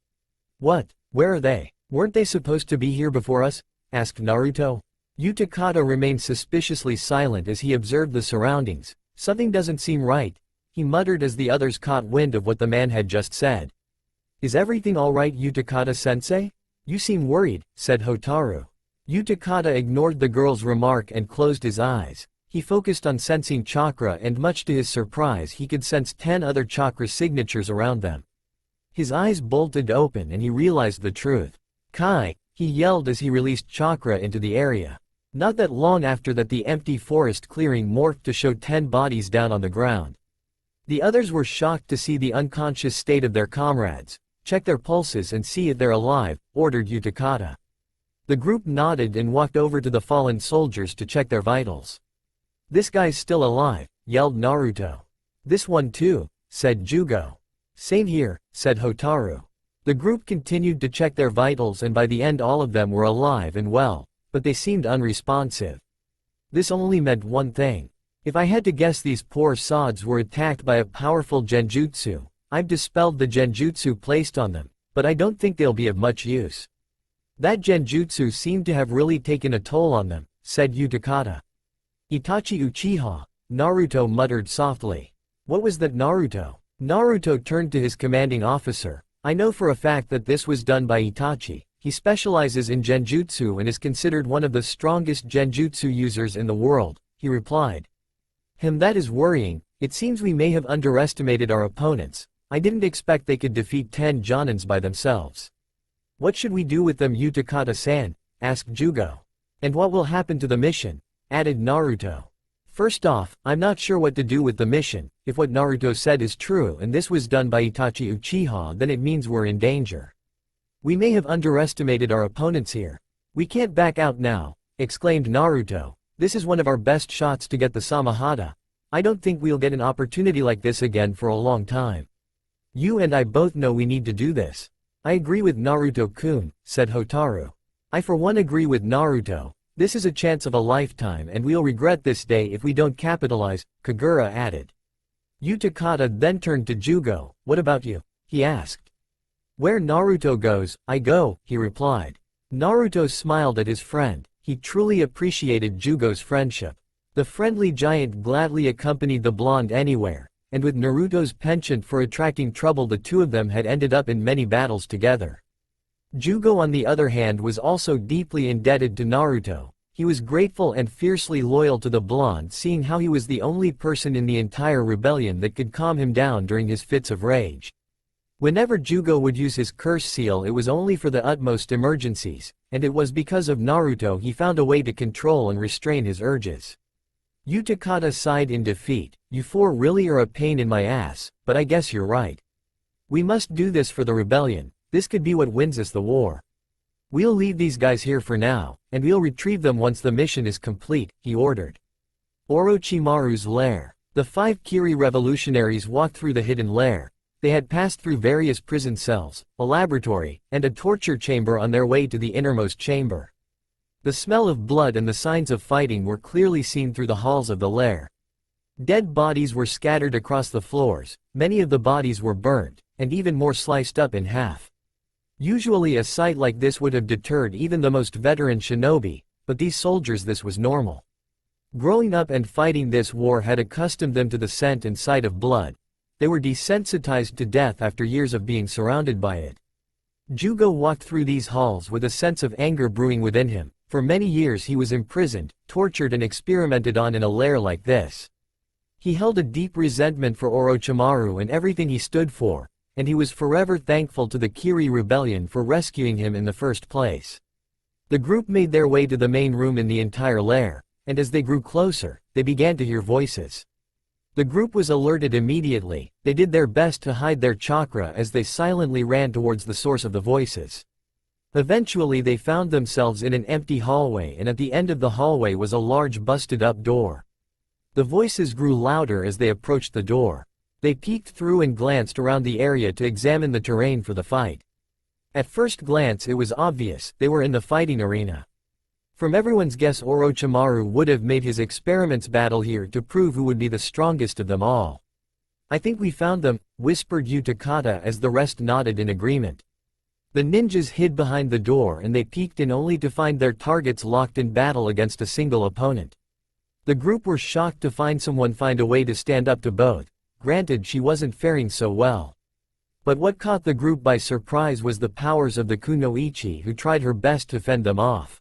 What? Where are they? Weren't they supposed to be here before us? Asked Naruto. Utakata remained suspiciously silent as he observed the surroundings. Something doesn't seem right, he muttered as the others caught wind of what the man had just said. Is everything alright, Utakata-sensei? You seem worried, said Hotaru. Utakata ignored the girl's remark and closed his eyes. He focused on sensing chakra and much to his surprise he could sense 10 other chakra signatures around them. His eyes bolted open and he realized the truth. Kai, he yelled as he released chakra into the area. Not that long after that the empty forest clearing morphed to show 10 bodies down on the ground. The others were shocked to see the unconscious state of their comrades. Check their pulses and see if they're alive, ordered Utakata. The group nodded and walked over to the fallen soldiers to check their vitals. This guy's still alive, yelled Naruto. This one too, said Jugo. Same here, said Hotaru. The group continued to check their vitals and by the end all of them were alive and well, but they seemed unresponsive. This only meant one thing. If I had to guess, these poor sods were attacked by a powerful genjutsu. I've dispelled the genjutsu placed on them, but I don't think they'll be of much use. That genjutsu seemed to have really taken a toll on them, said Utakata. Itachi Uchiha, Naruto muttered softly. What was that, Naruto? Naruto turned to his commanding officer. I know for a fact that this was done by Itachi. He specializes in genjutsu and is considered one of the strongest genjutsu users in the world, he replied. That is worrying. It seems we may have underestimated our opponents. I didn't expect they could defeat 10 Jonins by themselves. What should we do with them, Utakata-san? Asked Jugo. And what will happen to the mission? Added Naruto. First off, I'm not sure what to do with the mission. If what Naruto said is true and this was done by Itachi Uchiha, then it means we're in danger. We may have underestimated our opponents here. We can't back out now, exclaimed Naruto. This is one of our best shots to get the Samahata. I don't think we'll get an opportunity like this again for a long time. You and I both know we need to do this. I agree with Naruto-kun, said Hotaru. I for one agree with Naruto. This is a chance of a lifetime and we'll regret this day if we don't capitalize, Kagura added. Utakata then turned to Jugo. What about you? He asked. Where Naruto goes, I go, he replied. Naruto smiled at his friend. He truly appreciated Jugo's friendship. The friendly giant gladly accompanied the blonde anywhere, and with Naruto's penchant for attracting trouble, the two of them had ended up in many battles together. Jugo on the other hand was also deeply indebted to Naruto. He was grateful and fiercely loyal to the blonde, seeing how he was the only person in the entire rebellion that could calm him down during his fits of rage. Whenever Jugo would use his curse seal, it was only for the utmost emergencies, and it was because of Naruto he found a way to control and restrain his urges. Utakata sighed in defeat. You four really are a pain in my ass, but I guess you're right. We must do this for the rebellion. This could be what wins us the war. We'll leave these guys here for now, and we'll retrieve them once the mission is complete, he ordered. Orochimaru's lair. The 5 Kiri revolutionaries walked through the hidden lair. They had passed through various prison cells, a laboratory, and a torture chamber on their way to the innermost chamber. The smell of blood and the signs of fighting were clearly seen through the halls of the lair. Dead bodies were scattered across the floors, many of the bodies were burnt, and even more sliced up in half. Usually a sight like this would have deterred even the most veteran shinobi, but these soldiers, this was normal. Growing up and fighting this war had accustomed them to the scent and sight of blood. They were desensitized to death after years of being surrounded by it. Jugo walked through these halls with a sense of anger brewing within him. For many years he was imprisoned, tortured and experimented on in a lair like this. He held a deep resentment for Orochimaru and everything he stood for, and he was forever thankful to the Kiri rebellion for rescuing him in the first place. The group made their way to the main room in the entire lair, and as they grew closer, they began to hear voices. The group was alerted immediately. They did their best to hide their chakra as they silently ran towards the source of the voices. Eventually they found themselves in an empty hallway, and at the end of the hallway was a large busted-up door. The voices grew louder as they approached the door. They peeked through and glanced around the area to examine the terrain for the fight. At first glance it was obvious, they were in the fighting arena. From everyone's guess, Orochimaru would have made his experiments battle here to prove who would be the strongest of them all. I think we found them, whispered Utakata as the rest nodded in agreement. The ninjas hid behind the door and they peeked in only to find their targets locked in battle against a single opponent. The group were shocked to find someone find a way to stand up to both. Granted, she wasn't faring so well. But what caught the group by surprise was the powers of the Kunoichi, who tried her best to fend them off.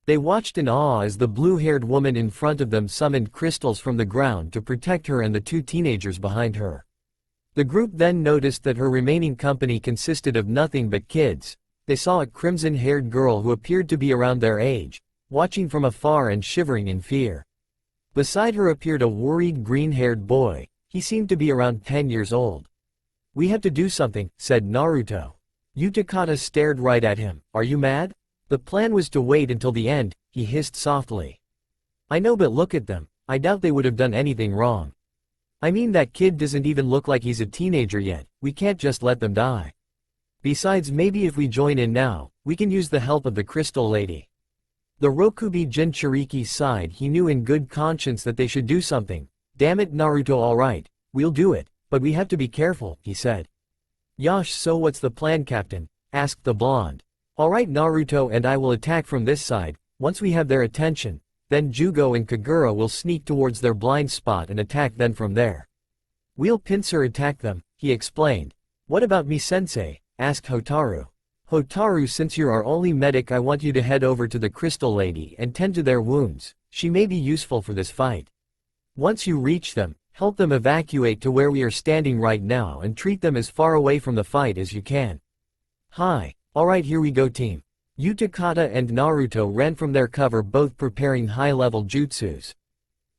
They watched in awe as the blue-haired woman in front of them summoned crystals from the ground to protect her and the two teenagers behind her. The group then noticed that her remaining company consisted of nothing but kids. They saw a crimson-haired girl who appeared to be around their age, watching from afar and shivering in fear. Beside her appeared a worried green-haired boy. He seemed to be around 10 years old. "We have to do something," said Naruto. Utakata stared right at him. "Are you mad?" "The plan was to wait until the end," he hissed softly. "I know, but look at them. I doubt they would have done anything wrong. I mean, that kid doesn't even look like he's a teenager yet. We can't just let them die. Besides, maybe if we join in now, we can use the help of the Crystal Lady." The Rokubi Jinchuriki sighed. He knew in good conscience that they should do something. "Damn it, Naruto, alright, we'll do it, but we have to be careful," he said. "Yosh, so what's the plan, Captain?" asked the blonde. "Alright, Naruto and I will attack from this side. Once we have their attention, then Jugo and Kagura will sneak towards their blind spot and attack then from there. We'll pincer attack them," he explained. "What about me, sensei?" asked Hotaru. "Hotaru, since you're our only medic, I want you to head over to the Crystal Lady and tend to their wounds. She may be useful for this fight. Once you reach them, help them evacuate to where we are standing right now and treat them as far away from the fight as you can." "Hi. Alright, here we go, team." Utakata and Naruto ran from their cover, both preparing high-level jutsus.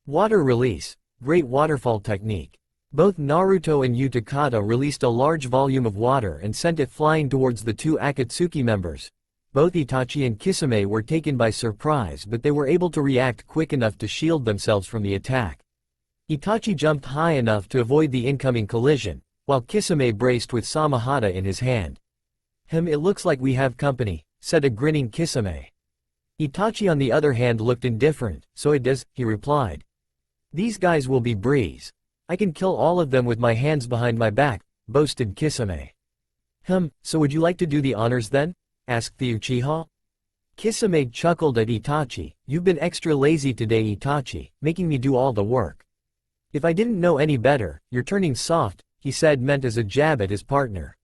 Water release. Great waterfall technique. Both Naruto and Utakata released a large volume of water and sent it flying towards the two Akatsuki members. Both Itachi and Kisame were taken by surprise, but they were able to react quick enough to shield themselves from the attack. Itachi jumped high enough to avoid the incoming collision, while Kisame braced with Samahata in his hand. It looks like we have company," said a grinning Kisame. Itachi on the other hand looked indifferent. "So it does," he replied. "These guys will be breeze. I can kill all of them with my hands behind my back," boasted Kisame. So would you like to do the honors then?" asked the Uchiha. Kisame chuckled at Itachi. "You've been extra lazy today, Itachi, making me do all the work." "If I didn't know any better, you're turning soft," he said, meant as a jab at his partner.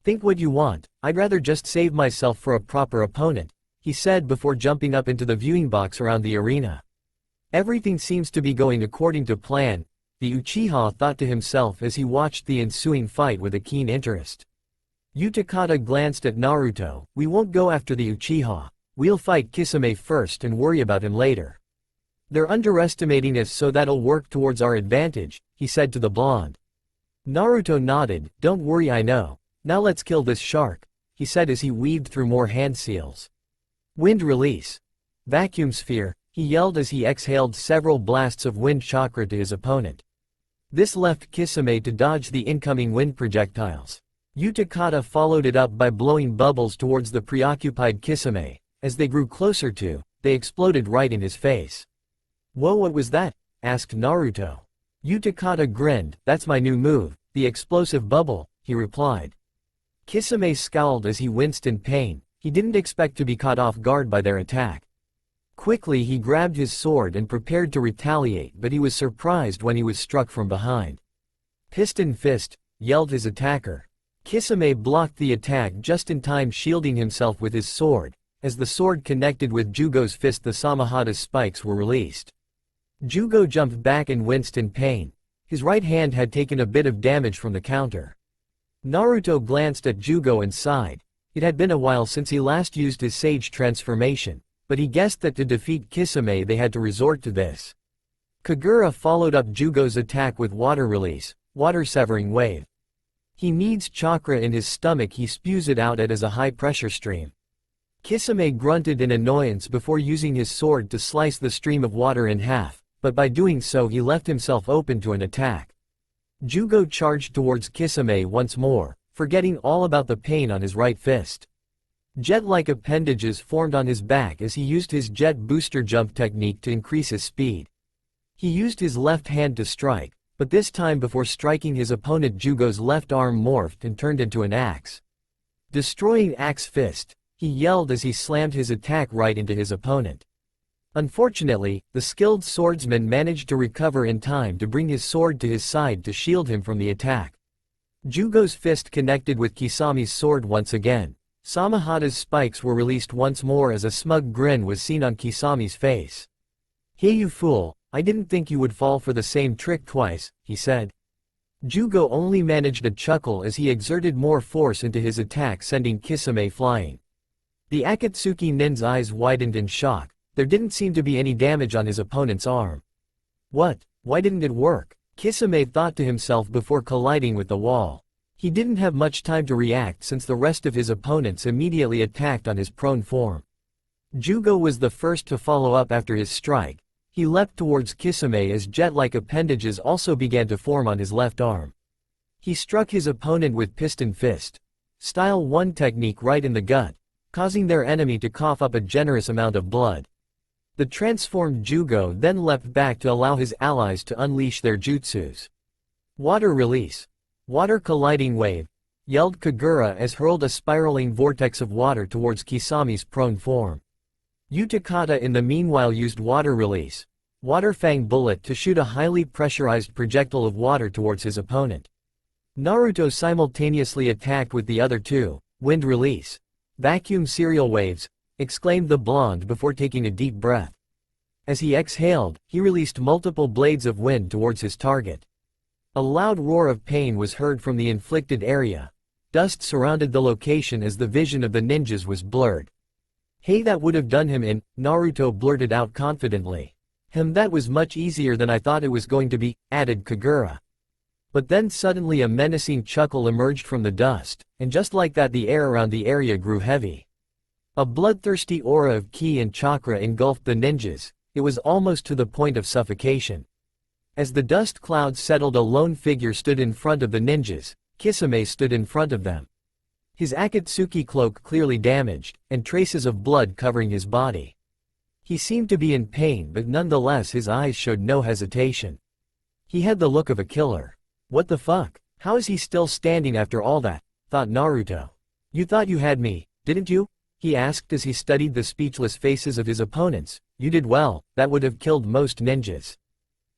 "Think what you want, I'd rather just save myself for a proper opponent," he said before jumping up into the viewing box around the arena. "Everything seems to be going according to plan," the Uchiha thought to himself as he watched the ensuing fight with a keen interest. Utakata glanced at Naruto. "We won't go after the Uchiha. We'll fight Kisame first and worry about him later. They're underestimating us, so that'll work towards our advantage," he said to the blonde. Naruto nodded. "Don't worry, I know. Now let's kill this shark," he said as he weaved through more hand seals. Wind release. Vacuum sphere, he yelled as he exhaled several blasts of wind chakra to his opponent. This left Kisame to dodge the incoming wind projectiles. Utakata followed it up by blowing bubbles towards the preoccupied Kisame. As they grew closer they exploded right in his face. "Whoa, what was that?" asked Naruto. Utakata grinned. "That's my new move, the explosive bubble," he replied. Kisame scowled as he winced in pain. He didn't expect to be caught off guard by their attack. Quickly he grabbed his sword and prepared to retaliate, but he was surprised when he was struck from behind. "Piston fist," yelled his attacker. Kisame blocked the attack just in time, shielding himself with his sword. As the sword connected with Jugo's fist, the Samahata's spikes were released. Jugo jumped back and winced in pain. His right hand had taken a bit of damage from the counter. Naruto glanced at Jugo and sighed. It had been a while since he last used his Sage transformation, but he guessed that to defeat Kisame they had to resort to this. Kagura followed up Jugo's attack with water release, water-severing wave. He needs chakra in his stomach, he spews it out as a high-pressure stream. Kisame grunted in annoyance before using his sword to slice the stream of water in half, but by doing so he left himself open to an attack. Jugo charged towards Kisame once more, forgetting all about the pain on his right fist. Jet-like appendages formed on his back as he used his jet booster jump technique to increase his speed. He used his left hand to strike, but this time before striking his opponent, Jugo's left arm morphed and turned into an axe. Destroying Axe Fist, he yelled as he slammed his attack right into his opponent. Unfortunately, the skilled swordsman managed to recover in time to bring his sword to his side to shield him from the attack. Jugo's fist connected with Kisame's sword once again. Samahata's spikes were released once more as a smug grin was seen on Kisami's face. "Hey you fool, I didn't think you would fall for the same trick twice," he said. Jugo only managed a chuckle as he exerted more force into his attack, sending Kisame flying. The Akatsuki nin's eyes widened in shock. There didn't seem to be any damage on his opponent's arm. What? Why didn't it work? Kisame thought to himself before colliding with the wall. He didn't have much time to react since the rest of his opponents immediately attacked on his prone form. Jugo was the first to follow up after his strike. He leapt towards Kisame as jet-like appendages also began to form on his left arm. He struck his opponent with piston fist. Style 1 technique right in the gut, causing their enemy to cough up a generous amount of blood. The transformed Jugo then leapt back to allow his allies to unleash their jutsus. Water release. Water colliding wave, yelled Kagura as hurled a spiraling vortex of water towards Kisami's prone form. Utakata in the meanwhile used water release, Water Fang bullet to shoot a highly pressurized projectile of water towards his opponent. Naruto simultaneously attacked with the other two, wind release. Vacuum serial waves, exclaimed the blonde before taking a deep breath. As he exhaled, he released multiple blades of wind towards his target. A loud roar of pain was heard from the inflicted area. Dust surrounded the location as the vision of the ninjas was blurred. "Hey, that would have done him in," Naruto blurted out confidently. That was much easier than I thought it was going to be," added Kagura. But then suddenly a menacing chuckle emerged from the dust, and just like that the air around the area grew heavy. A bloodthirsty aura of ki and chakra engulfed the ninjas. It was almost to the point of suffocation. As the dust clouds settled, a lone figure stood in front of the ninjas. Kisame stood in front of them. His Akatsuki cloak clearly damaged, and traces of blood covering his body. He seemed to be in pain, but nonetheless his eyes showed no hesitation. He had the look of a killer. "What the fuck? How is he still standing after all that?" thought Naruto. "You thought you had me, didn't you?" he asked as he studied the speechless faces of his opponents. "You did well, that would have killed most ninjas.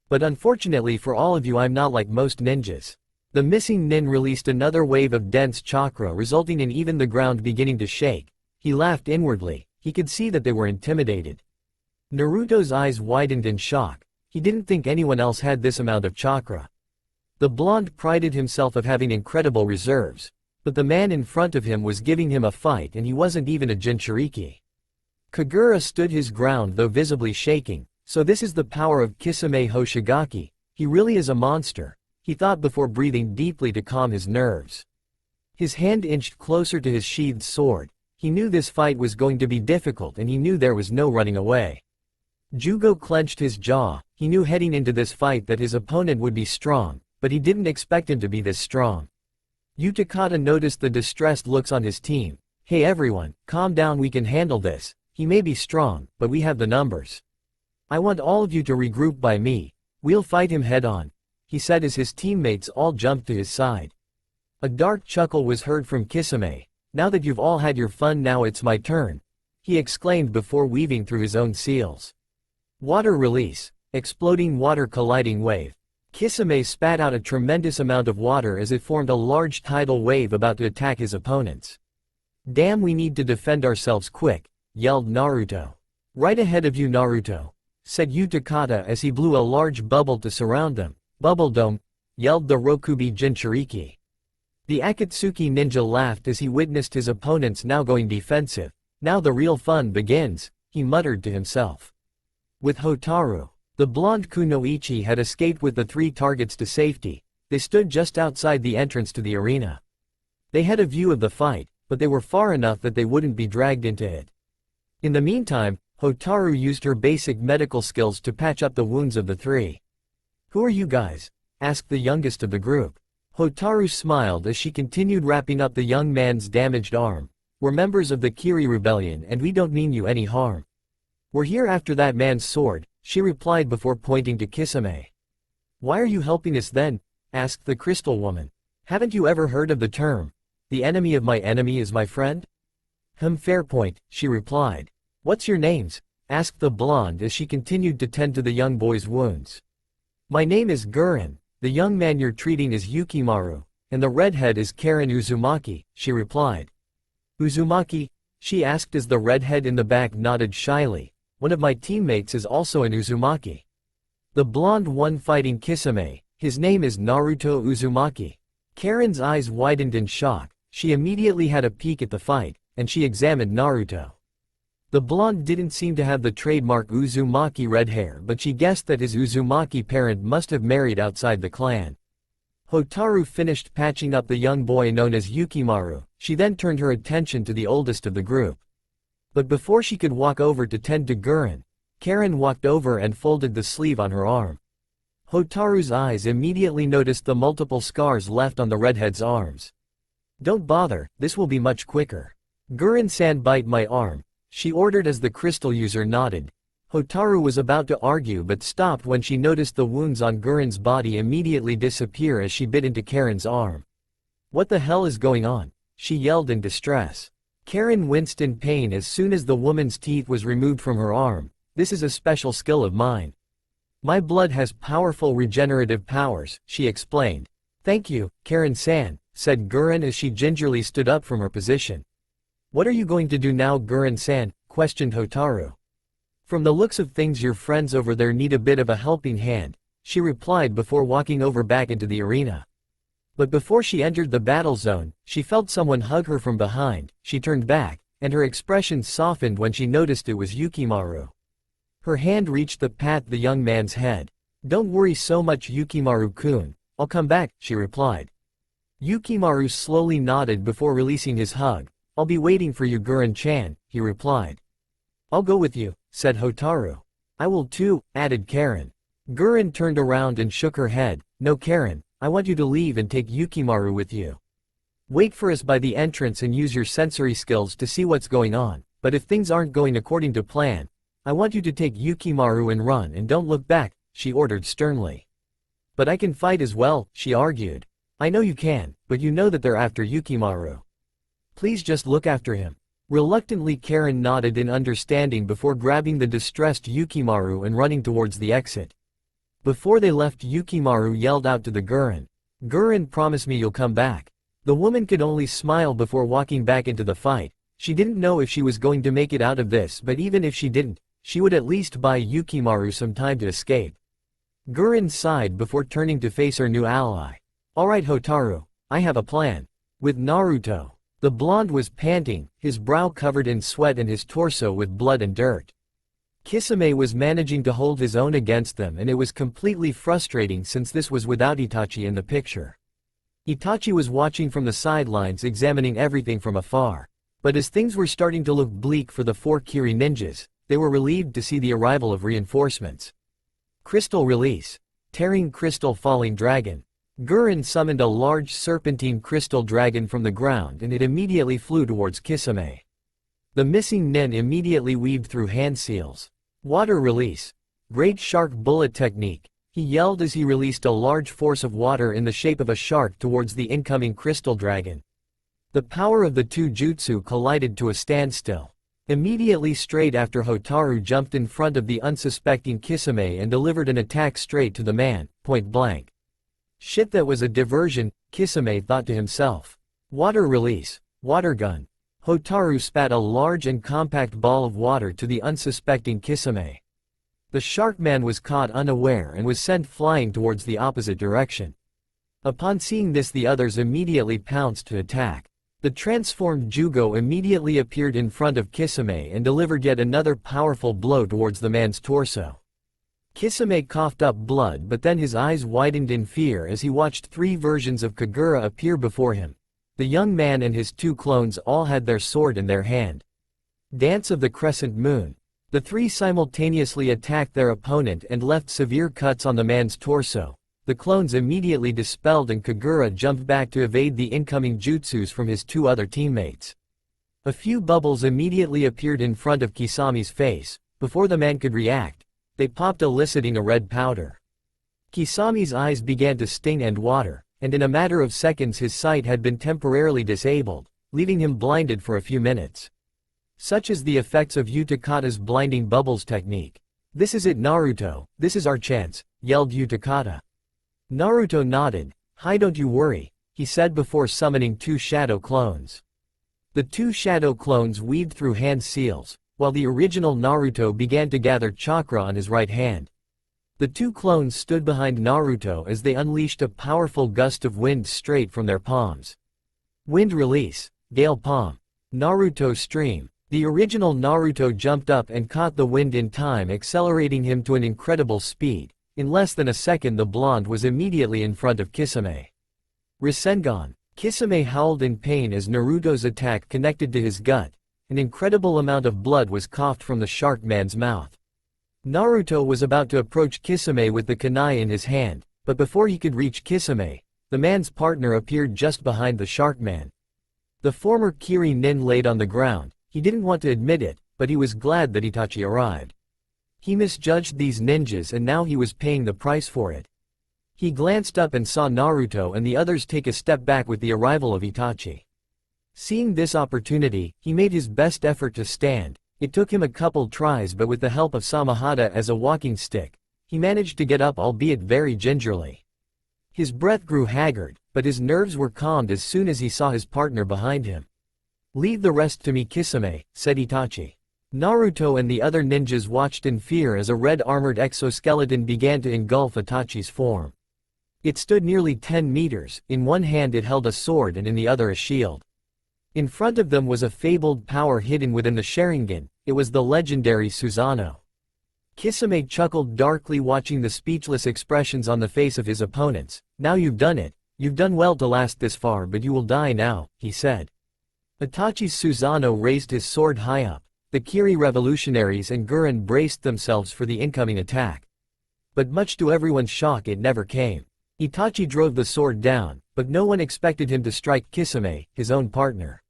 But unfortunately for all of you, I'm not like most ninjas." The missing nin released another wave of dense chakra, resulting in even the ground beginning to shake. He laughed inwardly. He could see that they were intimidated. Naruto's eyes widened in shock. He didn't think anyone else had this amount of chakra. The blonde prided himself of having incredible reserves. But the man in front of him was giving him a fight, and he wasn't even a Jinchuriki. Kagura stood his ground, though visibly shaking. So this is the power of Kisame Hoshigaki. He really is a monster, he thought before breathing deeply to calm his nerves. His hand inched closer to his sheathed sword. He knew this fight was going to be difficult, and he knew there was no running away. Jugo clenched his jaw. He knew heading into this fight that his opponent would be strong, but he didn't expect him to be this strong. Utakata noticed the distressed looks on his team. "Hey everyone, calm down, we can handle this. He may be strong, but we have the numbers. I want all of you to regroup by me. We'll fight him head on," he said as his teammates all jumped to his side. A dark chuckle was heard from Kisame. "Now that you've all had your fun, now it's my turn," he exclaimed before weaving through his own seals. Water release. Exploding water colliding wave. Kisame spat out a tremendous amount of water as it formed a large tidal wave about to attack his opponents. "Damn, we need to defend ourselves quick," yelled Naruto. "Right ahead of you, Naruto," said Utakata as he blew a large bubble to surround them. "Bubble dome," yelled the Rokubi Jinchuriki. The Akatsuki ninja laughed as he witnessed his opponents now going defensive. "Now the real fun begins," he muttered to himself. With Hotaru, the blonde kunoichi had escaped with the 3 targets to safety. They stood just outside the entrance to the arena. They had a view of the fight, but they were far enough that they wouldn't be dragged into it. In the meantime, Hotaru used her basic medical skills to patch up the wounds of the 3. "Who are you guys?" asked the youngest of the group. Hotaru smiled as she continued wrapping up the young man's damaged arm. "We're members of the Kiri Rebellion, and we don't mean you any harm. We're here after that man's sword," she replied before pointing to Kisame. "Why are you helping us then?" asked the crystal woman. "Haven't you ever heard of the term, 'The enemy of my enemy is my friend'?" Fair point," she replied. "What's your names?" asked the blonde as she continued to tend to the young boy's wounds. "My name is Guren, the young man you're treating is Yukimaru, and the redhead is Karen Uzumaki," she replied. Uzumaki? She asked as the redhead in the back nodded shyly. One of my teammates is also an Uzumaki. The blonde one fighting Kisame, his name is Naruto Uzumaki. Karen's eyes widened in shock. She immediately had a peek at the fight, and she examined Naruto. The blonde didn't seem to have the trademark Uzumaki red hair, but she guessed that his Uzumaki parent must have married outside the clan. Hotaru finished patching up the young boy known as Yukimaru. She then turned her attention to the oldest of the group. But before she could walk over to tend to Gurren, Karen walked over and folded the sleeve on her arm. Hotaru's eyes immediately noticed the multiple scars left on the redhead's arms. "Don't bother, this will be much quicker. Gurren-san, bite my arm," she ordered as the crystal user nodded. Hotaru was about to argue but stopped when she noticed the wounds on Gurren's body immediately disappear as she bit into Karen's arm. "What the hell is going on?" she yelled in distress. Karen winced in pain as soon as the woman's teeth was removed from her arm. "This is a special skill of mine. My blood has powerful regenerative powers," she explained. "Thank you, Karen-san," said Gurren as she gingerly stood up from her position. "What are you going to do now, Gurren-san?" questioned Hotaru. "From the looks of things, your friends over there need a bit of a helping hand," she replied before walking over back into the arena. But before she entered the battle zone, she felt someone hug her from behind. She turned back, and her expression softened when she noticed it was Yukimaru. Her hand reached to pat the young man's head. "Don't worry so much, Yukimaru-kun, I'll come back," she replied. Yukimaru slowly nodded before releasing his hug. "I'll be waiting for you, Gurren-chan," he replied. "I'll go with you," said Hotaru. "I will too," added Karen. Gurren turned around and shook her head. "No, Karen. I want you to leave and take Yukimaru with you. Wait for us by the entrance and use your sensory skills to see what's going on, but if things aren't going according to plan, I want you to take Yukimaru and run and don't look back," she ordered sternly. "But I can fight as well," she argued. "I know you can, but you know that they're after Yukimaru. Please just look after him." Reluctantly, Karen nodded in understanding before grabbing the distressed Yukimaru and running towards the exit. Before they left, Yukimaru yelled out to the Gurren, "Gurren, promise me you'll come back." The woman could only smile before walking back into the fight. She didn't know if she was going to make it out of this, but even if she didn't, she would at least buy Yukimaru some time to escape. Gurren sighed before turning to face her new ally. "Alright, Hotaru, I have a plan." With Naruto, the blonde was panting, his brow covered in sweat and his torso with blood and dirt. Kisame was managing to hold his own against them, and it was completely frustrating since this was without Itachi in the picture. Itachi was watching from the sidelines, examining everything from afar. But as things were starting to look bleak for the 4 Kiri ninjas, they were relieved to see the arrival of reinforcements. Crystal release. Tearing crystal falling dragon. Gurren summoned a large serpentine crystal dragon from the ground and it immediately flew towards Kisame. The missing nin immediately weaved through hand seals. Water release. Great shark bullet technique, he yelled as he released a large force of water in the shape of a shark towards the incoming crystal dragon. The power of the two jutsu collided to a standstill. Immediately straight after, Hotaru jumped in front of the unsuspecting Kisame and delivered an attack straight to the man, point blank. Shit, that was a diversion, Kisame thought to himself. Water release. Water gun. Hotaru spat a large and compact ball of water to the unsuspecting Kisame. The shark man was caught unaware and was sent flying towards the opposite direction. Upon seeing this, the others immediately pounced to attack. The transformed Jugo immediately appeared in front of Kisame and delivered yet another powerful blow towards the man's torso. Kisame coughed up blood, but then his eyes widened in fear as he watched 3 versions of Kagura appear before him. The young man and his 2 clones all had their sword in their hand. Dance of the Crescent Moon. The 3 simultaneously attacked their opponent and left severe cuts on the man's torso. The clones immediately dispelled and Kagura jumped back to evade the incoming jutsus from his 2 other teammates. A few bubbles immediately appeared in front of Kisame's face. Before the man could react, they popped, eliciting a red powder. Kisame's eyes began to sting and water, and in a matter of seconds his sight had been temporarily disabled, leaving him blinded for a few minutes. Such is the effects of Utakata's blinding bubbles technique. "This is it, Naruto, this is our chance," yelled Utakata. Naruto nodded. "Hi, don't you worry," he said before summoning 2 shadow clones. The two shadow clones weaved through hand seals, while the original Naruto began to gather chakra on his right hand. The two clones stood behind Naruto as they unleashed a powerful gust of wind straight from their palms. Wind release, Gale Palm. Naruto stream. The original Naruto jumped up and caught the wind in time, accelerating him to an incredible speed. In less than a second the blonde was immediately in front of Kisame. Rasengan. Kisame howled in pain as Naruto's attack connected to his gut. An incredible amount of blood was coughed from the shark man's mouth. Naruto was about to approach Kisame with the kunai in his hand, but before he could reach Kisame, the man's partner appeared just behind the shark man. The former Kiri nin laid on the ground. He didn't want to admit it, but he was glad that Itachi arrived. He misjudged these ninjas and now he was paying the price for it. He glanced up and saw Naruto and the others take a step back with the arrival of Itachi. Seeing this opportunity, he made his best effort to stand. It took him a couple tries, but with the help of Samahata as a walking stick, he managed to get up, albeit very gingerly. His breath grew haggard, but his nerves were calmed as soon as he saw his partner behind him. "Leave the rest to me, Kisame," said Itachi. Naruto and the other ninjas watched in fear as a red armored exoskeleton began to engulf Itachi's form. It stood nearly 10 meters, in one hand it held a sword and in the other a shield. In front of them was a fabled power hidden within the Sharingan. It was the legendary Susanoo. Kisame chuckled darkly, watching the speechless expressions on the face of his opponents. "Now you've done it. You've done well to last this far, but you will die now," he said. Itachi's Susanoo raised his sword high up. The Kiri revolutionaries and Gurren braced themselves for the incoming attack. But much to everyone's shock, it never came. Itachi drove the sword down, but no one expected him to strike Kisame, his own partner.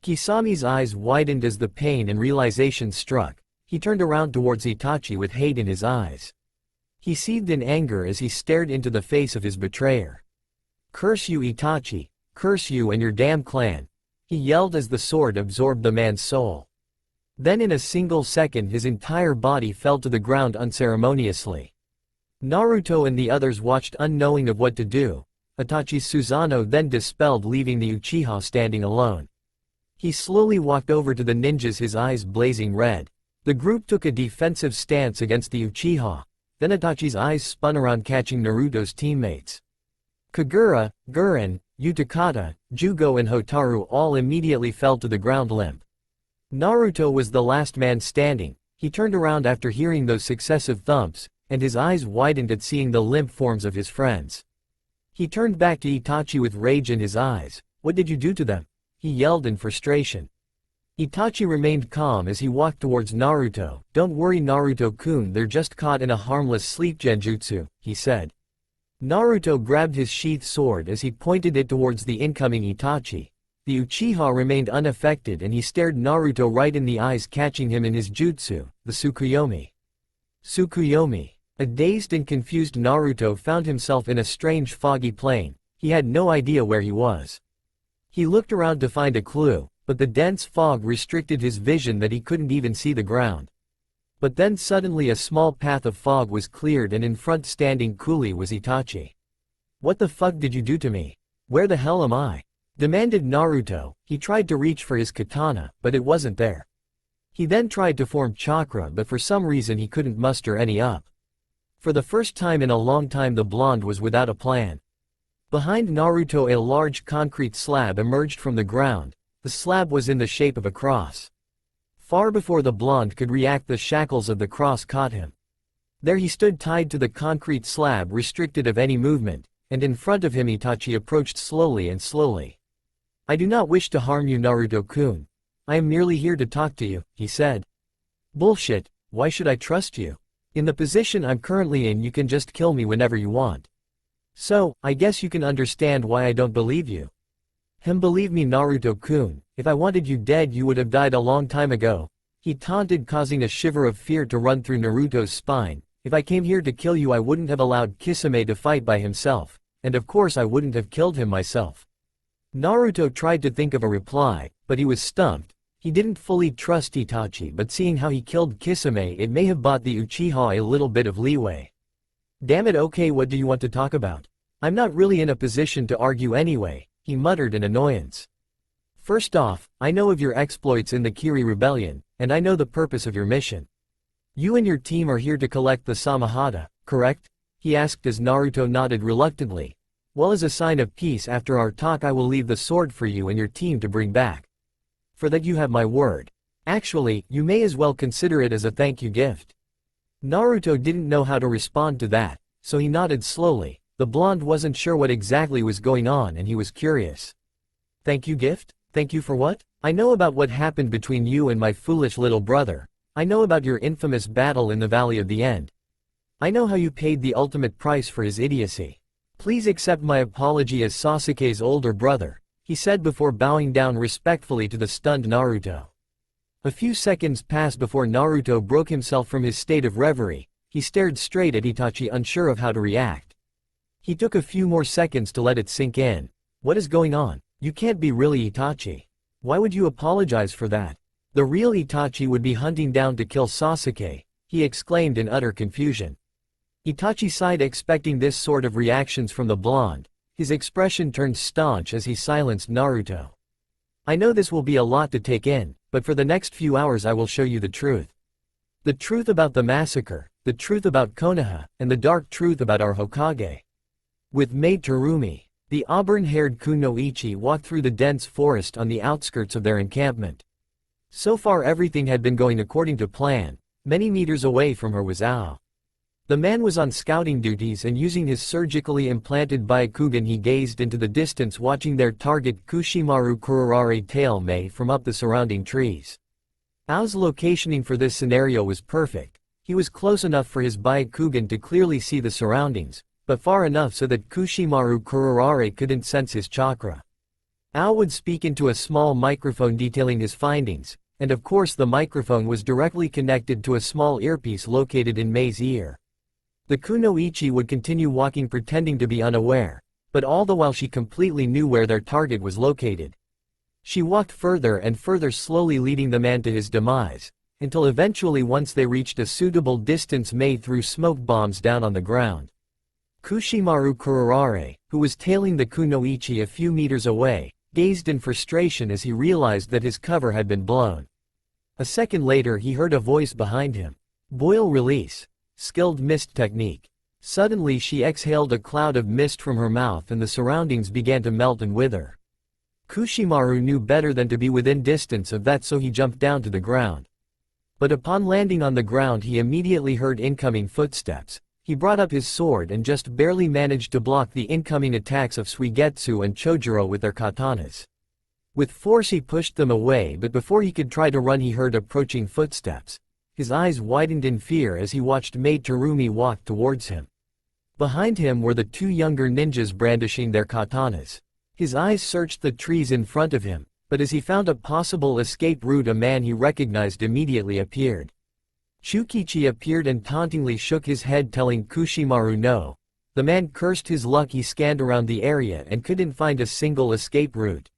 Kisame's eyes widened as the pain and realization struck. He turned around towards Itachi with hate in his eyes. He seethed in anger as he stared into the face of his betrayer. "Curse you, Itachi! Curse you and your damn clan!" he yelled as the sword absorbed the man's soul. Then in a single second his entire body fell to the ground unceremoniously. Naruto and the others watched, unknowing of what to do. Itachi's Susanoo then dispelled, leaving the Uchiha standing alone. He slowly walked over to the ninjas, his eyes blazing red. The group took a defensive stance against the Uchiha. Then Itachi's eyes spun around, catching Naruto's teammates. Kagura, Gurren, Utakata, Jugo and Hotaru all immediately fell to the ground limp. Naruto was the last man standing. He turned around after hearing those successive thumps, and his eyes widened at seeing the limp forms of his friends. He turned back to Itachi with rage in his eyes. "What did you do to them?" he yelled in frustration. Itachi remained calm as he walked towards Naruto. "Don't worry, Naruto-kun, they're just caught in a harmless sleep genjutsu," he said. Naruto grabbed his sheath sword as he pointed it towards the incoming Itachi. The Uchiha remained unaffected and he stared Naruto right in the eyes, catching him in his jutsu, the Tsukuyomi. Tsukuyomi. A dazed and confused Naruto found himself in a strange foggy plain. He had no idea where he was. He looked around to find a clue, but the dense fog restricted his vision that he couldn't even see the ground. But then suddenly a small path of fog was cleared and in front, standing coolly, was Itachi. "What the fuck did you do to me? Where the hell am I?" demanded Naruto. He tried to reach for his katana, but it wasn't there. He then tried to form chakra, but for some reason he couldn't muster any up. For the first time in a long time the blonde was without a plan. Behind Naruto a large concrete slab emerged from the ground. The slab was in the shape of a cross. Far before the blonde could react, the shackles of the cross caught him. There he stood, tied to the concrete slab, restricted of any movement, and in front of him Itachi approached slowly and slowly. "I do not wish to harm you, Naruto-kun. I am merely here to talk to you," he said. "Bullshit, why should I trust you? In the position I'm currently in, you can just kill me whenever you want. So, I guess you can understand why I don't believe you." Believe me, Naruto-kun, if I wanted you dead you would have died a long time ago," he taunted, causing a shiver of fear to run through Naruto's spine. "If I came here to kill you I wouldn't have allowed Kisame to fight by himself, and of course I wouldn't have killed him myself." Naruto tried to think of a reply, but he was stumped. He didn't fully trust Itachi, but seeing how he killed Kisame, it may have bought the Uchiha a little bit of leeway. "Damn it, okay, what do you want to talk about? I'm not really in a position to argue anyway," he muttered in annoyance. First off, I know of your exploits in the Kiri Rebellion, and I know the purpose of your mission. You and your team are here to collect the Samahata, correct? He asked as Naruto nodded reluctantly. Well, as a sign of peace after our talk I will leave the sword for you and your team to bring back. For that you have my word. Actually, you may as well consider it as a thank you gift. Naruto didn't know how to respond to that, so he nodded slowly. The blonde wasn't sure what exactly was going on and he was curious. Thank you gift? Thank you for what? I know about what happened between you and my foolish little brother. I know about your infamous battle in the Valley of the End. I know how you paid the ultimate price for his idiocy. Please accept my apology as Sasuke's older brother, he said before bowing down respectfully to the stunned Naruto. A few seconds passed before Naruto broke himself from his state of reverie. He stared straight at Itachi, unsure of how to react. He took a few more seconds to let it sink in. What is going on? You can't be really Itachi. Why would you apologize for that? The real Itachi would be hunting down to kill Sasuke, he exclaimed in utter confusion. Itachi sighed, expecting this sort of reactions from the blonde. His expression turned staunch as he silenced Naruto. I know this will be a lot to take in, but for the next few hours I will show you the truth. The truth about the massacre, the truth about Konoha, and the dark truth about our Hokage. With Maid Terumi, the auburn-haired Kunoichi walked through the dense forest on the outskirts of their encampment. So far everything had been going according to plan. Many meters away from her was Ao. The man was on scouting duties and using his surgically implanted Byakugan he gazed into the distance, watching their target Kushimaru Kurarare tail Mei from up the surrounding trees. Ao's locationing for this scenario was perfect. He was close enough for his Byakugan to clearly see the surroundings, but far enough so that Kushimaru Kurarare couldn't sense his chakra. Ao would speak into a small microphone detailing his findings, and of course the microphone was directly connected to a small earpiece located in Mei's ear. The Kunoichi would continue walking pretending to be unaware, but all the while she completely knew where their target was located. She walked further and further, slowly leading the man to his demise, until eventually once they reached a suitable distance Mei threw smoke bombs down on the ground. Kushimaru Kurarare, who was tailing the Kunoichi a few meters away, gazed in frustration as he realized that his cover had been blown. A second later he heard a voice behind him. Boil release. Skilled mist technique. Suddenly she exhaled a cloud of mist from her mouth and the surroundings began to melt and wither. Kushimaru knew better than to be within distance of that, so he jumped down to the ground. But upon landing on the ground he immediately heard incoming footsteps. He brought up his sword and just barely managed to block the incoming attacks of Suigetsu and Chojuro with their katanas. With force he pushed them away, but before he could try to run he heard approaching footsteps. His eyes widened in fear as he watched Maid Terumi walk towards him. Behind him were the two younger ninjas brandishing their katanas. His eyes searched the trees in front of him, but as he found a possible escape route, a man he recognized immediately appeared. Chukichi appeared and tauntingly shook his head, telling Kushimaru no. The man cursed his luck. He scanned around the area and couldn't find a single escape route.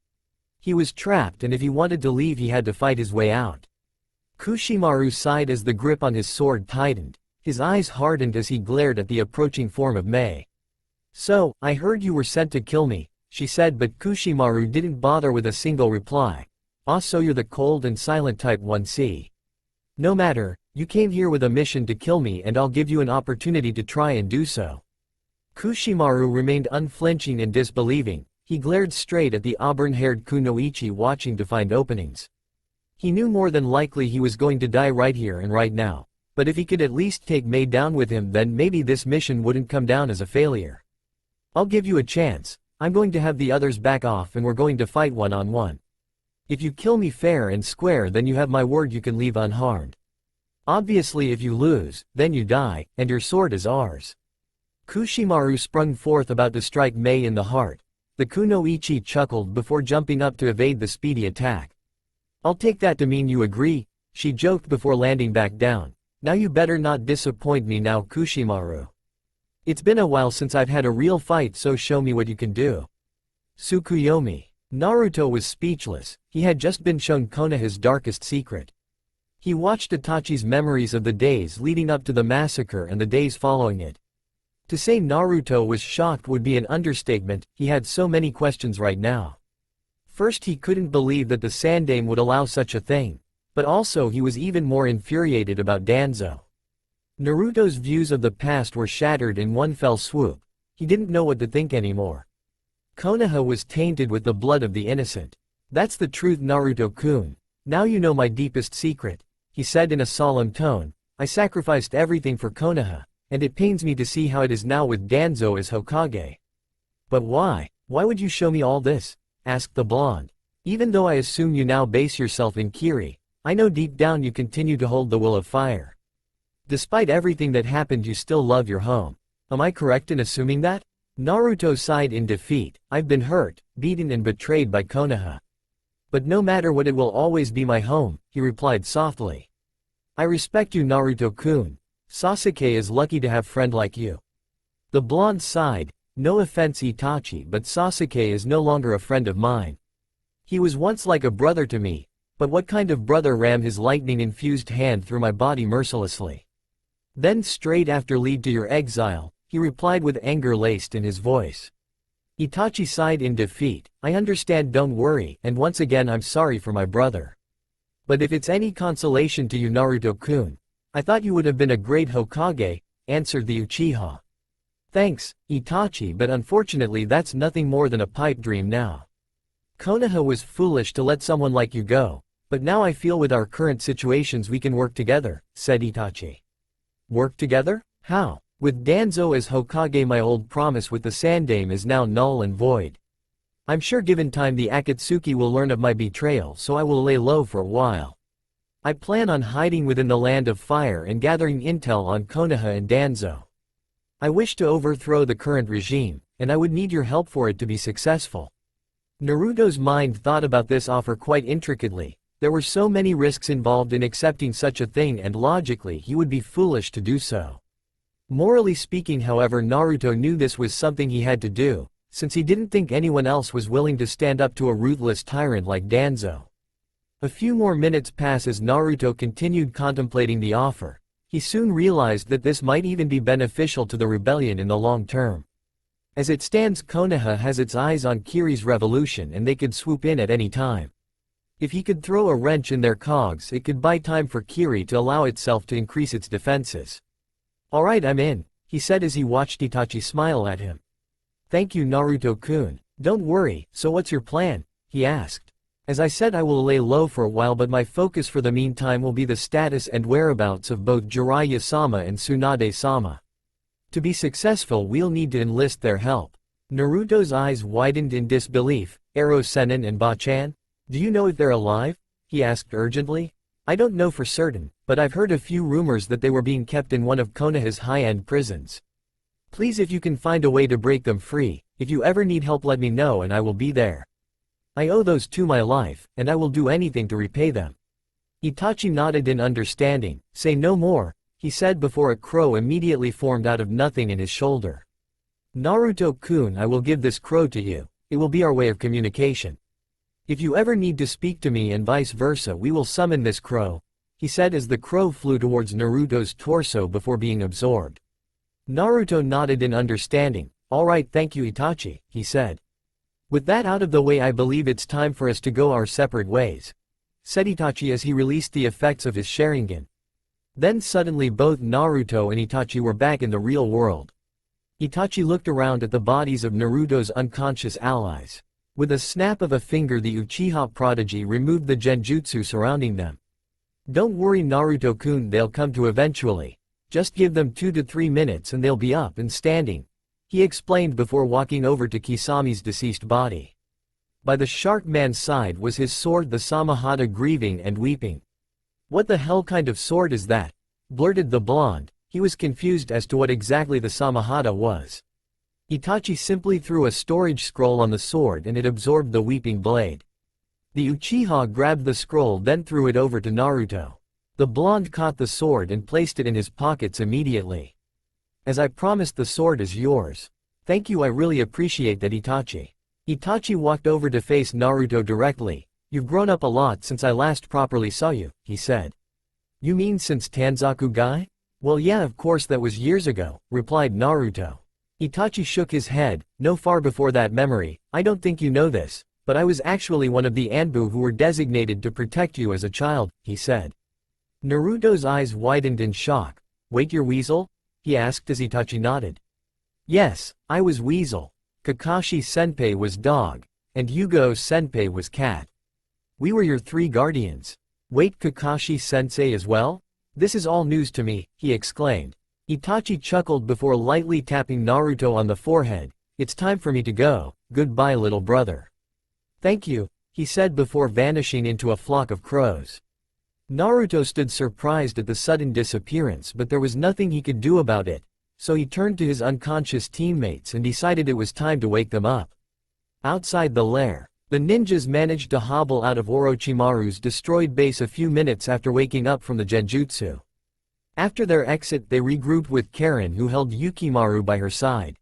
He was trapped, and if he wanted to leave he had to fight his way out. Kushimaru sighed as the grip on his sword tightened. His eyes hardened as he glared at the approaching form of Mei. So, I heard you were sent to kill me, she said, but Kushimaru didn't bother with a single reply. Ah, so you're the cold and silent type 1C. No matter, you came here with a mission to kill me and I'll give you an opportunity to try and do so. Kushimaru remained unflinching and disbelieving. He glared straight at the auburn-haired Kunoichi, watching to find openings. He knew more than likely he was going to die right here and right now, but if he could at least take Mei down with him, then maybe this mission wouldn't come down as a failure. I'll give you a chance. I'm going to have the others back off and we're going to fight one-on-one. If you kill me fair and square, then you have my word you can leave unharmed. Obviously if you lose, then you die, and your sword is ours. Kushimaru sprung forth, about to strike Mei in the heart. The Kunoichi chuckled before jumping up to evade the speedy attack. I'll take that to mean you agree, she joked before landing back down. Now you better not disappoint me now, Kushimaru. It's been a while since I've had a real fight, so show me what you can do. Tsukuyomi. Naruto was speechless. He had just been shown Konoha's darkest secret. He watched Itachi's memories of the days leading up to the massacre and the days following it. To say Naruto was shocked would be an understatement. He had so many questions right now. first he couldn't believe that the Sandaime would allow such a thing, but also he was even more infuriated about Danzo. Naruto's views of the past were shattered in one fell swoop. He didn't know what to think anymore. Konoha was tainted with the blood of the innocent. That's the truth, Naruto-kun. Now you know my deepest secret, he said in a solemn tone. I sacrificed everything for Konoha, and it pains me to see how it is now with Danzo as Hokage. But why? Why would you show me all this? Asked the blonde. Even though I assume you now base yourself in Kiri, I know deep down you continue to hold the will of fire. Despite everything that happened, you still love your home. Am I correct in assuming that? Naruto sighed in defeat. I've been hurt, beaten and betrayed by Konoha. But no matter what, it will always be my home, he replied softly. I respect you, Naruto-kun. Sasuke is lucky to have a friend like you. The blonde sighed. No offense, Itachi, but Sasuke is no longer a friend of mine. He was once like a brother to me, but what kind of brother rammed his lightning-infused hand through my body mercilessly? Then straight after lead to your exile, he replied with anger laced in his voice. Itachi sighed in defeat. I understand, don't worry, and once again I'm sorry for my brother. But if it's any consolation to you, Naruto-kun, I thought you would have been a great Hokage, answered the Uchiha. Thanks, Itachi, but unfortunately that's nothing more than a pipe dream now. Konoha was foolish to let someone like you go, but now I feel with our current situations we can work together, said Itachi. Work together? How? With Danzo as Hokage, my old promise with the Sandaime is now null and void. I'm sure given time the Akatsuki will learn of my betrayal, so I will lay low for a while. I plan on hiding within the Land of Fire and gathering intel on Konoha and Danzo. I wish to overthrow the current regime, and I would need your help for it to be successful. Naruto's mind thought about this offer quite intricately. There were so many risks involved in accepting such a thing, and logically he would be foolish to do so. Morally speaking, however, Naruto knew this was something he had to do, since he didn't think anyone else was willing to stand up to a ruthless tyrant like Danzo. A few more minutes pass as Naruto continued contemplating the offer. He soon realized that this might even be beneficial to the rebellion in the long term. As it stands, Konoha has its eyes on Kiri's revolution and they could swoop in at any time. If he could throw a wrench in their cogs, it could buy time for Kiri to allow itself to increase its defenses. Alright, I'm in, he said as he watched Itachi smile at him. Thank you, Naruto-kun. Don't worry, so what's your plan? He asked. As I said, I will lay low for a while, but my focus for the meantime will be the status and whereabouts of both Jiraiya-sama and Tsunade-sama. To be successful, we'll need to enlist their help. Naruto's eyes widened in disbelief. Ero Sennin and Bachan? Do you know if they're alive? He asked urgently. I don't know for certain, but I've heard a few rumors that they were being kept in one of Konoha's high-end prisons. Please, if you can find a way to break them free, if you ever need help let me know and I will be there. I owe those two my life, and I will do anything to repay them. Itachi nodded in understanding. Say no more, he said before a crow immediately formed out of nothing in his shoulder. Naruto-kun, I will give this crow to you. It will be our way of communication. If you ever need to speak to me and vice versa, we will summon this crow, he said as the crow flew towards Naruto's torso before being absorbed. Naruto nodded in understanding. Alright, thank you, Itachi, he said. With that out of the way, I believe it's time for us to go our separate ways, said Itachi as he released the effects of his Sharingan. Then suddenly both Naruto and Itachi were back in the real world. Itachi looked around at the bodies of Naruto's unconscious allies. With a snap of a finger, the Uchiha prodigy removed the genjutsu surrounding them. Don't worry, Naruto-kun, they'll come to eventually. Just give them 2 to 3 minutes and they'll be up and standing, he explained before walking over to Kisami's deceased body. By the shark man's side was his sword, the Samahata, grieving and weeping. What the hell kind of sword is that? Blurted the blonde. He was confused as to what exactly the Samahata was. Itachi simply threw a storage scroll on the sword and it absorbed the weeping blade. The Uchiha grabbed the scroll, then threw it over to Naruto. The blonde caught the sword and placed it in his pockets immediately. As I promised, the sword is yours. Thank you, I really appreciate that, Itachi. Itachi walked over to face Naruto directly. You've grown up a lot since I last properly saw you, he said. You mean since Tanzaku guy? Well yeah, of course that was years ago, replied Naruto. Itachi shook his head. No, far before that memory. I don't think you know this, but I was actually one of the Anbu who were designated to protect you as a child, he said. Naruto's eyes widened in shock. Wait, you're Weasel? He asked as Itachi nodded. Yes, I was Weasel. Kakashi-senpai was Dog, and Yugo-senpai was Cat. We were your 3 guardians. Wait, Kakashi-sensei as well? This is all news to me, he exclaimed. Itachi chuckled before lightly tapping Naruto on the forehead. It's time for me to go, goodbye little brother. Thank you, he said before vanishing into a flock of crows. Naruto stood surprised at the sudden disappearance, but there was nothing he could do about it, so he turned to his unconscious teammates and decided it was time to wake them up. Outside the lair, the ninjas managed to hobble out of Orochimaru's destroyed base a few minutes after waking up from the genjutsu. After their exit, they regrouped with Karen, who held Yukimaru by her side.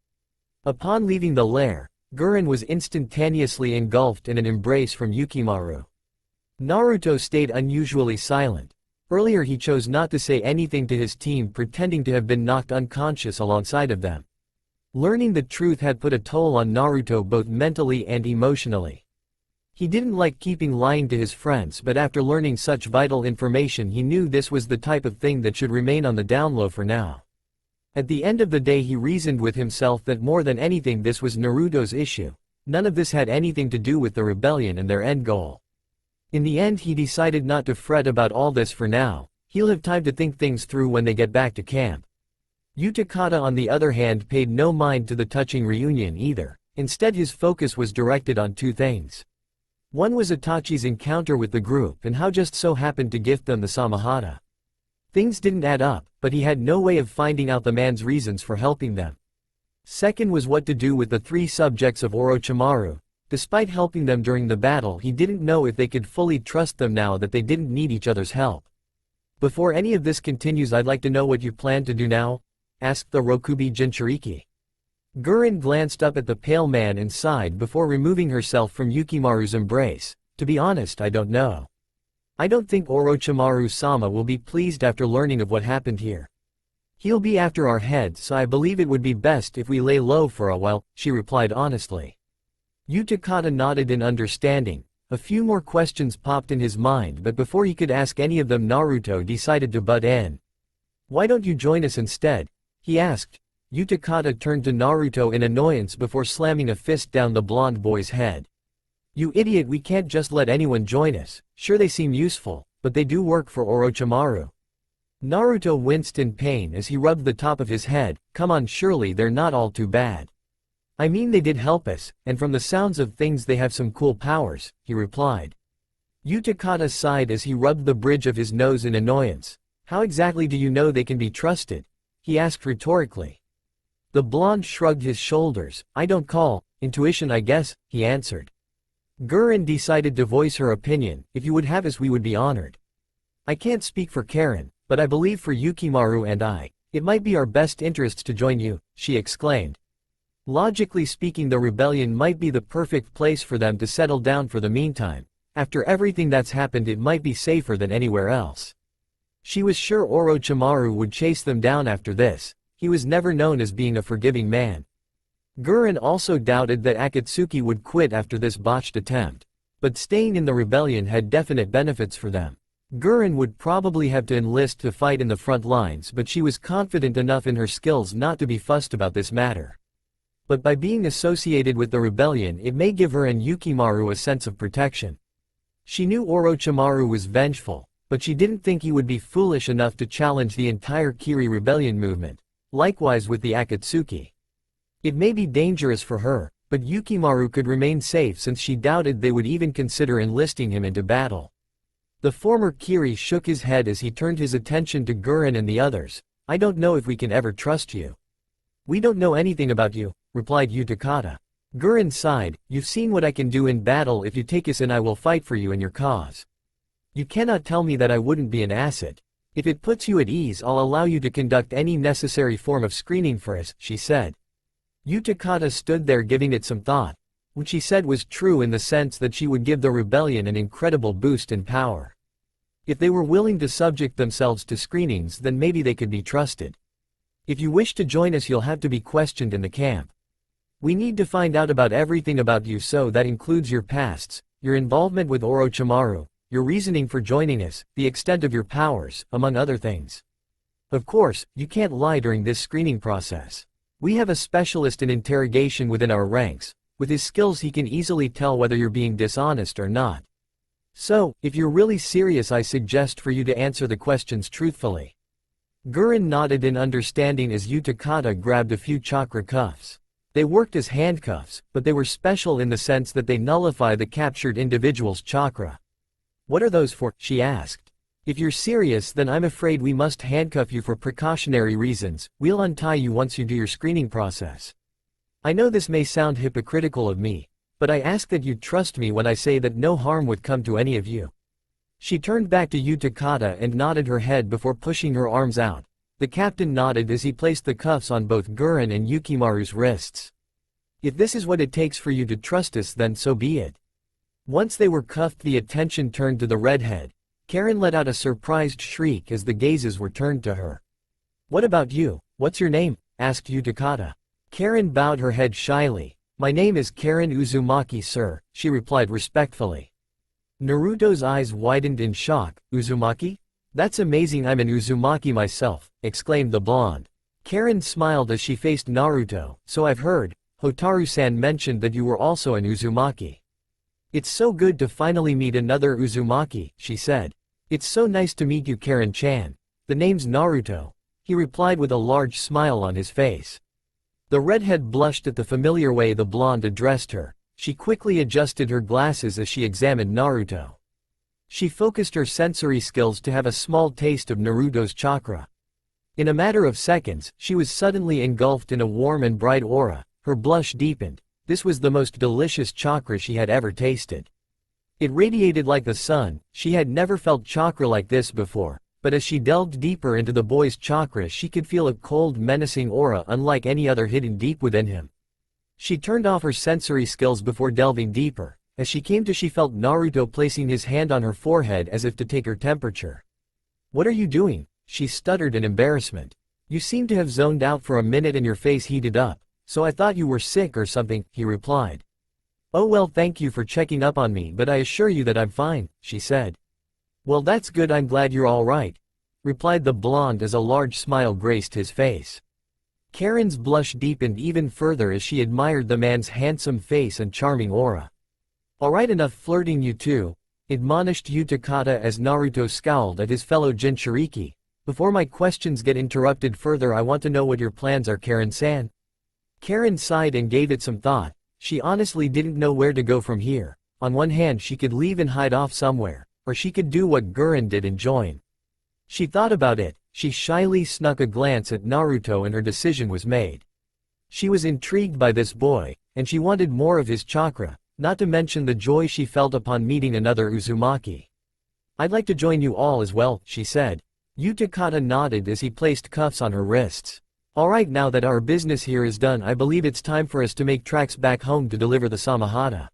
Upon leaving the lair, Gurren was instantaneously engulfed in an embrace from Yukimaru. Naruto stayed unusually silent. Earlier he chose not to say anything to his team, pretending to have been knocked unconscious alongside of them. Learning the truth had put a toll on Naruto both mentally and emotionally. He didn't like keeping lying to his friends, but after learning such vital information he knew this was the type of thing that should remain on the down low for now. At the end of the day he reasoned with himself that more than anything this was Naruto's issue. None of this had anything to do with the rebellion and their end goal. In the end he decided not to fret about all this for now. He'll have time to think things through when they get back to camp. Utakata on the other hand paid no mind to the touching reunion either. Instead his focus was directed on 2 things. One was Itachi's encounter with the group and how just so happened to gift them the Samahata. Things didn't add up, but he had no way of finding out the man's reasons for helping them. Second was what to do with the 3 subjects of Orochimaru. Despite helping them during the battle, he didn't know if they could fully trust them now that they didn't need each other's help. Before any of this continues, I'd like to know what you plan to do now? Asked the Rokubi Jinchuriki. Gurren glanced up at the pale man and sighed before removing herself from Yukimaru's embrace. To be honest, I don't know. I don't think Orochimaru-sama will be pleased after learning of what happened here. He'll be after our heads, so I believe it would be best if we lay low for a while, she replied honestly. Utakata nodded in understanding. A few more questions popped in his mind, but before he could ask any of them Naruto decided to butt in. Why don't you join us instead? He asked. Utakata turned to Naruto in annoyance before slamming a fist down the blonde boy's head. You idiot, we can't just let anyone join us. Sure, they seem useful, but they do work for Orochimaru. Naruto winced in pain as he rubbed the top of his head. Come on, surely they're not all too bad. I mean, they did help us, and from the sounds of things they have some cool powers, he replied. Utakata sighed as he rubbed the bridge of his nose in annoyance. How exactly do you know they can be trusted? He asked rhetorically. The blonde shrugged his shoulders. I don't call, intuition I guess, he answered. Gurren decided to voice her opinion. If you would have us, we would be honored. I can't speak for Karen, but I believe for Yukimaru and I, it might be our best interests to join you, she exclaimed. Logically speaking, the rebellion might be the perfect place for them to settle down for the meantime. After everything that's happened, it might be safer than anywhere else. She was sure Orochimaru would chase them down after this. He was never known as being a forgiving man. Gurren also doubted that Akatsuki would quit after this botched attempt. But staying in the rebellion had definite benefits for them. Gurren would probably have to enlist to fight in the front lines, but she was confident enough in her skills not to be fussed about this matter. But by being associated with the rebellion, it may give her and Yukimaru a sense of protection. She knew Orochimaru was vengeful, but she didn't think he would be foolish enough to challenge the entire Kiri rebellion movement. Likewise with the Akatsuki. It may be dangerous for her, but Yukimaru could remain safe since she doubted they would even consider enlisting him into battle. The former Kiri shook his head as he turned his attention to Gurren and the others. I don't know if we can ever trust you. We don't know anything about you, replied Utakata. Gurren sighed. You've seen what I can do in battle. If you take us in, I will fight for you and your cause. You cannot tell me that I wouldn't be an asset. If it puts you at ease, I'll allow you to conduct any necessary form of screening for us, she said. Utakata stood there giving it some thought. What she said was true in the sense that she would give the rebellion an incredible boost in power. If they were willing to subject themselves to screenings, then maybe they could be trusted. If you wish to join us, you'll have to be questioned in the camp. We need to find out about everything about you, so that includes your pasts, your involvement with Orochimaru, your reasoning for joining us, the extent of your powers, among other things. Of course, you can't lie during this screening process. We have a specialist in interrogation within our ranks. With his skills he can easily tell whether you're being dishonest or not. So, if you're really serious, I suggest for you to answer the questions truthfully. Gurren nodded in understanding as Utakata grabbed a few chakra cuffs. They worked as handcuffs, but they were special in the sense that they nullify the captured individual's chakra. What are those for? She asked. If you're serious, then I'm afraid we must handcuff you for precautionary reasons. We'll untie you once you do your screening process. I know this may sound hypocritical of me, but I ask that you trust me when I say that no harm would come to any of you. She turned back to Utakata and nodded her head before pushing her arms out. The captain nodded as he placed the cuffs on both Gurren and Yukimaru's wrists. If this is what it takes for you to trust us, then so be it. Once they were cuffed, the attention turned to the redhead. Karen let out a surprised shriek as the gazes were turned to her. What about you? What's your name? Asked Utakata. Karen bowed her head shyly. My name is Karen Uzumaki, sir, she replied respectfully. Naruto's eyes widened in shock. Uzumaki? That's amazing, I'm an Uzumaki myself, exclaimed the blonde. Karen smiled as she faced Naruto. So I've heard, Hotaru-san mentioned that you were also an Uzumaki. It's so good to finally meet another Uzumaki, she said. It's so nice to meet you, Karen-chan. The name's Naruto, he replied with a large smile on his face. The redhead blushed at the familiar way the blonde addressed her. She quickly adjusted her glasses as she examined Naruto. She focused her sensory skills to have a small taste of Naruto's chakra. In a matter of seconds, she was suddenly engulfed in a warm and bright aura. Her blush deepened. This was the most delicious chakra she had ever tasted. It radiated like the sun. She had never felt chakra like this before, but as she delved deeper into the boy's chakra, she could feel a cold, menacing aura unlike any other hidden deep within him. She turned off her sensory skills before delving deeper. As she came to, she felt Naruto placing his hand on her forehead as if to take her temperature. What are you doing? She stuttered in embarrassment. You seem to have zoned out for a minute and your face heated up, so I thought you were sick or something, he replied. Oh well, thank you for checking up on me, but I assure you that I'm fine, she said. Well, that's good, I'm glad you're all right, replied the blonde as a large smile graced his face. Karen's blush deepened even further as she admired the man's handsome face and charming aura. Alright, enough flirting you two, admonished Utakata as Naruto scowled at his fellow Jinchuriki. Before my questions get interrupted further, I want to know what your plans are, Karen-san. Karen sighed and gave it some thought. She honestly didn't know where to go from here. On one hand, she could leave and hide off somewhere, or she could do what Gurren did and join. She thought about it. She shyly snuck a glance at Naruto and her decision was made. She was intrigued by this boy, and she wanted more of his chakra, not to mention the joy she felt upon meeting another Uzumaki. I'd like to join you all as well, she said. Utakata nodded as he placed cuffs on her wrists. Alright, now that our business here is done, I believe it's time for us to make tracks back home to deliver the Samahata.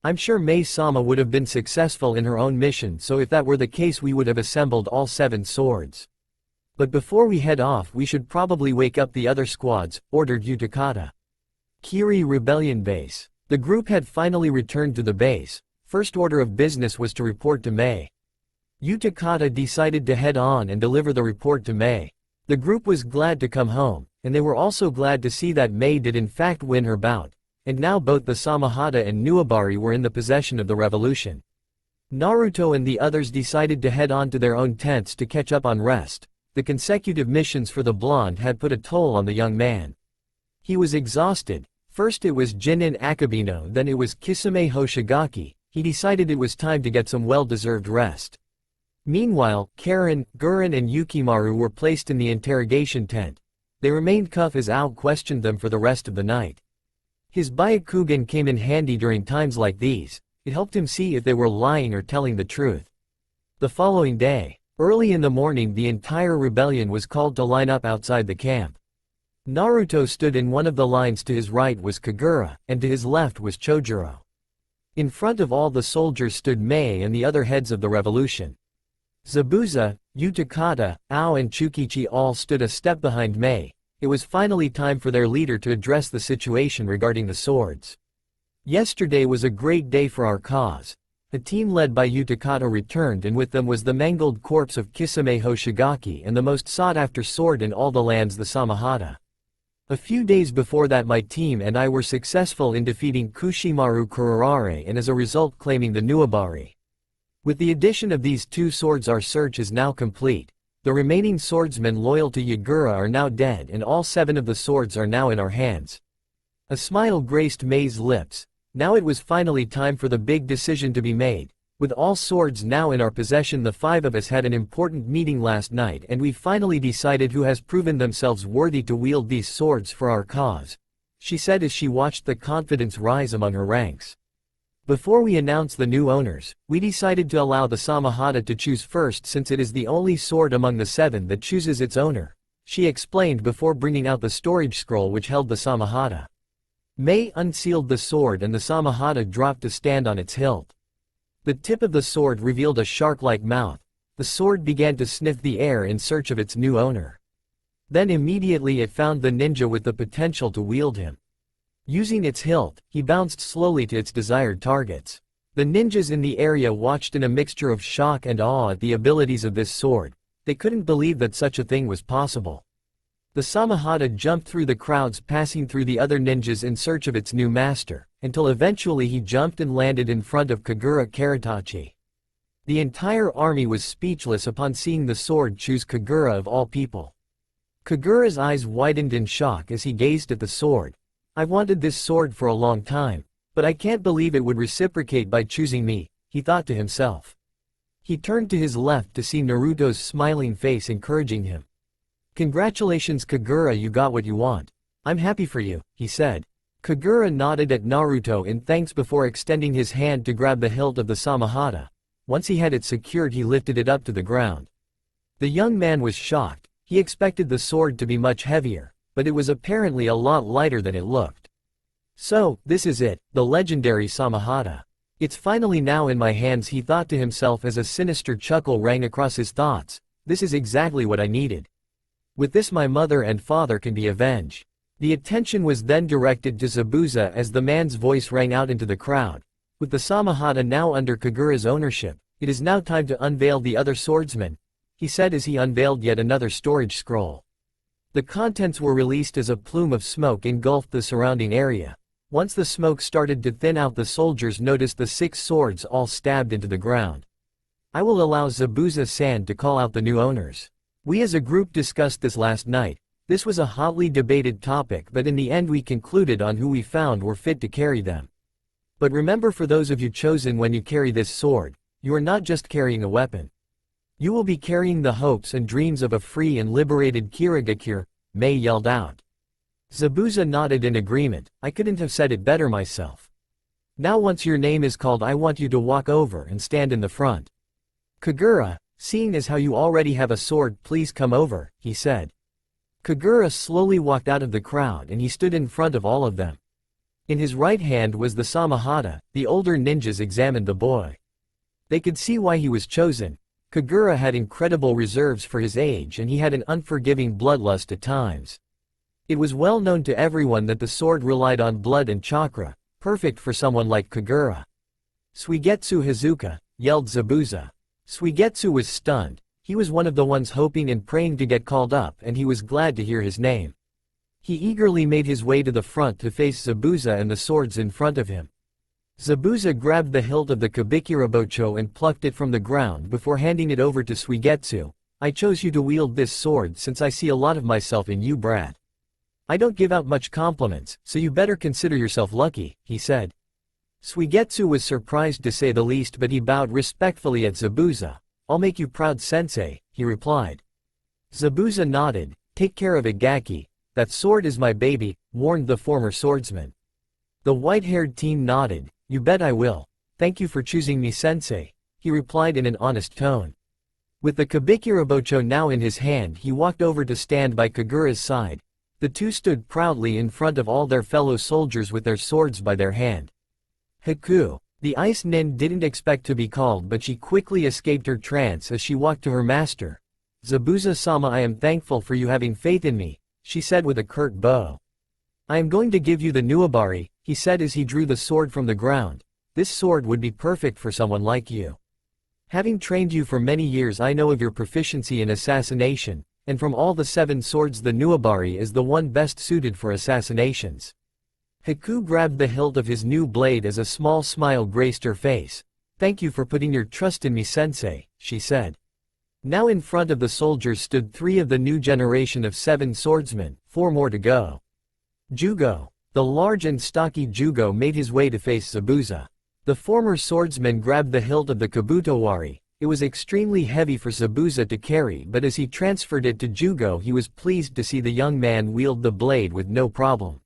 I'm sure Mei-sama would have been successful in her own mission, so if that were the case we would have assembled all 7 swords. But before we head off, we should probably wake up the other squads, ordered Utakata. Kiri Rebellion Base. The group had finally returned to the base. First order of business was to report to Mei. Utakata decided to head on and deliver the report to Mei. The group was glad to come home, and they were also glad to see that Mei did in fact win her bout, and now both the Samahata and Nuabari were in the possession of the revolution. Naruto and the others decided to head on to their own tents to catch up on rest. The consecutive missions for the blonde had put a toll on the young man. He was exhausted. First it was Jinin Akabino, then it was Kisame Hoshigaki. He decided it was time to get some well-deserved rest. Meanwhile, Karen, Gurren and Yukimaru were placed in the interrogation tent. They remained cuffed as Ao questioned them for the rest of the night. His Byakugan came in handy during times like these. It helped him see if they were lying or telling the truth. The following day, early in the morning, the entire rebellion was called to line up outside the camp. Naruto stood in one of the lines. To his right was Kagura, and to his left was Chojuro. In front of all the soldiers stood Mei and the other heads of the revolution. Zabuza, Utakata, Ao and Chukichi all stood a step behind Mei, It was finally time for their leader to address the situation regarding the swords. Yesterday was a great day for our cause. A team led by Utakata returned, and with them was the mangled corpse of Kisame Hoshigaki and the most sought-after sword in all the lands, the Samahata. A few days before that my team and I were successful in defeating Kushimaru Kurarare and as a result claiming the Nuabari. With the addition of these two swords our search is now complete. The remaining swordsmen loyal to Yagura are now dead and all 7 of the swords are now in our hands. A smile graced Mei's lips. Now it was finally time for the big decision to be made. With all swords now in our possession, the 5 of us had an important meeting last night and we finally decided who has proven themselves worthy to wield these swords for our cause, she said as she watched the confidence rise among her ranks. Before we announce the new owners, we decided to allow the Samahata to choose first since it is the only sword among the 7 that chooses its owner, she explained before bringing out the storage scroll which held the Samahata. Mei unsealed the sword and the Samahata dropped to stand on its hilt. The tip of the sword revealed a shark-like mouth. The sword began to sniff the air in search of its new owner. Then immediately it found the ninja with the potential to wield him. Using its hilt, he bounced slowly to its desired targets. The ninjas in the area watched in a mixture of shock and awe at the abilities of this sword. They couldn't believe that such a thing was possible. The Samahata jumped through the crowds, passing through the other ninjas in search of its new master, until eventually he jumped and landed in front of Kagura Karatachi. The entire army was speechless upon seeing the sword choose Kagura of all people. Kagura's eyes widened in shock as he gazed at the sword. "I've wanted this sword for a long time, but I can't believe it would reciprocate by choosing me," he thought to himself. He turned to his left to see Naruto's smiling face encouraging him. "Congratulations Kagura, you got what you want. I'm happy for you," he said. Kagura nodded at Naruto in thanks before extending his hand to grab the hilt of the Samahata. Once he had it secured he lifted it up to the ground. The young man was shocked. He expected the sword to be much heavier, but it was apparently a lot lighter than it looked. "So, this is it, the legendary Samahata. It's finally now in my hands," he thought to himself as a sinister chuckle rang across his thoughts. "This is exactly what I needed. With this my mother and father can be avenged." The attention was then directed to Zabuza as the man's voice rang out into the crowd. "With the Samahata now under Kagura's ownership, it is now time to unveil the other swordsmen," he said as he unveiled yet another storage scroll. The contents were released as a plume of smoke engulfed the surrounding area. Once the smoke started to thin out, the soldiers noticed the 6 swords all stabbed into the ground. "I will allow Zabuza-san to call out the new owners. We as a group discussed this last night. This was a hotly debated topic, but in the end we concluded on who we found were fit to carry them. But remember, for those of you chosen, when you carry this sword, you are not just carrying a weapon. You will be carrying the hopes and dreams of a free and liberated Kirigakure," Mei yelled out. Zabuza nodded in agreement. "I couldn't have said it better myself. Now once your name is called, I want you to walk over and stand in the front. Kagura, seeing as how you already have a sword, please come over," he said. Kagura slowly walked out of the crowd and he stood in front of all of them. In his right hand was the Samahata. The older ninjas examined the boy. They could see why he was chosen. Kagura had incredible reserves for his age and he had an unforgiving bloodlust at times. It was well known to everyone that the sword relied on blood and chakra, perfect for someone like Kagura. "Suigetsu Hazuka," yelled Zabuza. Suigetsu was stunned. He was one of the ones hoping and praying to get called up, and he was glad to hear his name. He eagerly made his way to the front to face Zabuza and the swords in front of him. Zabuza grabbed the hilt of the Kabikirabocho and plucked it from the ground before handing it over to Suigetsu. "I chose you to wield this sword since I see a lot of myself in you, brat. I don't give out much compliments, so you better consider yourself lucky," he said. Suigetsu was surprised to say the least, but he bowed respectfully at Zabuza. "I'll make you proud, sensei," he replied. Zabuza nodded. "Take care of it, Gaki. That sword is my baby," warned the former swordsman. The white-haired teen nodded. "You bet I will. Thank you for choosing me, sensei," he replied in an honest tone. With the Kabikirabocho now in his hand, he walked over to stand by Kagura's side. The two stood proudly in front of all their fellow soldiers with their swords by their hand. Haku. The ice nin didn't expect to be called, but she quickly escaped her trance as she walked to her master. "Zabuza-sama, I am thankful for you having faith in me," she said with a curt bow. I am going to give you the Nuabari, he said as he drew the sword from the ground. This sword would be perfect for someone like you. Having trained you for many years, I know of your proficiency in assassination, and from all the 7 swords the Nuabari is the one best suited for assassinations. Haku grabbed the hilt of his new blade as a small smile graced her face. Thank you for putting your trust in me, sensei, she said. Now in front of the soldiers stood 3 of the new generation of 7 swordsmen, 4 more to go. Jugo. The large and stocky Jugo made his way to face Zabuza. The former swordsman grabbed the hilt of the Kabutowari. It was extremely heavy for Zabuza to carry, but as he transferred it to Jugo he was pleased to see the young man wield the blade with no problem.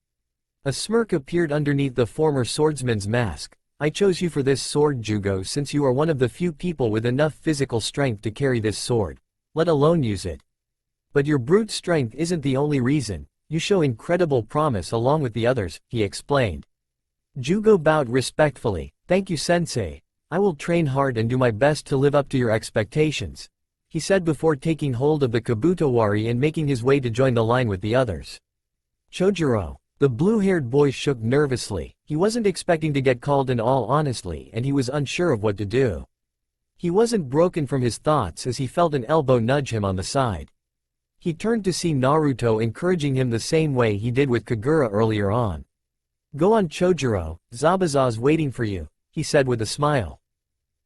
A smirk appeared underneath the former swordsman's mask. I chose you for this sword, Jugo, since you are one of the few people with enough physical strength to carry this sword, let alone use it. But your brute strength isn't the only reason. You show incredible promise along with the others, he explained. Jugo bowed respectfully. Thank you, sensei. I will train hard and do my best to live up to your expectations, he said before taking hold of the Kabutowari and making his way to join the line with the others. Chojuro. The blue-haired boy shook nervously. He wasn't expecting to get called in, all honestly, and he was unsure of what to do. He wasn't broken from his thoughts as he felt an elbow nudge him on the side. He turned to see Naruto encouraging him the same way he did with Kagura earlier on. Go on, Chojuro, Zabuza's waiting for you, he said with a smile.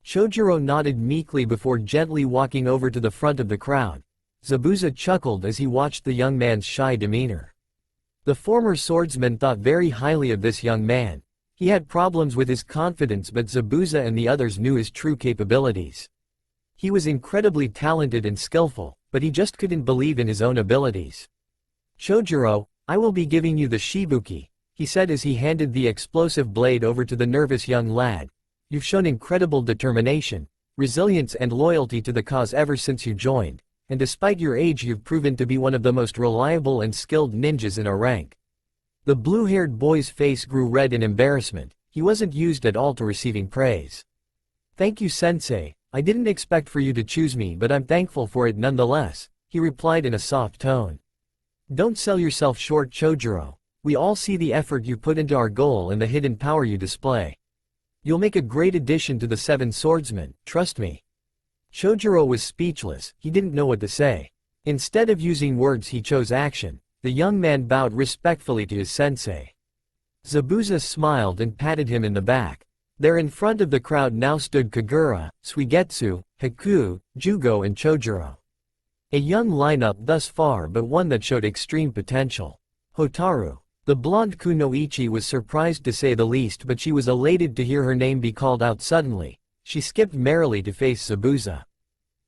Chojuro nodded meekly before gently walking over to the front of the crowd. Zabuza chuckled as he watched the young man's shy demeanor. The former swordsman thought very highly of this young man. He had problems with his confidence, but Zabuza and the others knew his true capabilities. He was incredibly talented and skillful, but he just couldn't believe in his own abilities. Chojuro, I will be giving you the Shibuki, he said as he handed the explosive blade over to the nervous young lad. You've shown incredible determination, resilience and loyalty to the cause ever since you joined, and despite your age you've proven to be one of the most reliable and skilled ninjas in our rank. The blue-haired boy's face grew red in embarrassment. He wasn't used at all to receiving praise. Thank you, sensei. I didn't expect for you to choose me, but I'm thankful for it nonetheless, he replied in a soft tone. Don't sell yourself short, Chojuro. We all see the effort you put into our goal and the hidden power you display. You'll make a great addition to the 7 swordsmen, trust me. Chojuro was speechless. He didn't know what to say. Instead of using words he chose action. The young man bowed respectfully to his sensei. Zabuza smiled and patted him in the back. There in front of the crowd now stood Kagura, Suigetsu, Haku, Jugo and Chojuro. A young lineup thus far, but one that showed extreme potential. Hotaru. The blonde kunoichi was surprised to say the least, but she was elated to hear her name be called out suddenly. She skipped merrily to face Zabuza.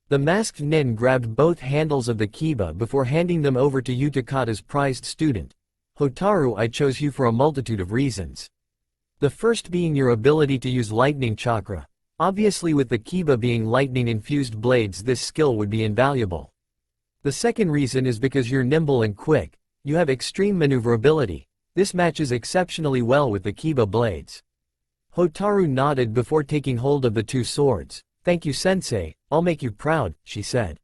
The masked nin grabbed both handles of the kiba before handing them over to Utakata's prized student. Hotaru, I chose you for a multitude of reasons. The first being your ability to use lightning chakra. Obviously, with the kiba being lightning-infused blades, this skill would be invaluable. The second reason is because you're nimble and quick. You have extreme maneuverability. This matches exceptionally well with the kiba blades. Hotaru nodded before taking hold of the 2 swords. Thank you, sensei, I'll make you proud, she said.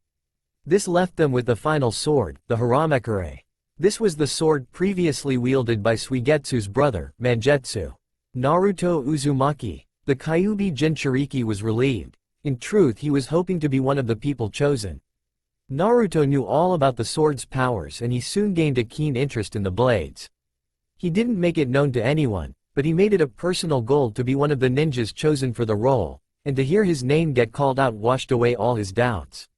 This left them with the final sword, the Haramekure. This was the sword previously wielded by Suigetsu's brother, Mangetsu. Naruto Uzumaki. The Kyuubi Jinchuriki was relieved. In truth, he was hoping to be one of the people chosen. Naruto knew all about the sword's powers and he soon gained a keen interest in the blades. He didn't make it known to anyone, but he made it a personal goal to be one of the ninjas chosen for the role, and to hear his name get called out washed away all his doubts.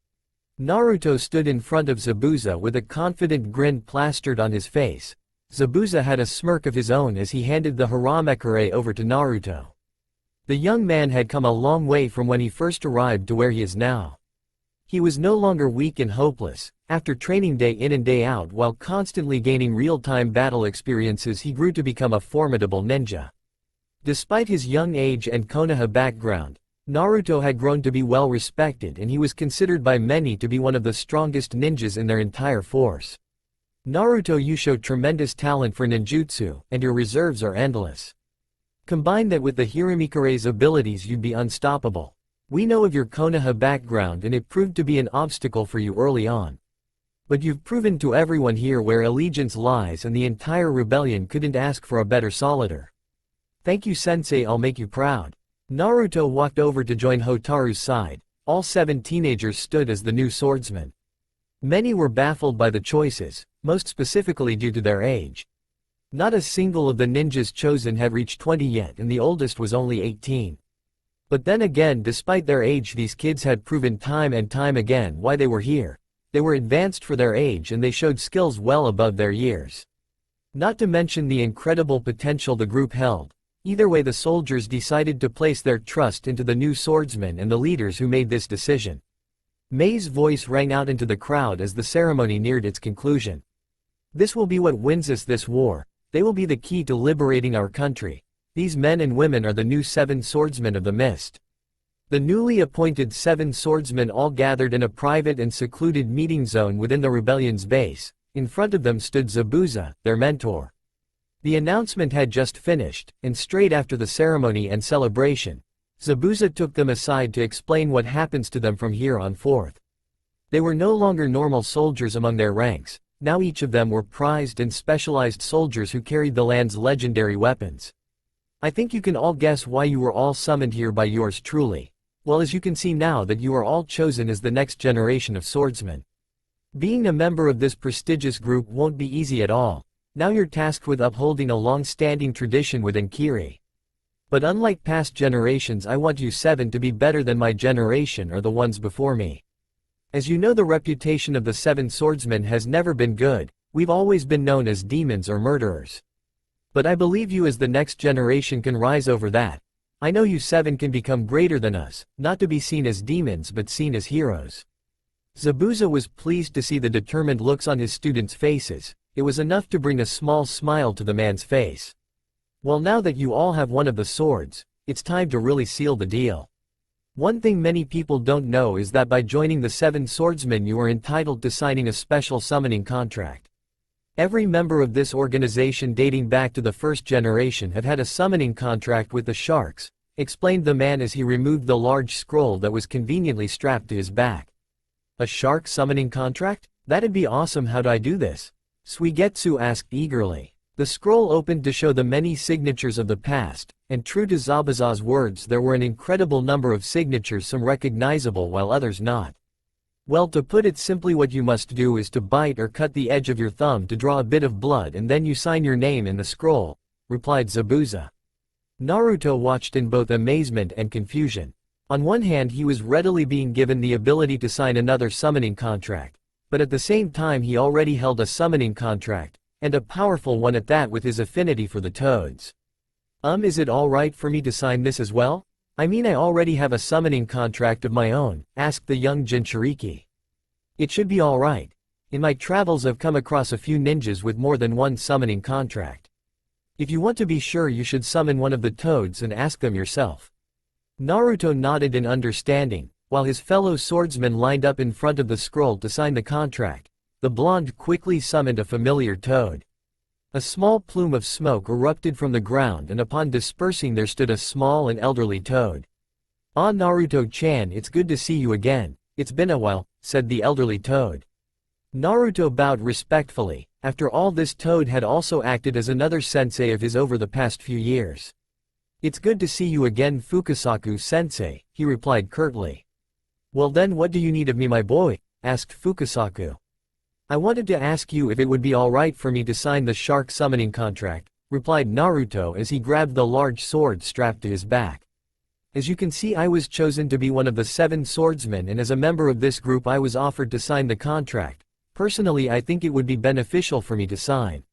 Naruto stood in front of Zabuza with a confident grin plastered on his face. Zabuza had a smirk of his own as he handed the Haramekure over to Naruto. The young man had come a long way from when he first arrived to where he is now. He was no longer weak and hopeless. After training day in and day out while constantly gaining real-time battle experiences, he grew to become a formidable ninja. Despite his young age and Konoha background, Naruto had grown to be well respected and he was considered by many to be one of the strongest ninjas in their entire force. Naruto, you show tremendous talent for ninjutsu, and your reserves are endless. Combine that with the Haramekure's abilities, you'd be unstoppable. We know of your Konoha background and it proved to be an obstacle for you early on. But you've proven to everyone here where allegiance lies, and the entire rebellion couldn't ask for a better solider. Thank you sensei, I'll make you proud. Naruto walked over to join Hotaru's side. All 7 teenagers stood as the new swordsmen. Many were baffled by the choices, most specifically due to their age. Not a single of the ninjas chosen had reached 20 yet, and the oldest was only 18. But then again, despite their age, these kids had proven time and time again why they were here. They were advanced for their age, and they showed skills well above their years. Not to mention the incredible potential the group held. Either way, the soldiers decided to place their trust into the new swordsmen and the leaders who made this decision. Mei's voice rang out into the crowd as the ceremony neared its conclusion. This will be what wins us this war. They will be the key to liberating our country. These men and women are the new 7 swordsmen of the mist. The newly appointed 7 swordsmen all gathered in a private and secluded meeting zone within the rebellion's base. In front of them stood Zabuza, their mentor. The announcement had just finished, and straight after the ceremony and celebration, Zabuza took them aside to explain what happens to them from here on forth. They were no longer normal soldiers among their ranks. Now each of them were prized and specialized soldiers who carried the land's legendary weapons. I think you can all guess why you were all summoned here by yours truly. Well, as you can see now that you are all chosen as the next generation of swordsmen. Being a member of this prestigious group won't be easy at all. Now you're tasked with upholding a long-standing tradition within Kiri. But unlike past generations, I want you 7 to be better than my generation or the ones before me. As you know, the reputation of the 7 swordsmen has never been good. We've always been known as demons or murderers. But I believe you as the next generation can rise over that. I know you 7 can become greater than us, not to be seen as demons but seen as heroes. Zabuza was pleased to see the determined looks on his students' faces. It was enough to bring a small smile to the man's face. Well, now that you all have one of the swords, it's time to really seal the deal. One thing many people don't know is that by joining the 7 swordsmen you are entitled to signing a special summoning contract. Every member of this organization dating back to the first generation have had a summoning contract with the Sharks, explained the man as he removed the large scroll that was conveniently strapped to his back. A shark summoning contract? That'd be awesome. How do I do this? Suigetsu asked eagerly. The scroll opened to show the many signatures of the past, and true to Zabuza's words, there were an incredible number of signatures, some recognizable while others not. Well, to put it simply, what you must do is to bite or cut the edge of your thumb to draw a bit of blood, and then you sign your name in the scroll, replied Zabuza. Naruto watched in both amazement and confusion. On one hand, he was readily being given the ability to sign another summoning contract, but at the same time he already held a summoning contract, and a powerful one at that, with his affinity for the toads. Is it alright for me to sign this as well? I mean, I already have a summoning contract of my own, asked the young Jinchuriki. It should be alright. In my travels I've come across a few ninjas with more than one summoning contract. If you want to be sure, you should summon one of the toads and ask them yourself. Naruto nodded in understanding, while his fellow swordsmen lined up in front of the scroll to sign the contract. The blonde quickly summoned a familiar toad. A small plume of smoke erupted from the ground, and upon dispersing there stood a small and elderly toad. "Ah, Naruto-chan, it's good to see you again. It's been a while," said the elderly toad. Naruto bowed respectfully. After all, this toad had also acted as another sensei of his over the past few years. "It's good to see you again, Fukasaku-sensei," he replied curtly. "Well then, what do you need of me, my boy?" asked Fukasaku. "I wanted to ask you if it would be alright for me to sign the shark summoning contract," replied Naruto as he grabbed the large sword strapped to his back. "As you can see, I was chosen to be one of the 7 swordsmen, and as a member of this group I was offered to sign the contract. Personally, I think it would be beneficial for me to sign.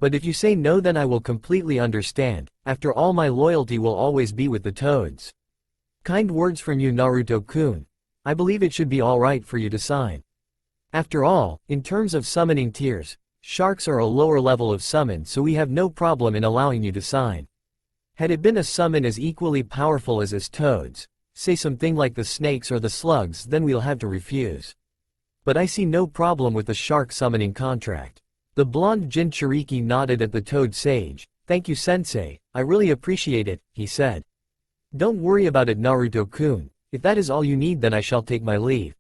But if you say no, then I will completely understand. After all, my loyalty will always be with the toads." "Kind words from you, Naruto-kun. I believe it should be alright for you to sign. After all, in terms of summoning tiers, sharks are a lower level of summon, so we have no problem in allowing you to sign. Had it been a summon as equally powerful as toads, say something like the snakes or the slugs, then we'll have to refuse. But I see no problem with the shark summoning contract." The blonde Jinchuriki nodded at the toad sage. "Thank you, sensei, I really appreciate it," he said. "Don't worry about it, Naruto-kun. If that is all you need, then I shall take my leave."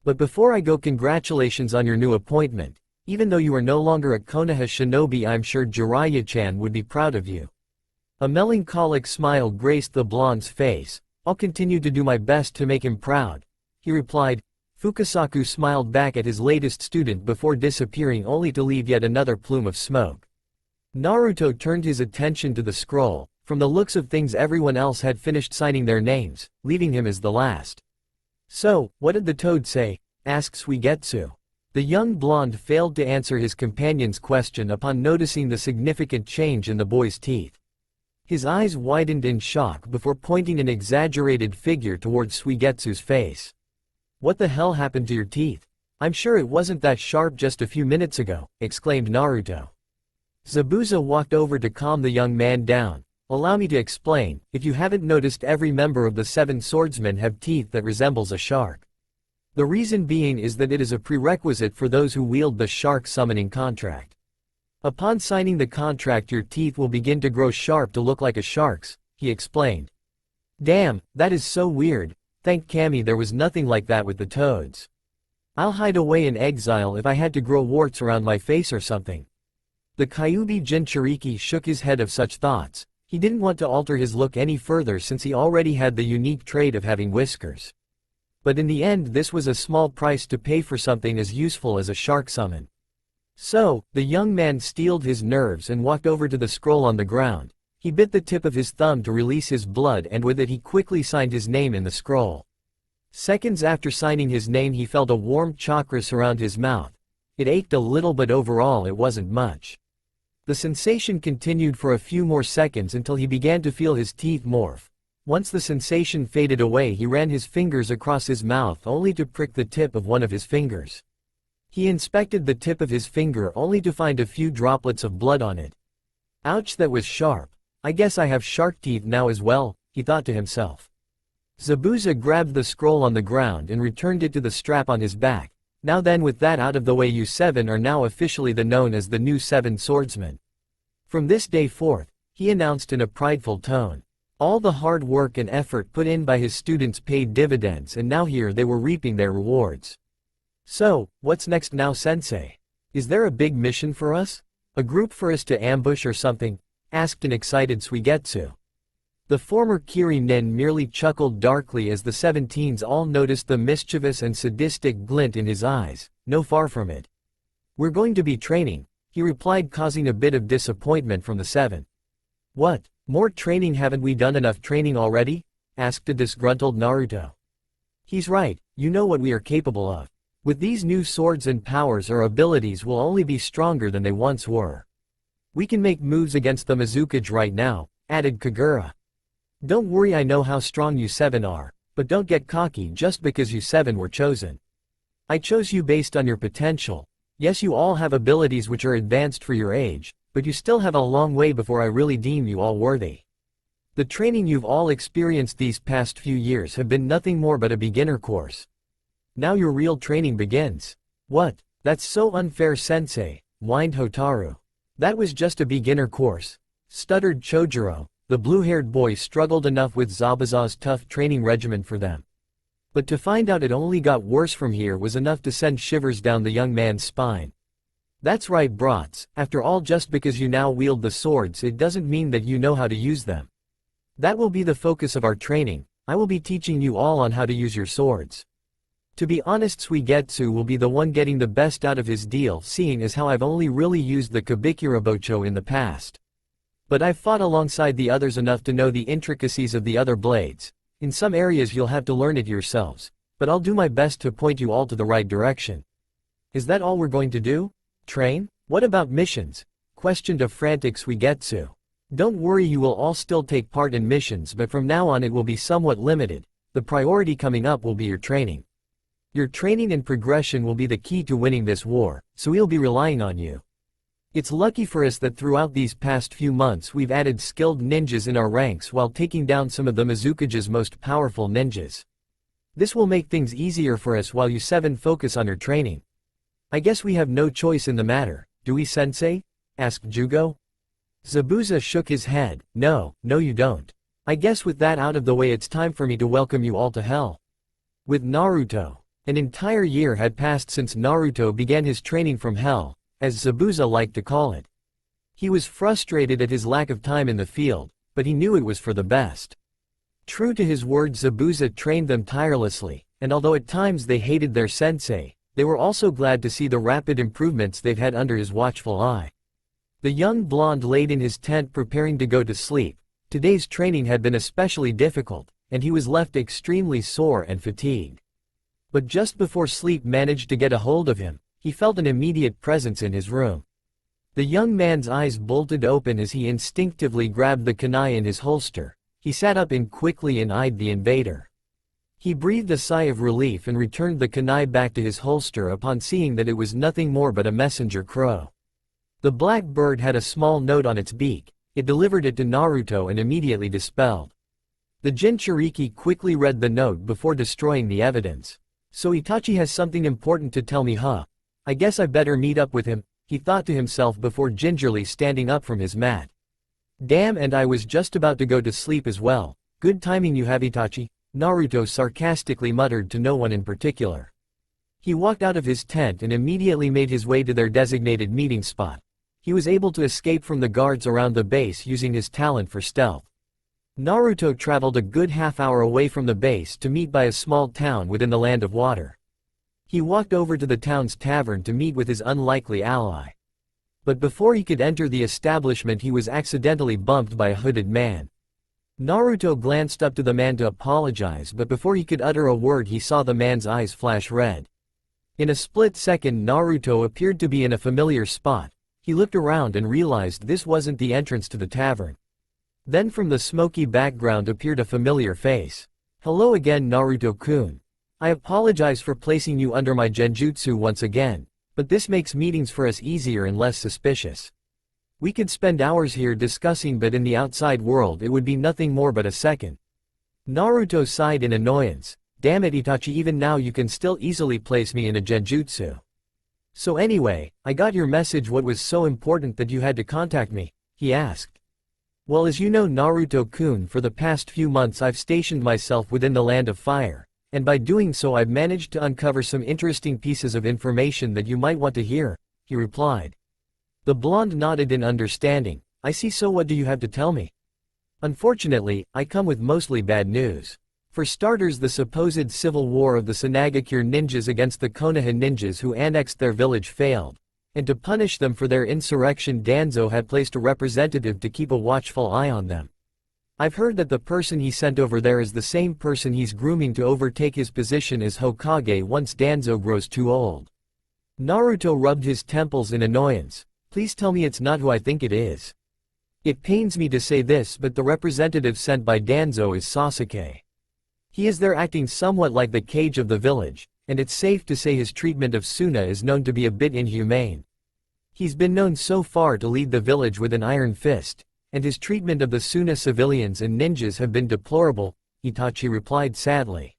But before I go, congratulations on your new appointment. Even though you are no longer a Konoha shinobi, I'm sure Jiraiya-chan would be proud of you. A melancholic smile graced the blonde's face. I'll continue to do my best to make him proud, he replied. Fukasaku smiled back at his latest student before disappearing, only to leave yet another plume of smoke. Naruto turned his attention to the scroll. From the looks of things, everyone else had finished signing their names, leaving him as the last. So, what did the toad say? Asked Suigetsu. The young blonde failed to answer his companion's question upon noticing the significant change in the boy's teeth. His eyes widened in shock before pointing an exaggerated figure towards Suigetsu's face. What the hell happened to your teeth? I'm sure it wasn't that sharp just a few minutes ago, exclaimed Naruto. Zabuza walked over to calm the young man down. Allow me to explain. If you haven't noticed, every member of the 7 swordsmen have teeth that resembles a shark. The reason being is that it is a prerequisite for those who wield the shark summoning contract. Upon signing the contract, your teeth will begin to grow sharp to look like a shark's, he explained. Damn, that is so weird. Thank Kami there was nothing like that with the toads. I'll hide away in exile if I had to grow warts around my face or something. The Kyuubi Jinchuriki shook his head of such thoughts. He didn't want to alter his look any further since he already had the unique trait of having whiskers. But in the end, this was a small price to pay for something as useful as a shark summon. So, the young man steeled his nerves and walked over to the scroll on the ground. He bit the tip of his thumb to release his blood, and with it he quickly signed his name in the scroll. Seconds after signing his name, he felt a warm chakra surround his mouth. It ached a little, but overall it wasn't much. The sensation continued for a few more seconds until he began to feel his teeth morph. Once the sensation faded away, he ran his fingers across his mouth only to prick the tip of one of his fingers. He inspected the tip of his finger only to find a few droplets of blood on it. Ouch, that was sharp. I guess I have shark teeth now as well, he thought to himself. Zabuza grabbed the scroll on the ground and returned it to the strap on his back. Now then, with that out of the way, you 7 are now officially known as the new 7 swordsmen. From this day forth, he announced in a prideful tone. All the hard work and effort put in by his students paid dividends, and now here they were reaping their rewards. So, what's next now, sensei? Is there a big mission for us? A group for us to ambush or something? Asked an excited Suigetsu. The former Kirin merely chuckled darkly as the 17s all noticed the mischievous and sadistic glint in his eyes. No, far from it. We're going to be training, he replied, causing a bit of disappointment from the 7. What? More training? Haven't we done enough training already? Asked a disgruntled Naruto. He's right, you know what we are capable of. With these new swords and powers, our abilities will only be stronger than they once were. We can make moves against the Mizukage right now, added Kagura. Don't worry, I know how strong you 7 are, but don't get cocky just because you 7 were chosen. I chose you based on your potential. Yes, you all have abilities which are advanced for your age, but you still have a long way before I really deem you all worthy. The training you've all experienced these past few years have been nothing more but a beginner course. Now your real training begins. What? That's so unfair, sensei, whined Hotaru. That was just a beginner course, stuttered Chojuro. The blue-haired boy struggled enough with Zabuza's tough training regimen for them. But to find out it only got worse from here was enough to send shivers down the young man's spine. That's right, brats, after all, just because you now wield the swords it doesn't mean that you know how to use them. That will be the focus of our training. I will be teaching you all on how to use your swords. To be honest, Suigetsu will be the one getting the best out of his deal, seeing as how I've only really used the Kabikirabocho in the past. But I've fought alongside the others enough to know the intricacies of the other blades. In some areas you'll have to learn it yourselves, but I'll do my best to point you all to the right direction. Is that all we're going to do? Train? What about missions? Questioned a frantic Suigetsu. Don't worry, you will all still take part in missions, but from now on it will be somewhat limited. The priority coming up will be your training. Your training and progression will be the key to winning this war, so we'll be relying on you. It's lucky for us that throughout these past few months we've added skilled ninjas in our ranks while taking down some of the Mizukage's most powerful ninjas. This will make things easier for us while you 7 focus on your training. I guess we have no choice in the matter, do we, sensei? Asked Jugo. Zabuza shook his head. No, you don't. I guess with that out of the way it's time for me to welcome you all to hell. With Naruto. An entire year had passed since Naruto began his training from hell, as Zabuza liked to call it. He was frustrated at his lack of time in the field, but he knew it was for the best. True to his word, Zabuza trained them tirelessly, and although at times they hated their sensei, they were also glad to see the rapid improvements they've had under his watchful eye. The young blonde laid in his tent preparing to go to sleep. Today's training had been especially difficult, and he was left extremely sore and fatigued. But just before sleep managed to get a hold of him, he felt an immediate presence in his room. The young man's eyes bolted open as he instinctively grabbed the kunai in his holster. He sat up quickly and eyed the invader. He breathed a sigh of relief and returned the kunai back to his holster upon seeing that it was nothing more but a messenger crow. The black bird had a small note on its beak. It delivered it to Naruto and immediately dispelled. The Jinchuriki quickly read the note before destroying the evidence. So Itachi has something important to tell me, huh? I guess I better meet up with him, he thought to himself before gingerly standing up from his mat. Damn, and I was just about to go to sleep as well. Good timing you have, Itachi, Naruto sarcastically muttered to no one in particular. He walked out of his tent and immediately made his way to their designated meeting spot. He was able to escape from the guards around the base using his talent for stealth. Naruto traveled a good half-hour away from the base to meet by a small town within the Land of Water. He walked over to the town's tavern to meet with his unlikely ally. But before he could enter the establishment, he was accidentally bumped by a hooded man. Naruto glanced up to the man to apologize, but before he could utter a word he saw the man's eyes flash red. In a split second Naruto appeared to be in a familiar spot. He looked around and realized this wasn't the entrance to the tavern. Then from the smoky background appeared a familiar face. Hello again, Naruto-kun. I apologize for placing you under my genjutsu once again, but this makes meetings for us easier and less suspicious. We could spend hours here discussing, but in the outside world it would be nothing more but a second. Naruto sighed in annoyance. Damn it, Itachi, even now you can still easily place me in a genjutsu. So anyway, I got your message. What was so important that you had to contact me? He asked. Well, as you know, Naruto-kun, for the past few months I've stationed myself within the Land of Fire, and by doing so I've managed to uncover some interesting pieces of information that you might want to hear, he replied. The blonde nodded in understanding. I see, so what do you have to tell me? Unfortunately, I come with mostly bad news. For starters, the supposed civil war of the Sanagakure ninjas against the Konoha ninjas who annexed their village failed. And to punish them for their insurrection, Danzo had placed a representative to keep a watchful eye on them. I've heard that the person he sent over there is the same person he's grooming to overtake his position as Hokage once Danzo grows too old. Naruto rubbed his temples in annoyance. Please tell me it's not who I think it is. It pains me to say this, but the representative sent by Danzo is Sasuke. He is there acting somewhat like the cage of the village, and it's safe to say his treatment of Suna is known to be a bit inhumane. He's been known so far to lead the village with an iron fist, and his treatment of the Suna civilians and ninjas have been deplorable, Itachi replied sadly.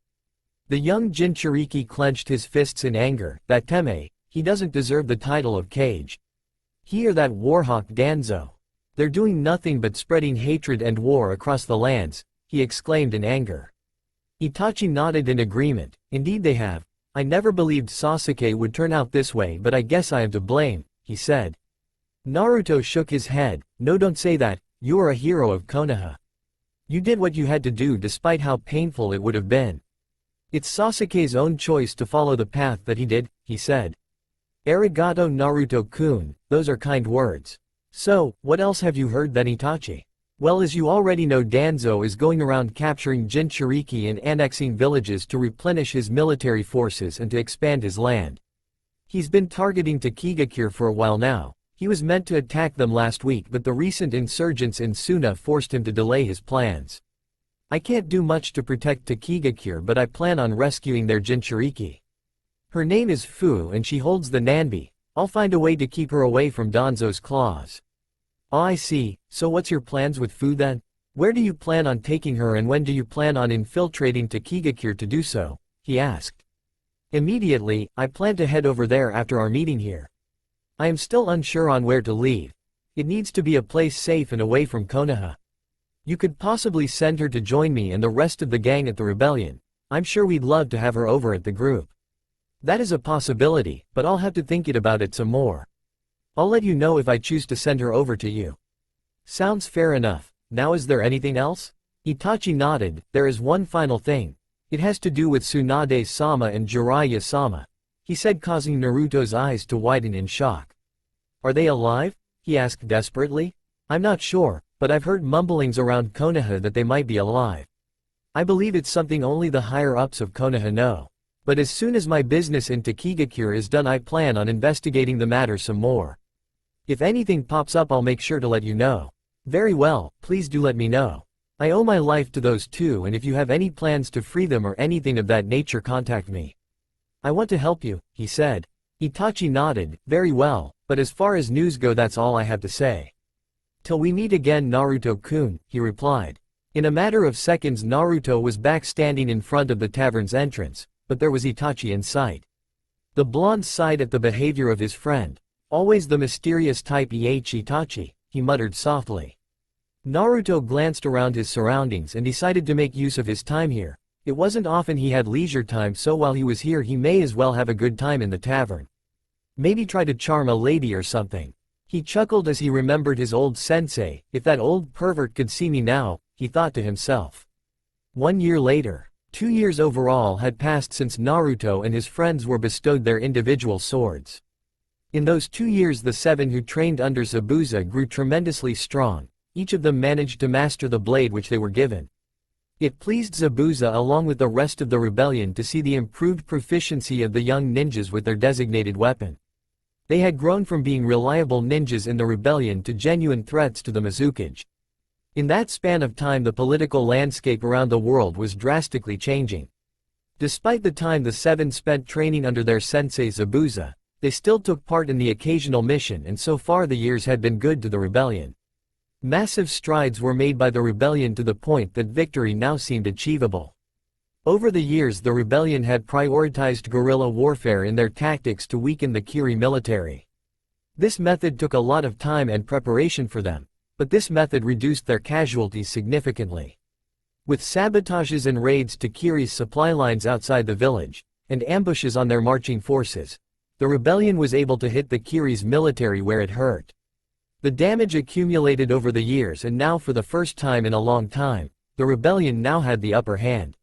The young Jinchuriki clenched his fists in anger. That Teme, he doesn't deserve the title of Kage. He or that warhawk Danzo. They're doing nothing but spreading hatred and war across the lands, he exclaimed in anger. Itachi nodded in agreement. Indeed they have. I never believed Sasuke would turn out this way, but I guess I am to blame, he said. Naruto shook his head. No, don't say that, you are a hero of Konoha. You did what you had to do despite how painful it would have been. It's Sasuke's own choice to follow the path that he did, he said. Arigato Naruto-kun, those are kind words. So, what else have you heard then, Itachi? Well, as you already know, Danzo is going around capturing Jinchuriki and annexing villages to replenish his military forces and to expand his land. He's been targeting Takigakure for a while now. He was meant to attack them last week, but the recent insurgents in Suna forced him to delay his plans. I can't do much to protect Takigakure, but I plan on rescuing their Jinchuriki. Her name is Fu and she holds the Nanbi. I'll find a way to keep her away from Danzo's claws. Oh, I see. So what's your plans with Fu then? Where do you plan on taking her and when do you plan on infiltrating Takigakure to do so? He asked. Immediately, I plan to head over there after our meeting here. I am still unsure on where to leave. It needs to be a place safe and away from Konoha. You could possibly send her to join me and the rest of the gang at the rebellion. I'm sure we'd love to have her over at the group. That is a possibility, but I'll have to think about it some more. I'll let you know if I choose to send her over to you. Sounds fair enough. Now is there anything else? Itachi nodded. There is one final thing. It has to do with Tsunade-sama and Jiraiya-sama, he said, causing Naruto's eyes to widen in shock. Are they alive? He asked desperately. I'm not sure, but I've heard mumblings around Konoha that they might be alive. I believe it's something only the higher-ups of Konoha know. But as soon as my business in Takigakure is done, I plan on investigating the matter some more. If anything pops up, I'll make sure to let you know. Very well, please do let me know. I owe my life to those two, and if you have any plans to free them or anything of that nature, contact me. I want to help you, he said. Itachi nodded. Very well, but as far as news go, that's all I have to say. Till we meet again, Naruto-kun, he replied. In a matter of seconds, Naruto was back standing in front of the tavern's entrance, but there was Itachi in sight. The blonde sighed at the behavior of his friend. Always the mysterious type Itachi, he muttered softly. Naruto glanced around his surroundings and decided to make use of his time here. It wasn't often he had leisure time, so while he was here he may as well have a good time in the tavern. Maybe try to charm a lady or something. He chuckled as he remembered his old sensei. If that old pervert could see me now, he thought to himself. 1 year later. 2 years overall had passed since Naruto and his friends were bestowed their individual swords. In those 2 years the 7 who trained under Zabuza grew tremendously strong. Each of them managed to master the blade which they were given. It pleased Zabuza along with the rest of the rebellion to see the improved proficiency of the young ninjas with their designated weapon. They had grown from being reliable ninjas in the rebellion to genuine threats to the Mizukage. In that span of time the political landscape around the world was drastically changing. Despite the time the 7 spent training under their sensei Zabuza, they still took part in the occasional mission, and so far the years had been good to the rebellion. Massive strides were made by the rebellion to the point that victory now seemed achievable. Over the years the rebellion had prioritized guerrilla warfare in their tactics to weaken the Kiri military. This method took a lot of time and preparation for them, but this method reduced their casualties significantly. With sabotages and raids to Kiri's supply lines outside the village, and ambushes on their marching forces, the rebellion was able to hit the Kiri's military where it hurt. The damage accumulated over the years, and now for the first time in a long time, the rebellion now had the upper hand.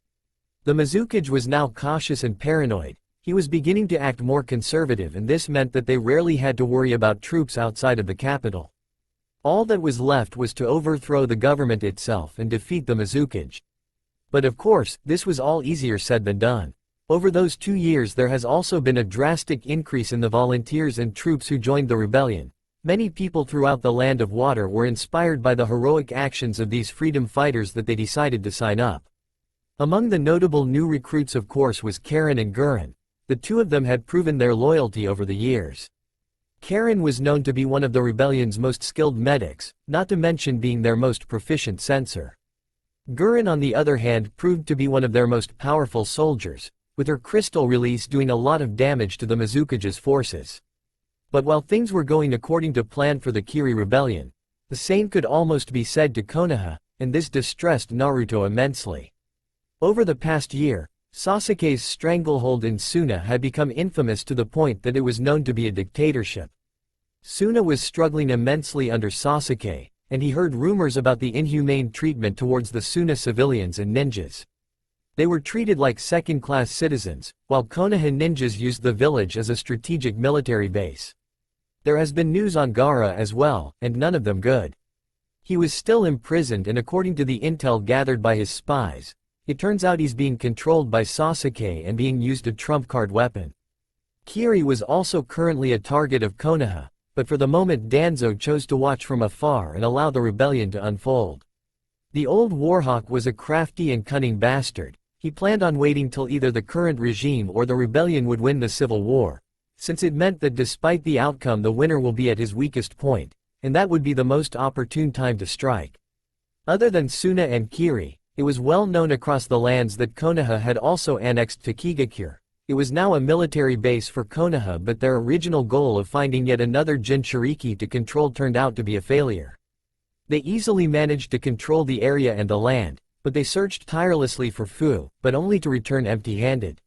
The Mizukage was now cautious and paranoid. He was beginning to act more conservative, and this meant that they rarely had to worry about troops outside of the capital. All that was left was to overthrow the government itself and defeat the Mizukage. But of course, this was all easier said than done. Over those 2 years there has also been a drastic increase in the volunteers and troops who joined the rebellion. Many people throughout the Land of Water were inspired by the heroic actions of these freedom fighters that they decided to sign up. Among the notable new recruits of course was Karen and Gurren. The two of them had proven their loyalty over the years. Karen was known to be one of the rebellion's most skilled medics, not to mention being their most proficient censor. Gurren on the other hand proved to be one of their most powerful soldiers, with her crystal release doing a lot of damage to the Mizukage's forces. But while things were going according to plan for the Kiri rebellion, the same could almost be said to Konoha, and this distressed Naruto immensely. Over the past year, Sasuke's stranglehold in Suna had become infamous to the point that it was known to be a dictatorship. Suna was struggling immensely under Sasuke, and he heard rumors about the inhumane treatment towards the Suna civilians and ninjas. They were treated like second-class citizens, while Konoha ninjas used the village as a strategic military base. There has been news on Gaara as well, and none of them good. He was still imprisoned, and according to the intel gathered by his spies, it turns out he's being controlled by Sasuke and being used a trump-card weapon. Kiri was also currently a target of Konoha, but for the moment Danzo chose to watch from afar and allow the rebellion to unfold. The old Warhawk was a crafty and cunning bastard. He planned on waiting till either the current regime or the rebellion would win the civil war, since it meant that despite the outcome the winner will be at his weakest point, and that would be the most opportune time to strike. Other than Suna and Kiri, it was well known across the lands that Konoha had also annexed Takigakure. It was now a military base for Konoha, but their original goal of finding yet another Jinchuriki to control turned out to be a failure. They easily managed to control the area and the land, but they searched tirelessly for Fu, but only to return empty-handed.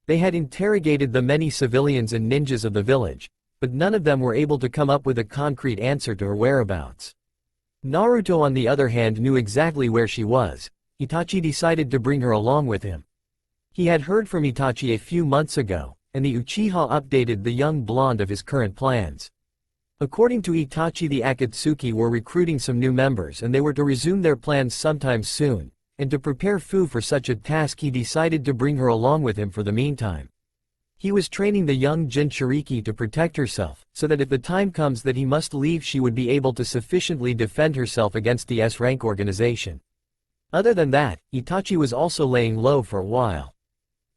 They had interrogated the many civilians and ninjas of the village, but none of them were able to come up with a concrete answer to her whereabouts. Naruto on the other hand knew exactly where she was. Itachi decided to bring her along with him. He had heard from Itachi a few months ago, and the Uchiha updated the young blonde of his current plans. According to Itachi, the Akatsuki were recruiting some new members and they were to resume their plans sometime soon, and to prepare Fu for such a task he decided to bring her along with him for the meantime. He was training the young Jinchuriki to protect herself, so that if the time comes that he must leave she would be able to sufficiently defend herself against the S-rank organization. Other than that, Itachi was also laying low for a while.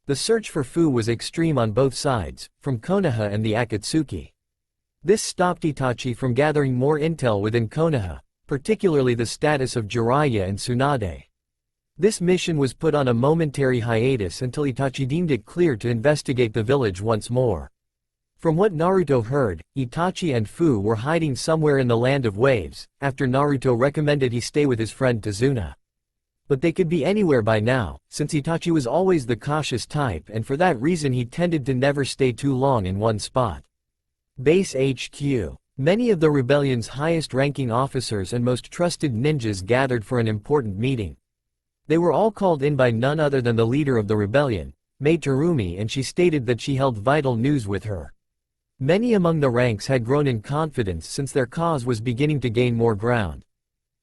The search for Fu was extreme on both sides, from Konoha and the Akatsuki. This stopped Itachi from gathering more intel within Konoha, particularly the status of Jiraiya and Tsunade. This mission was put on a momentary hiatus until Itachi deemed it clear to investigate the village once more. From what Naruto heard, Itachi and Fu were hiding somewhere in the Land of Waves, after Naruto recommended he stay with his friend Tazuna. But they could be anywhere by now, since Itachi was always the cautious type and for that reason he tended to never stay too long in one spot. Base HQ. Many of the rebellion's highest-ranking officers and most trusted ninjas gathered for an important meeting. They were all called in by none other than the leader of the rebellion, Mai Terumi, and she stated that she held vital news with her. Many among the ranks had grown in confidence since their cause was beginning to gain more ground.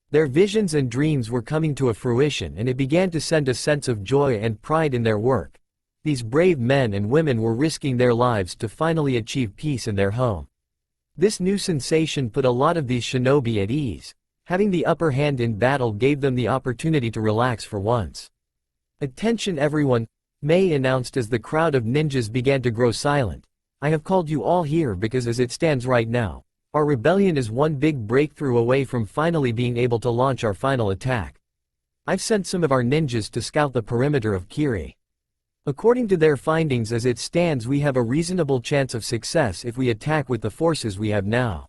Their visions and dreams were coming to a fruition and it began to send a sense of joy and pride in their work. These brave men and women were risking their lives to finally achieve peace in their home. This new sensation put a lot of these shinobi at ease. Having the upper hand in battle gave them the opportunity to relax for once. "Attention everyone," Mai announced as the crowd of ninjas began to grow silent. "I have called you all here because as it stands right now, our rebellion is one big breakthrough away from finally being able to launch our final attack. I've sent some of our ninjas to scout the perimeter of Kiri. According to their findings, as it stands, we have a reasonable chance of success if we attack with the forces we have now."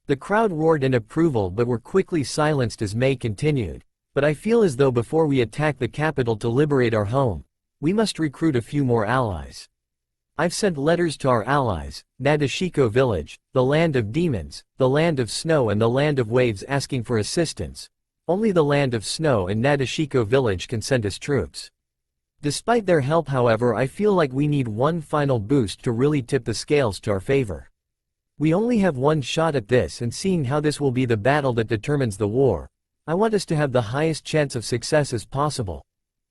The crowd roared in approval but were quickly silenced as Mai continued. "But I feel as though before we attack the capital to liberate our home, we must recruit a few more allies. I've sent letters to our allies, Nadeshiko Village, the Land of Demons, the Land of Snow and the Land of Waves, asking for assistance. Only the Land of Snow and Nadeshiko Village can send us troops. Despite their help, however, I feel like we need one final boost to really tip the scales to our favor. We only have one shot at this, and seeing how this will be the battle that determines the war, I want us to have the highest chance of success as possible,"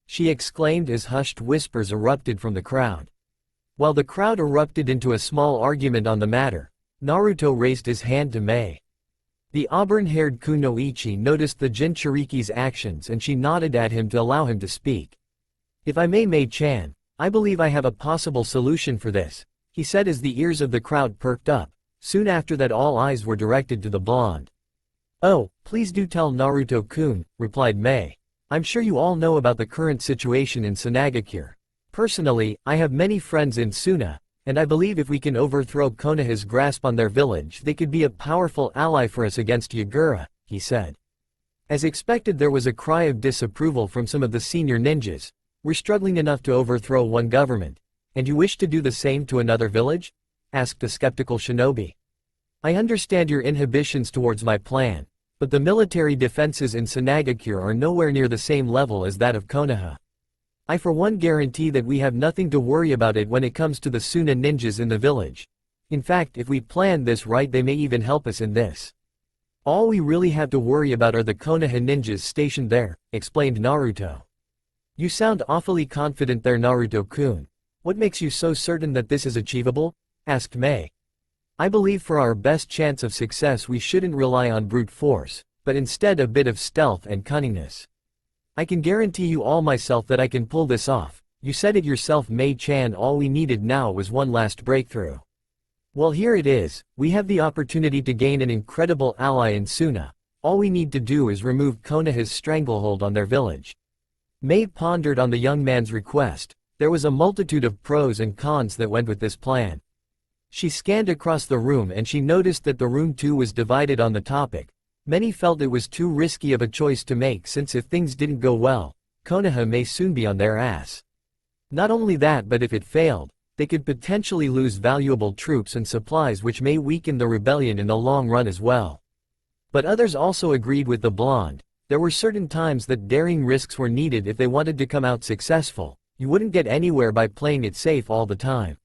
she exclaimed as hushed whispers erupted from the crowd. While the crowd erupted into a small argument on the matter, Naruto raised his hand to Mai. The auburn-haired Kunoichi noticed the Jinchuriki's actions and she nodded at him to allow him to speak. "If I may, Mai-chan, I believe I have a possible solution for this," he said as the ears of the crowd perked up. Soon after that, all eyes were directed to the blonde. "Oh, please do tell Naruto-kun," replied Mai. "I'm sure you all know about the current situation in Sunagakure. Personally, I have many friends in Suna, and I believe if we can overthrow Konoha's grasp on their village they could be a powerful ally for us against Yagura," he said. As expected, there was a cry of disapproval from some of the senior ninjas. "We're struggling enough to overthrow one government, and you wish to do the same to another village?" asked a skeptical shinobi. "I understand your inhibitions towards my plan, but the military defenses in Sunagakure are nowhere near the same level as that of Konoha. I for one guarantee that we have nothing to worry about it when it comes to the Suna ninjas in the village. In fact, if we plan this right, they may even help us in this. All we really have to worry about are the Konoha ninjas stationed there," explained Naruto. "You sound awfully confident there, Naruto-kun. What makes you so certain that this is achievable?" asked Mai. "I believe for our best chance of success we shouldn't rely on brute force, but instead a bit of stealth and cunningness. I can guarantee you all myself that I can pull this off. You said it yourself, Mai-chan, all we needed now was one last breakthrough. Well, here it is. We have the opportunity to gain an incredible ally in Suna. All we need to do is remove Konoha's stranglehold on their village." Mai pondered on the young man's request. There was a multitude of pros and cons that went with this plan. She scanned across the room and she noticed that the room too was divided on the topic. Many felt it was too risky of a choice to make, since if things didn't go well, Konoha may soon be on their ass. Not only that, but if it failed, they could potentially lose valuable troops and supplies, which may weaken the rebellion in the long run as well. But others also agreed with the blonde. There were certain times that daring risks were needed if they wanted to come out successful. You wouldn't get anywhere by playing it safe all the time.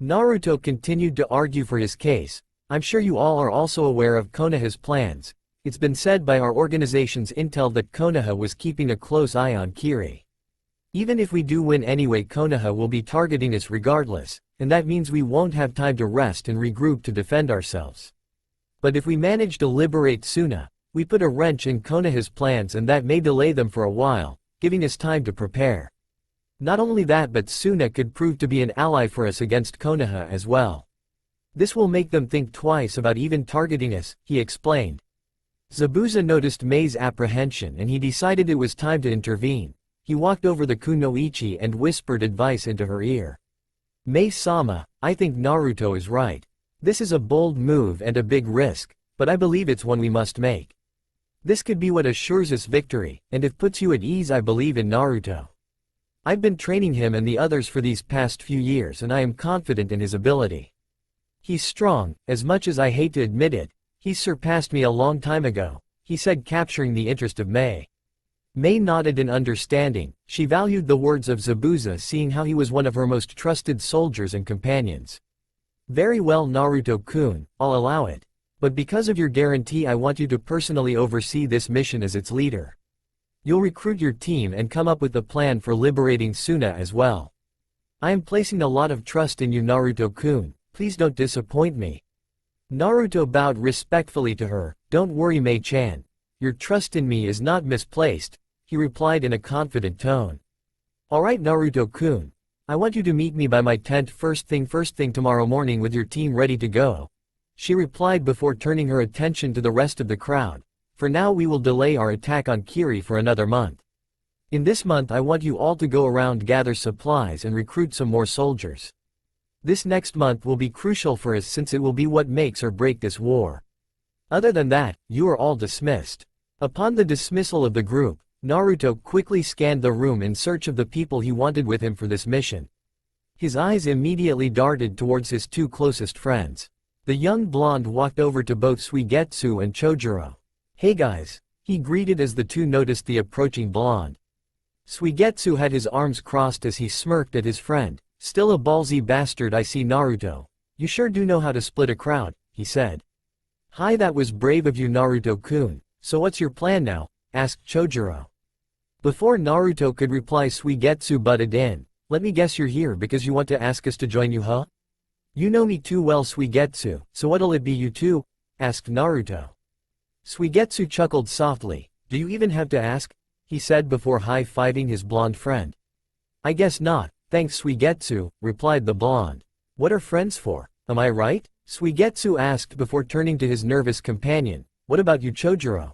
Naruto continued to argue for his case. I'm sure you all are also aware of Konoha's plans. It's been said by our organization's intel that Konoha was keeping a close eye on Kiri. Even if we do win anyway, Konoha will be targeting us regardless, and that means we won't have time to rest and regroup to defend ourselves. But if we manage to liberate Suna, we put a wrench in Konoha's plans, and that may delay them for a while, giving us time to prepare. Not only that, but Suna could prove to be an ally for us against Konoha as well. This will make them think twice about even targeting us, he explained. Zabuza noticed Mei's apprehension and he decided it was time to intervene. He walked over the kunoichi and whispered advice into her ear. Mei-sama, I think Naruto is right. This is a bold move and a big risk, but I believe it's one we must make. This could be what assures us victory, and if puts you at ease, I believe in Naruto. I've been training him and the others for these past few years, and I am confident in his ability. He's strong, as much as I hate to admit it. He's surpassed me a long time ago, he said, capturing the interest of Mei. Mei nodded in understanding. She valued the words of Zabuza, seeing how he was one of her most trusted soldiers and companions. Very well, Naruto-kun, I'll allow it. But because of your guarantee, I want you to personally oversee this mission as its leader. You'll recruit your team and come up with a plan for liberating Suna as well. I am placing a lot of trust in you, Naruto-kun, please don't disappoint me. Naruto bowed respectfully to her. Don't worry, Mei-chan. Your trust in me is not misplaced, he replied in a confident tone. Alright, Naruto-kun. I want you to meet me by my tent first thing tomorrow morning with your team ready to go, she replied before turning her attention to the rest of the crowd. For now we will delay our attack on Kiri for another month. In this month I want you all to go around, gather supplies and recruit some more soldiers. This next month will be crucial for us since it will be what makes or break this war. Other than that, you are all dismissed. Upon the dismissal of the group, Naruto quickly scanned the room in search of the people he wanted with him for this mission. His eyes immediately darted towards his two closest friends. The young blonde walked over to both Suigetsu and Chojuro. Hey guys, he greeted as the two noticed the approaching blonde. Suigetsu had his arms crossed as he smirked at his friend. Still a ballsy bastard, I see, Naruto. You sure do know how to split a crowd, he said. Hi, that was brave of you, Naruto-kun. So what's your plan now? Asked Chojuro. Before Naruto could reply, Suigetsu butted in. Let me guess, you're here because you want to ask us to join you, huh? You know me too well, Suigetsu, so what'll it be, you two? Asked Naruto. Suigetsu chuckled softly. Do you even have to ask? He said before high-fiving his blonde friend. I guess not. Thanks, Suigetsu, replied the blonde. What are friends for? Am I right? Suigetsu asked before turning to his nervous companion. What about you, Chojuro?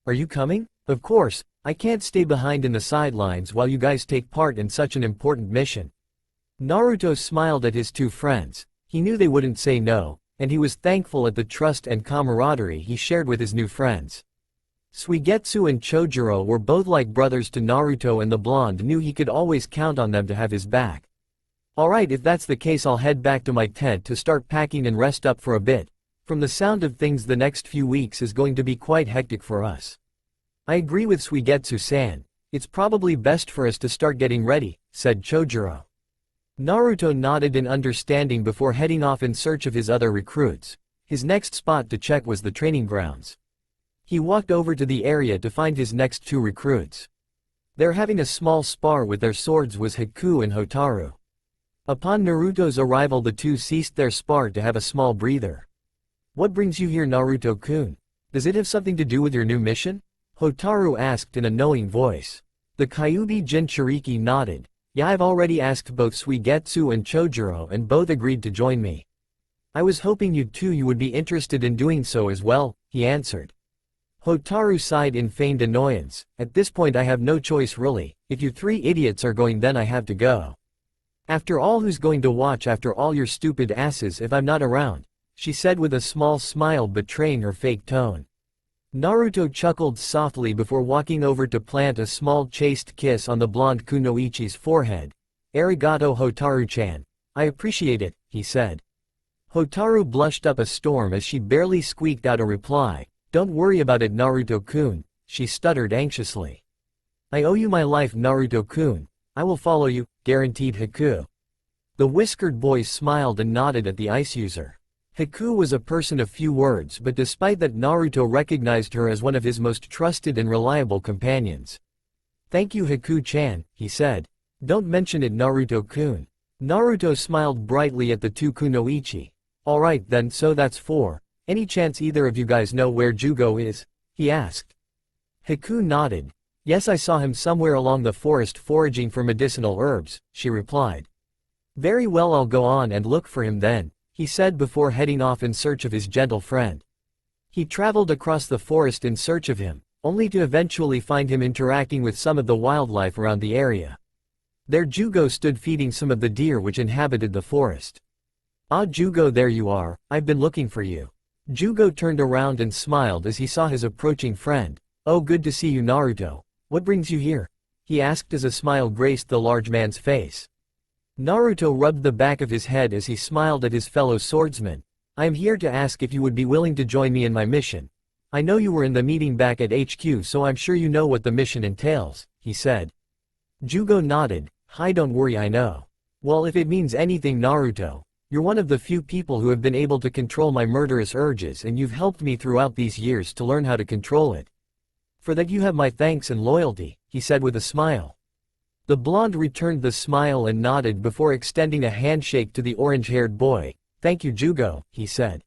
Are you coming? Of course, I can't stay behind in the sidelines while you guys take part in such an important mission. Naruto smiled at his two friends. He knew they wouldn't say no, and he was thankful at the trust and camaraderie he shared with his new friends. Suigetsu and Chojuro were both like brothers to Naruto, and the blonde knew he could always count on them to have his back. Alright, if that's the case, I'll head back to my tent to start packing and rest up for a bit. From the sound of things, the next few weeks is going to be quite hectic for us. I agree with Suigetsu-san. It's probably best for us to start getting ready, said Chojuro. Naruto nodded in understanding before heading off in search of his other recruits. His next spot to check was the training grounds. He walked over to the area to find his next two recruits. They're having a small spar with their swords, was Haku and Hotaru. Upon Naruto's arrival, the two ceased their spar to have a small breather. What brings you here, Naruto-kun? Does it have something to do with your new mission? Hotaru asked in a knowing voice. The Kyuubi Jinchuriki nodded. Yeah, I've already asked both Suigetsu and Chojuro and both agreed to join me. I was hoping you would be interested in doing so as well, he answered. Hotaru sighed in feigned annoyance. At this point I have no choice really. If you three idiots are going, then I have to go. After all, who's going to watch after all your stupid asses if I'm not around? She said with a small smile betraying her fake tone. Naruto chuckled softly before walking over to plant a small chaste kiss on the blonde kunoichi's forehead. Arigato Hotaru-chan. I appreciate it, he said. Hotaru blushed up a storm as she barely squeaked out a reply. Don't worry about it, Naruto-kun, she stuttered anxiously. I owe you my life, Naruto-kun. I will follow you, guaranteed Haku. The whiskered boy smiled and nodded at the ice user. Haku was a person of few words, but despite that, Naruto recognized her as one of his most trusted and reliable companions. Thank you, Haku-chan, he said. Don't mention it, Naruto-kun. Naruto smiled brightly at the two kunoichi. Alright then, so that's 4. Any chance either of you guys know where Jugo is? He asked. Haku nodded. Yes, I saw him somewhere along the forest foraging for medicinal herbs, she replied. Very well, I'll go on and look for him then, he said before heading off in search of his gentle friend. He traveled across the forest in search of him, only to eventually find him interacting with some of the wildlife around the area. There Jugo stood feeding some of the deer which inhabited the forest. Ah, Jugo, there you are, I've been looking for you. Jugo turned around and smiled as he saw his approaching friend. Oh, good to see you, Naruto. What brings you here? He asked as a smile graced the large man's face. Naruto rubbed the back of his head as he smiled at his fellow swordsman. I am here to ask if you would be willing to join me in my mission. I know you were in the meeting back at HQ, so I'm sure you know what the mission entails, he said. Jugo nodded. Hi, don't worry, I know. Well, if it means anything, Naruto, you're one of the few people who have been able to control my murderous urges, and you've helped me throughout these years to learn how to control it. For that you have my thanks and loyalty, he said with a smile. The blonde returned the smile and nodded before extending a handshake to the orange-haired boy. Thank you, Jugo, he said.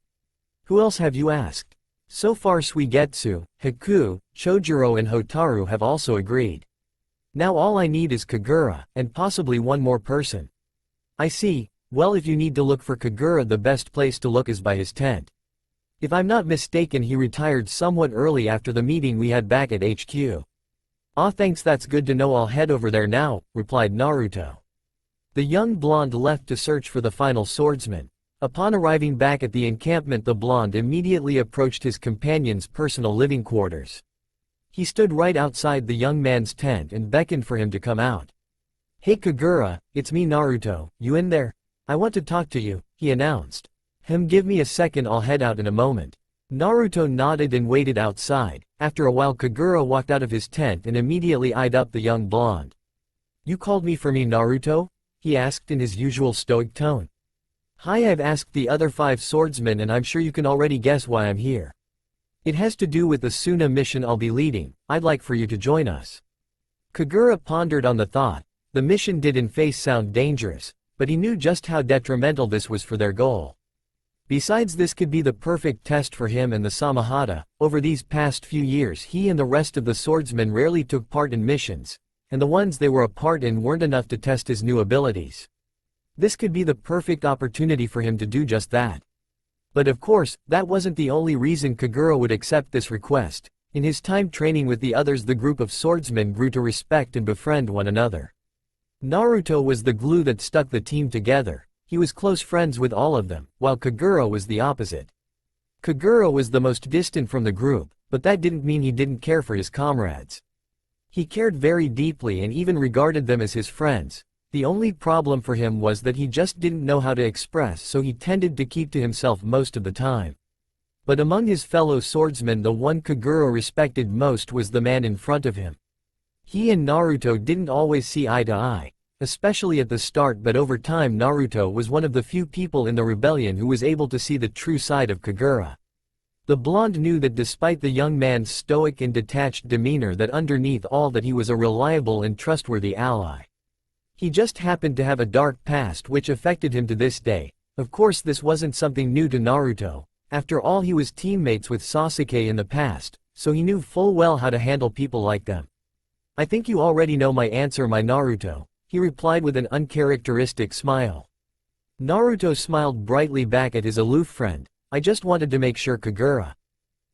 Who else have you asked? So far Suigetsu, Haku, Chojuro and Hotaru have also agreed. Now all I need is Kagura, and possibly one more person. I see. Well, if you need to look for Kagura, the best place to look is by his tent. If I'm not mistaken, he retired somewhat early after the meeting we had back at HQ. Ah, thanks, that's good to know. I'll head over there now, replied Naruto. The young blonde left to search for the final swordsman. Upon arriving back at the encampment, the blonde immediately approached his companion's personal living quarters. He stood right outside the young man's tent and beckoned for him to come out. Hey Kagura, it's me, Naruto, you in there? I want to talk to you, he announced. Give me a second, I'll head out in a moment. Naruto nodded and waited outside. After a while, Kagura walked out of his tent and immediately eyed up the young blonde. You called me for me, Naruto? He asked in his usual stoic tone. Hi, I've asked the other 5 swordsmen and I'm sure you can already guess why I'm here. It has to do with the Suna mission I'll be leading. I'd like for you to join us. Kagura pondered on the thought. The mission did in face sound dangerous, but he knew just how detrimental this was for their goal. Besides, this could be the perfect test for him and the Samahata. Over these past few years, he and the rest of the swordsmen rarely took part in missions, and the ones they were a part in weren't enough to test his new abilities. This could be the perfect opportunity for him to do just that. But of course, that wasn't the only reason Kagura would accept this request. In his time training with the others, the group of swordsmen grew to respect and befriend one another. Naruto was the glue that stuck the team together. He was close friends with all of them, while Kagura was the opposite. Kagura was the most distant from the group, but that didn't mean he didn't care for his comrades. He cared very deeply and even regarded them as his friends. The only problem for him was that he just didn't know how to express, so he tended to keep to himself most of the time. But among his fellow swordsmen, the one Kagura respected most was the man in front of him. He and Naruto didn't always see eye to eye, especially at the start, but over time Naruto was one of the few people in the rebellion who was able to see the true side of Kagura. The blonde knew that despite the young man's stoic and detached demeanor, that underneath all that he was a reliable and trustworthy ally. He just happened to have a dark past which affected him to this day. Of course, this wasn't something new to Naruto. After all, he was teammates with Sasuke in the past, so he knew full well how to handle people like them. I think you already know my answer, my Naruto, he replied with an uncharacteristic smile. Naruto smiled brightly back at his aloof friend. I just wanted to make sure, Kagura.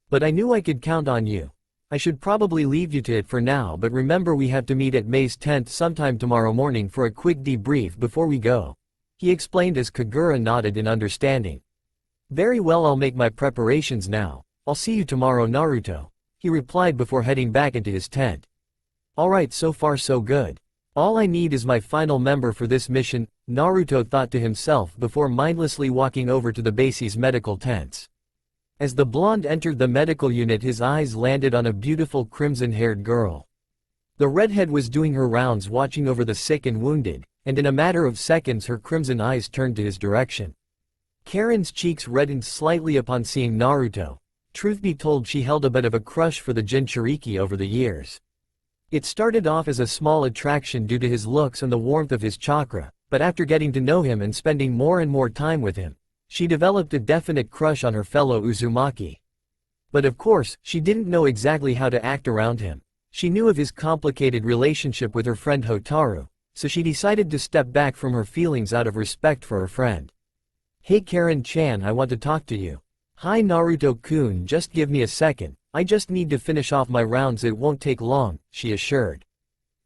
But I knew I could count on you. I should probably leave you to it for now, but remember we have to meet at May's tent sometime tomorrow morning for a quick debrief before we go, he explained as Kagura nodded in understanding. Very well, I'll make my preparations now. I'll see you tomorrow, Naruto, he replied before heading back into his tent. Alright, so far so good. All I need is my final member for this mission, Naruto thought to himself before mindlessly walking over to the base's medical tents. As the blonde entered the medical unit, his eyes landed on a beautiful crimson-haired girl. The redhead was doing her rounds watching over the sick and wounded, and in a matter of seconds her crimson eyes turned to his direction. Karen's cheeks reddened slightly upon seeing Naruto. Truth be told, she held a bit of a crush for the Jinchuriki over the years. It started off as a small attraction due to his looks and the warmth of his chakra, but after getting to know him and spending more and more time with him, she developed a definite crush on her fellow Uzumaki. But of course, she didn't know exactly how to act around him. She knew of his complicated relationship with her friend Hotaru, so she decided to step back from her feelings out of respect for her friend. "Hey Karen-chan, I want to talk to you." "Hi Naruto-kun, just give me a second, I just need to finish off my rounds, it won't take long," she assured.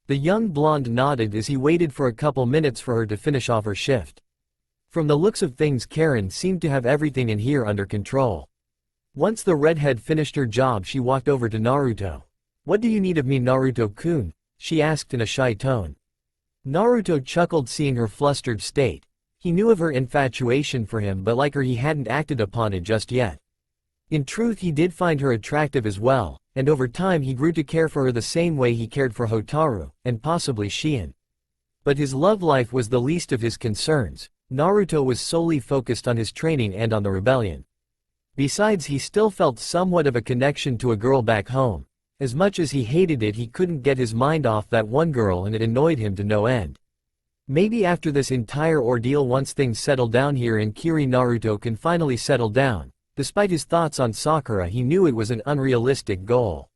The young blonde nodded as he waited for a couple minutes for her to finish off her shift. From the looks of things, Karen seemed to have everything in here under control. Once the redhead finished her job, she walked over to Naruto. "What do you need of me, Naruto-kun?" she asked in a shy tone. Naruto chuckled seeing her flustered state. He knew of her infatuation for him, but like her, he hadn't acted upon it just yet. In truth, he did find her attractive as well, and over time he grew to care for her the same way he cared for Hotaru, and possibly Shion. But his love life was the least of his concerns. Naruto was solely focused on his training and on the rebellion. Besides, he still felt somewhat of a connection to a girl back home. As much as he hated it, he couldn't get his mind off that one girl, and it annoyed him to no end. Maybe after this entire ordeal, once things settle down here in Kiri, Naruto can finally settle down. Despite his thoughts on Sakura, he knew it was an unrealistic goal.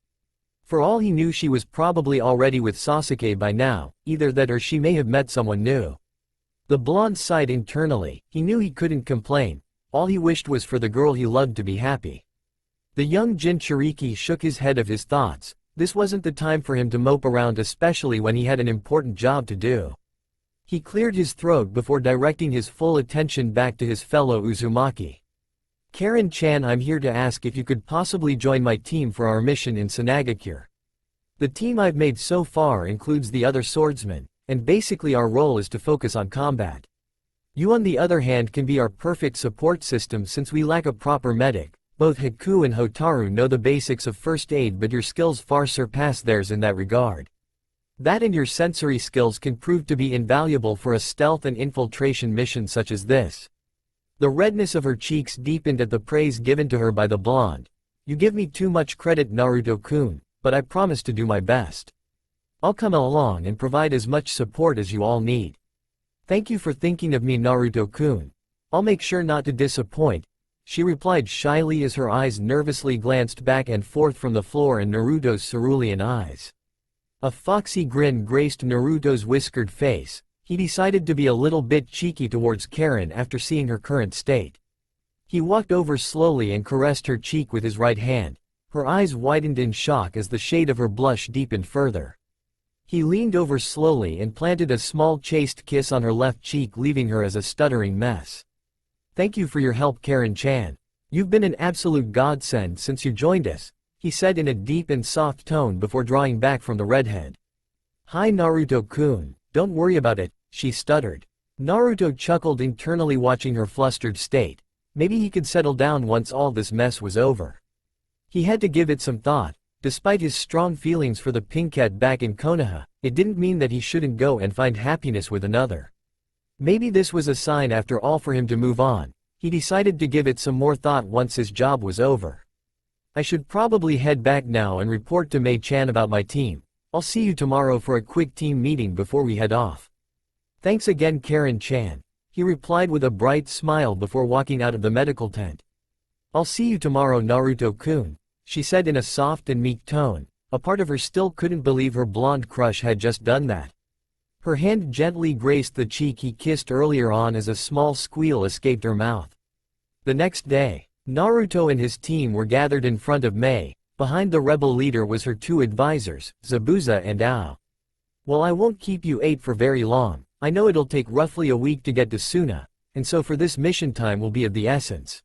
For all he knew, she was probably already with Sasuke by now, either that or she may have met someone new. The blonde sighed internally. He knew he couldn't complain. All he wished was for the girl he loved to be happy. The young Jinchuriki shook his head of his thoughts. This wasn't the time for him to mope around, especially when he had an important job to do. He cleared his throat before directing his full attention back to his fellow Uzumaki. "Karen-chan, I'm here to ask if you could possibly join my team for our mission in Sanagakure. The team I've made so far includes the other swordsmen, and basically our role is to focus on combat. You on the other hand can be our perfect support system since we lack a proper medic. Both Haku and Hotaru know the basics of first aid, but your skills far surpass theirs in that regard. That and your sensory skills can prove to be invaluable for a stealth and infiltration mission such as this." The redness of her cheeks deepened at the praise given to her by the blonde. "You give me too much credit, Naruto-kun, but I promise to do my best. I'll come along and provide as much support as you all need." "Thank you for thinking of me, Naruto-kun. I'll make sure not to disappoint," she replied shyly as her eyes nervously glanced back and forth from the floor and Naruto's cerulean eyes. A foxy grin graced Naruto's whiskered face. He decided to be a little bit cheeky towards Karen after seeing her current state. He walked over slowly and caressed her cheek with his right hand. Her eyes widened in shock as the shade of her blush deepened further. He leaned over slowly and planted a small chaste kiss on her left cheek, leaving her as a stuttering mess. "Thank you for your help, Karen-chan. You've been an absolute godsend since you joined us," he said in a deep and soft tone before drawing back from the redhead. "Hi Naruto-kun, don't worry about it," she stuttered. Naruto chuckled internally watching her flustered state. Maybe he could settle down once all this mess was over. He had to give it some thought. Despite his strong feelings for the pinkette back in Konoha, it didn't mean that he shouldn't go and find happiness with another. Maybe this was a sign after all for him to move on. He decided to give it some more thought once his job was over. "I should probably head back now and report to Mei-chan about my team. I'll see you tomorrow for a quick team meeting before we head off." "Thanks again, Karen-chan," he replied with a bright smile before walking out of the medical tent. "I'll see you tomorrow, Naruto-kun," she said in a soft and meek tone. A part of her still couldn't believe her blonde crush had just done that. Her hand gently graced the cheek he kissed earlier on as a small squeal escaped her mouth. The next day, Naruto and his team were gathered in front of Mei. Behind the rebel leader was her two advisors, Zabuza and Ao. "Well, I won't keep you eight for very long. I know it'll take roughly a week to get to Suna, and so for this mission time will be of the essence.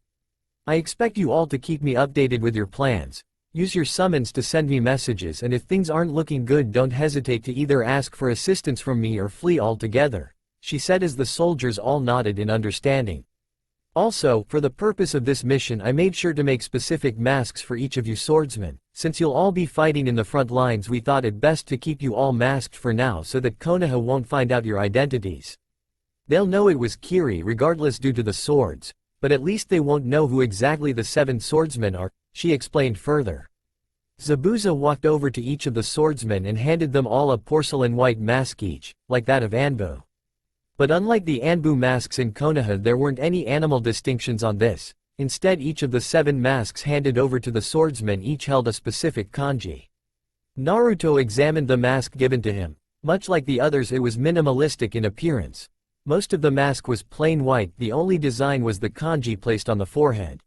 I expect you all to keep me updated with your plans. Use your summons to send me messages, and if things aren't looking good don't hesitate to either ask for assistance from me or flee altogether," she said as the soldiers all nodded in understanding. "Also, for the purpose of this mission I made sure to make specific masks for each of you swordsmen. Since you'll all be fighting in the front lines, we thought it best to keep you all masked for now so that Konoha won't find out your identities. They'll know it was Kiri regardless due to the swords, but at least they won't know who exactly the 7 swordsmen are," she explained further. Zabuza walked over to each of the swordsmen and handed them all a porcelain white mask each, like that of Anbu. But unlike the Anbu masks in Konoha, there weren't any animal distinctions on this. Instead, each of the 7 masks handed over to the swordsmen each held a specific kanji. Naruto examined the mask given to him. Much like the others, it was minimalistic in appearance. Most of the mask was plain white, the only design was the kanji placed on the forehead.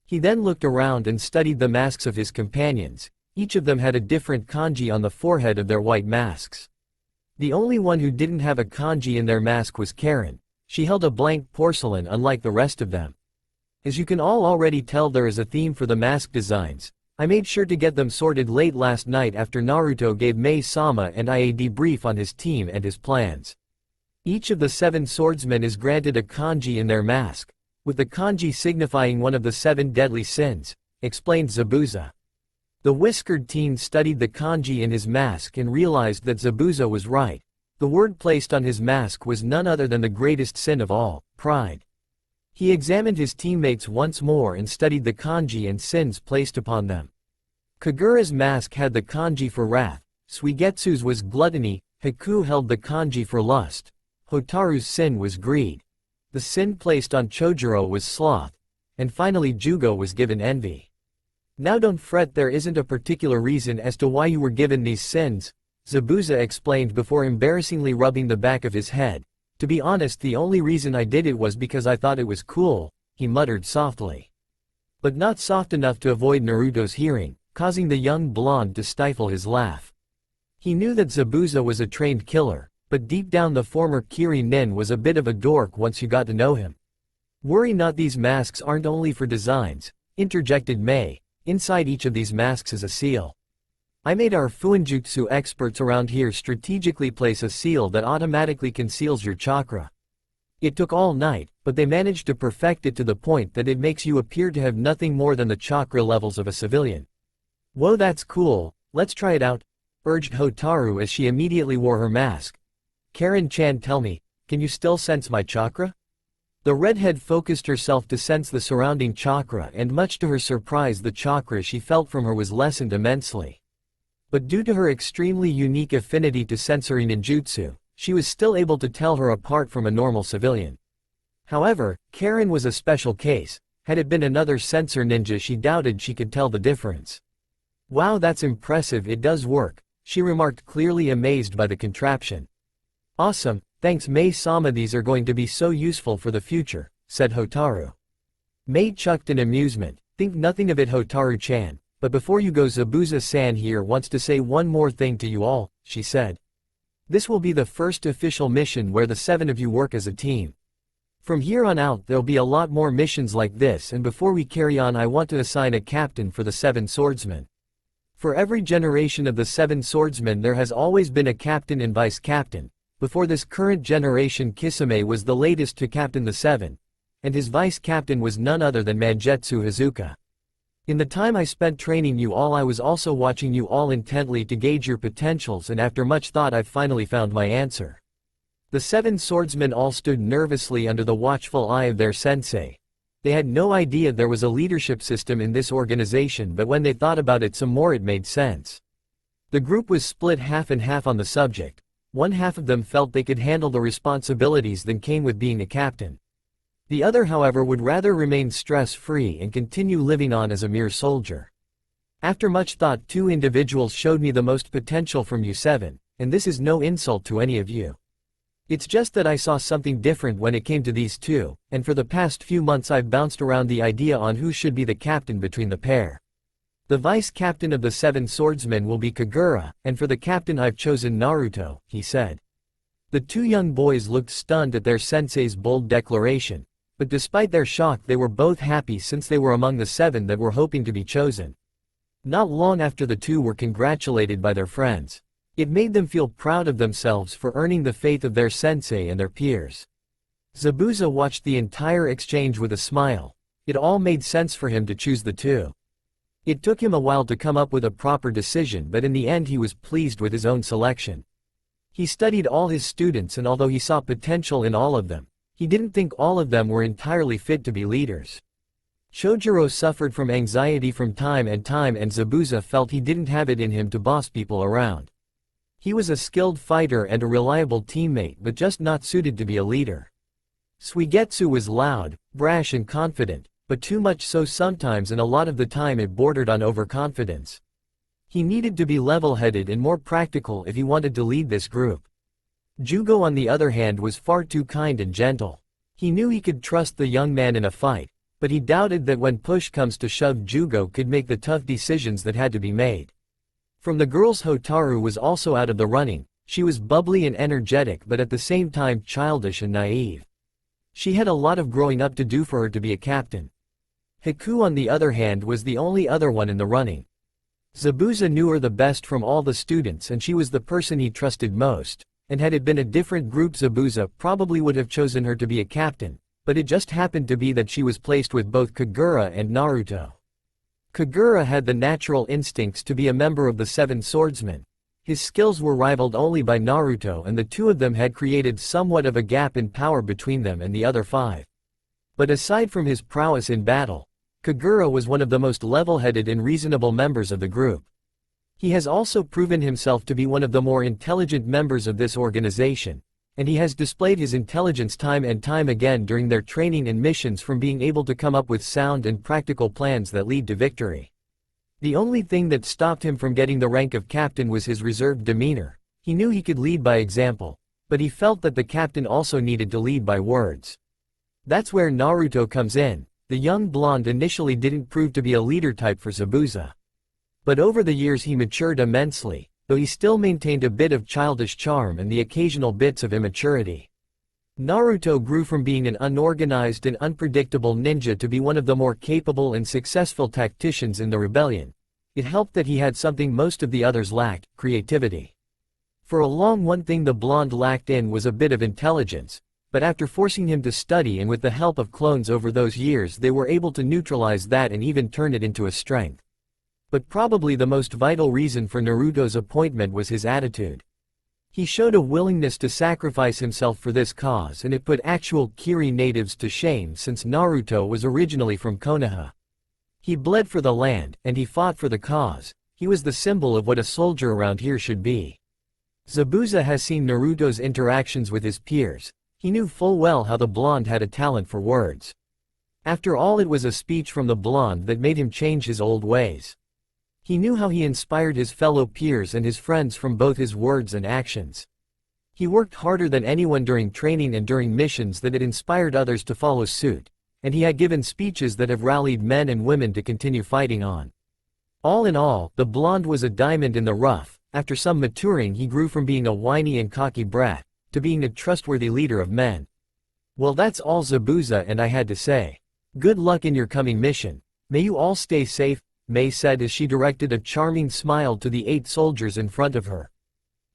He then looked around and studied the masks of his companions. Each of them had a different kanji on the forehead of their white masks. The only one who didn't have a kanji in their mask was Karen. She held a blank porcelain unlike the rest of them. As you can all already tell, there is a theme for the mask designs. I made sure to get them sorted late last night after Naruto gave Mai-sama and I a debrief on his team and his plans. Each of the 7 swordsmen is granted a kanji in their mask, with the kanji signifying one of the 7 deadly sins, explained Zabuza. The whiskered teen studied the kanji in his mask and realized that Zabuza was right. The word placed on his mask was none other than the greatest sin of all, pride. He examined his teammates once more and studied the kanji and sins placed upon them. Kagura's mask had the kanji for wrath, Suigetsu's was gluttony, Haku held the kanji for lust, Hotaru's sin was greed. The sin placed on Chojuro was sloth, and finally Jugo was given envy. "Now don't fret, there isn't a particular reason as to why you were given these sins," Zabuza explained before embarrassingly rubbing the back of his head. "To be honest, the only reason I did it was because I thought it was cool," he muttered softly. But not soft enough to avoid Naruto's hearing, causing the young blonde to stifle his laugh. He knew that Zabuza was a trained killer, but deep down the former Kiri nin was a bit of a dork once you got to know him. "Worry not, these masks aren't only for designs," interjected Mei. "Inside each of these masks is a seal. I made our Fuinjutsu experts around here strategically place a seal that automatically conceals your chakra. It took all night, but they managed to perfect it to the point that it makes you appear to have nothing more than the chakra levels of a civilian." "Whoa, that's cool, let's try it out," urged Hotaru as she immediately wore her mask. "Karen-chan, tell me, can you still sense my chakra?" The redhead focused herself to sense the surrounding chakra, and much to her surprise the chakra she felt from her was lessened immensely. But due to her extremely unique affinity to sensory ninjutsu, she was still able to tell her apart from a normal civilian. However, Karen was a special case. Had it been another sensor ninja, she doubted she could tell the difference. "Wow, that's impressive, it does work," she remarked, clearly amazed by the contraption. "Awesome, thanks Mai-sama, these are going to be so useful for the future," said Hotaru. Mei chucked in amusement. "Think nothing of it, Hotaru-chan. But before you go, Zabuza-san here wants to say one more thing to you all," she said. "This will be the first official mission where the 7 of you work as a team. From here on out there'll be a lot more missions like this, and before we carry on I want to assign a captain for the 7 swordsmen. For every generation of the 7 swordsmen there has always been a captain and vice-captain. Before this current generation, Kisame was the latest to captain the 7, and his vice-captain was none other than Mangetsu Hazuka. In the time I spent training you all, I was also watching you all intently to gauge your potentials, and after much thought I've finally found my answer." The 7 swordsmen all stood nervously under the watchful eye of their sensei. They had no idea there was a leadership system in this organization, but when they thought about it some more it made sense. The group was split half and half on the subject. One half of them felt they could handle the responsibilities that came with being a captain. The other, however, would rather remain stress-free and continue living on as a mere soldier. "After much thought, 2 individuals showed me the most potential from you 7, and this is no insult to any of you. It's just that I saw something different when it came to these 2, and for the past few months I've bounced around the idea on who should be the captain between the pair. The vice-captain of the 7 swordsmen will be Kagura, and for the captain I've chosen Naruto," he said. The 2 young boys looked stunned at their sensei's bold declaration. But despite their shock they were both happy since they were among the 7 that were hoping to be chosen. Not long after the two were congratulated by their friends. It made them feel proud of themselves for earning the faith of their sensei and their peers. Zabuza watched the entire exchange with a smile. It all made sense for him to choose the two. It took him a while to come up with a proper decision, but in the end he was pleased with his own selection. He studied all his students, and although he saw potential in all of them, he didn't think all of them were entirely fit to be leaders. Chojuro suffered from anxiety from time, and Zabuza felt he didn't have it in him to boss people around. He was a skilled fighter and a reliable teammate, but just not suited to be a leader. Suigetsu was loud, brash and confident, but too much so sometimes, and a lot of the time it bordered on overconfidence. He needed to be level-headed and more practical if he wanted to lead this group. Jugo on the other hand was far too kind and gentle. He knew he could trust the young man in a fight, but he doubted that when push comes to shove Jugo could make the tough decisions that had to be made. From the girls, Hotaru was also out of the running. She was bubbly and energetic, but at the same time childish and naive. She had a lot of growing up to do for her to be a captain. Haku on the other hand was the only other one in the running. Zabuza knew her the best from all the students, and she was the person he trusted most, and had it been a different group Zabuza probably would have chosen her to be a captain, but it just happened to be that she was placed with both Kagura and Naruto. Kagura had the natural instincts to be a member of the Seven Swordsmen. His skills were rivaled only by Naruto, and the two of them had created somewhat of a gap in power between them and the other five. But aside from his prowess in battle, Kagura was one of the most level-headed and reasonable members of the group. He has also proven himself to be one of the more intelligent members of this organization, and he has displayed his intelligence time and time again during their training and missions, from being able to come up with sound and practical plans that lead to victory. The only thing that stopped him from getting the rank of captain was his reserved demeanor. He knew he could lead by example, but he felt that the captain also needed to lead by words. That's where Naruto comes in. The young blonde initially didn't prove to be a leader type for Zabuza. But over the years he matured immensely, though he still maintained a bit of childish charm and the occasional bits of immaturity. Naruto grew from being an unorganized and unpredictable ninja to be one of the more capable and successful tacticians in the rebellion. It helped that he had something most of the others lacked: creativity. For a long one thing the blonde lacked in was a bit of intelligence, but after forcing him to study and with the help of clones over those years, they were able to neutralize that and even turn it into a strength. But probably the most vital reason for Naruto's appointment was his attitude. He showed a willingness to sacrifice himself for this cause, and it put actual Kiri natives to shame, since Naruto was originally from Konoha. He bled for the land, and he fought for the cause. He was the symbol of what a soldier around here should be. Zabuza has seen Naruto's interactions with his peers. He knew full well how the blonde had a talent for words. After all, it was a speech from the blonde that made him change his old ways. He knew how he inspired his fellow peers and his friends from both his words and actions. He worked harder than anyone during training and during missions that had inspired others to follow suit, and he had given speeches that have rallied men and women to continue fighting on. All in all, the blonde was a diamond in the rough. After some maturing, he grew from being a whiny and cocky brat to being a trustworthy leader of men. Well, that's all, Zabuza and I had to say. Good luck in your coming mission. May you all stay safe, Mei said as she directed a charming smile to the 8 soldiers in front of her.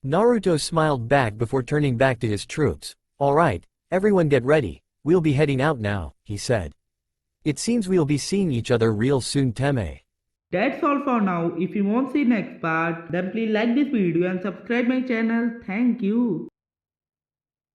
Naruto smiled back before turning back to his troops. All right, everyone get ready, we'll be heading out now, he said. It seems we'll be seeing each other real soon, Teme. That's all for now. If you want to see next part, then please like this video and subscribe my channel. Thank you.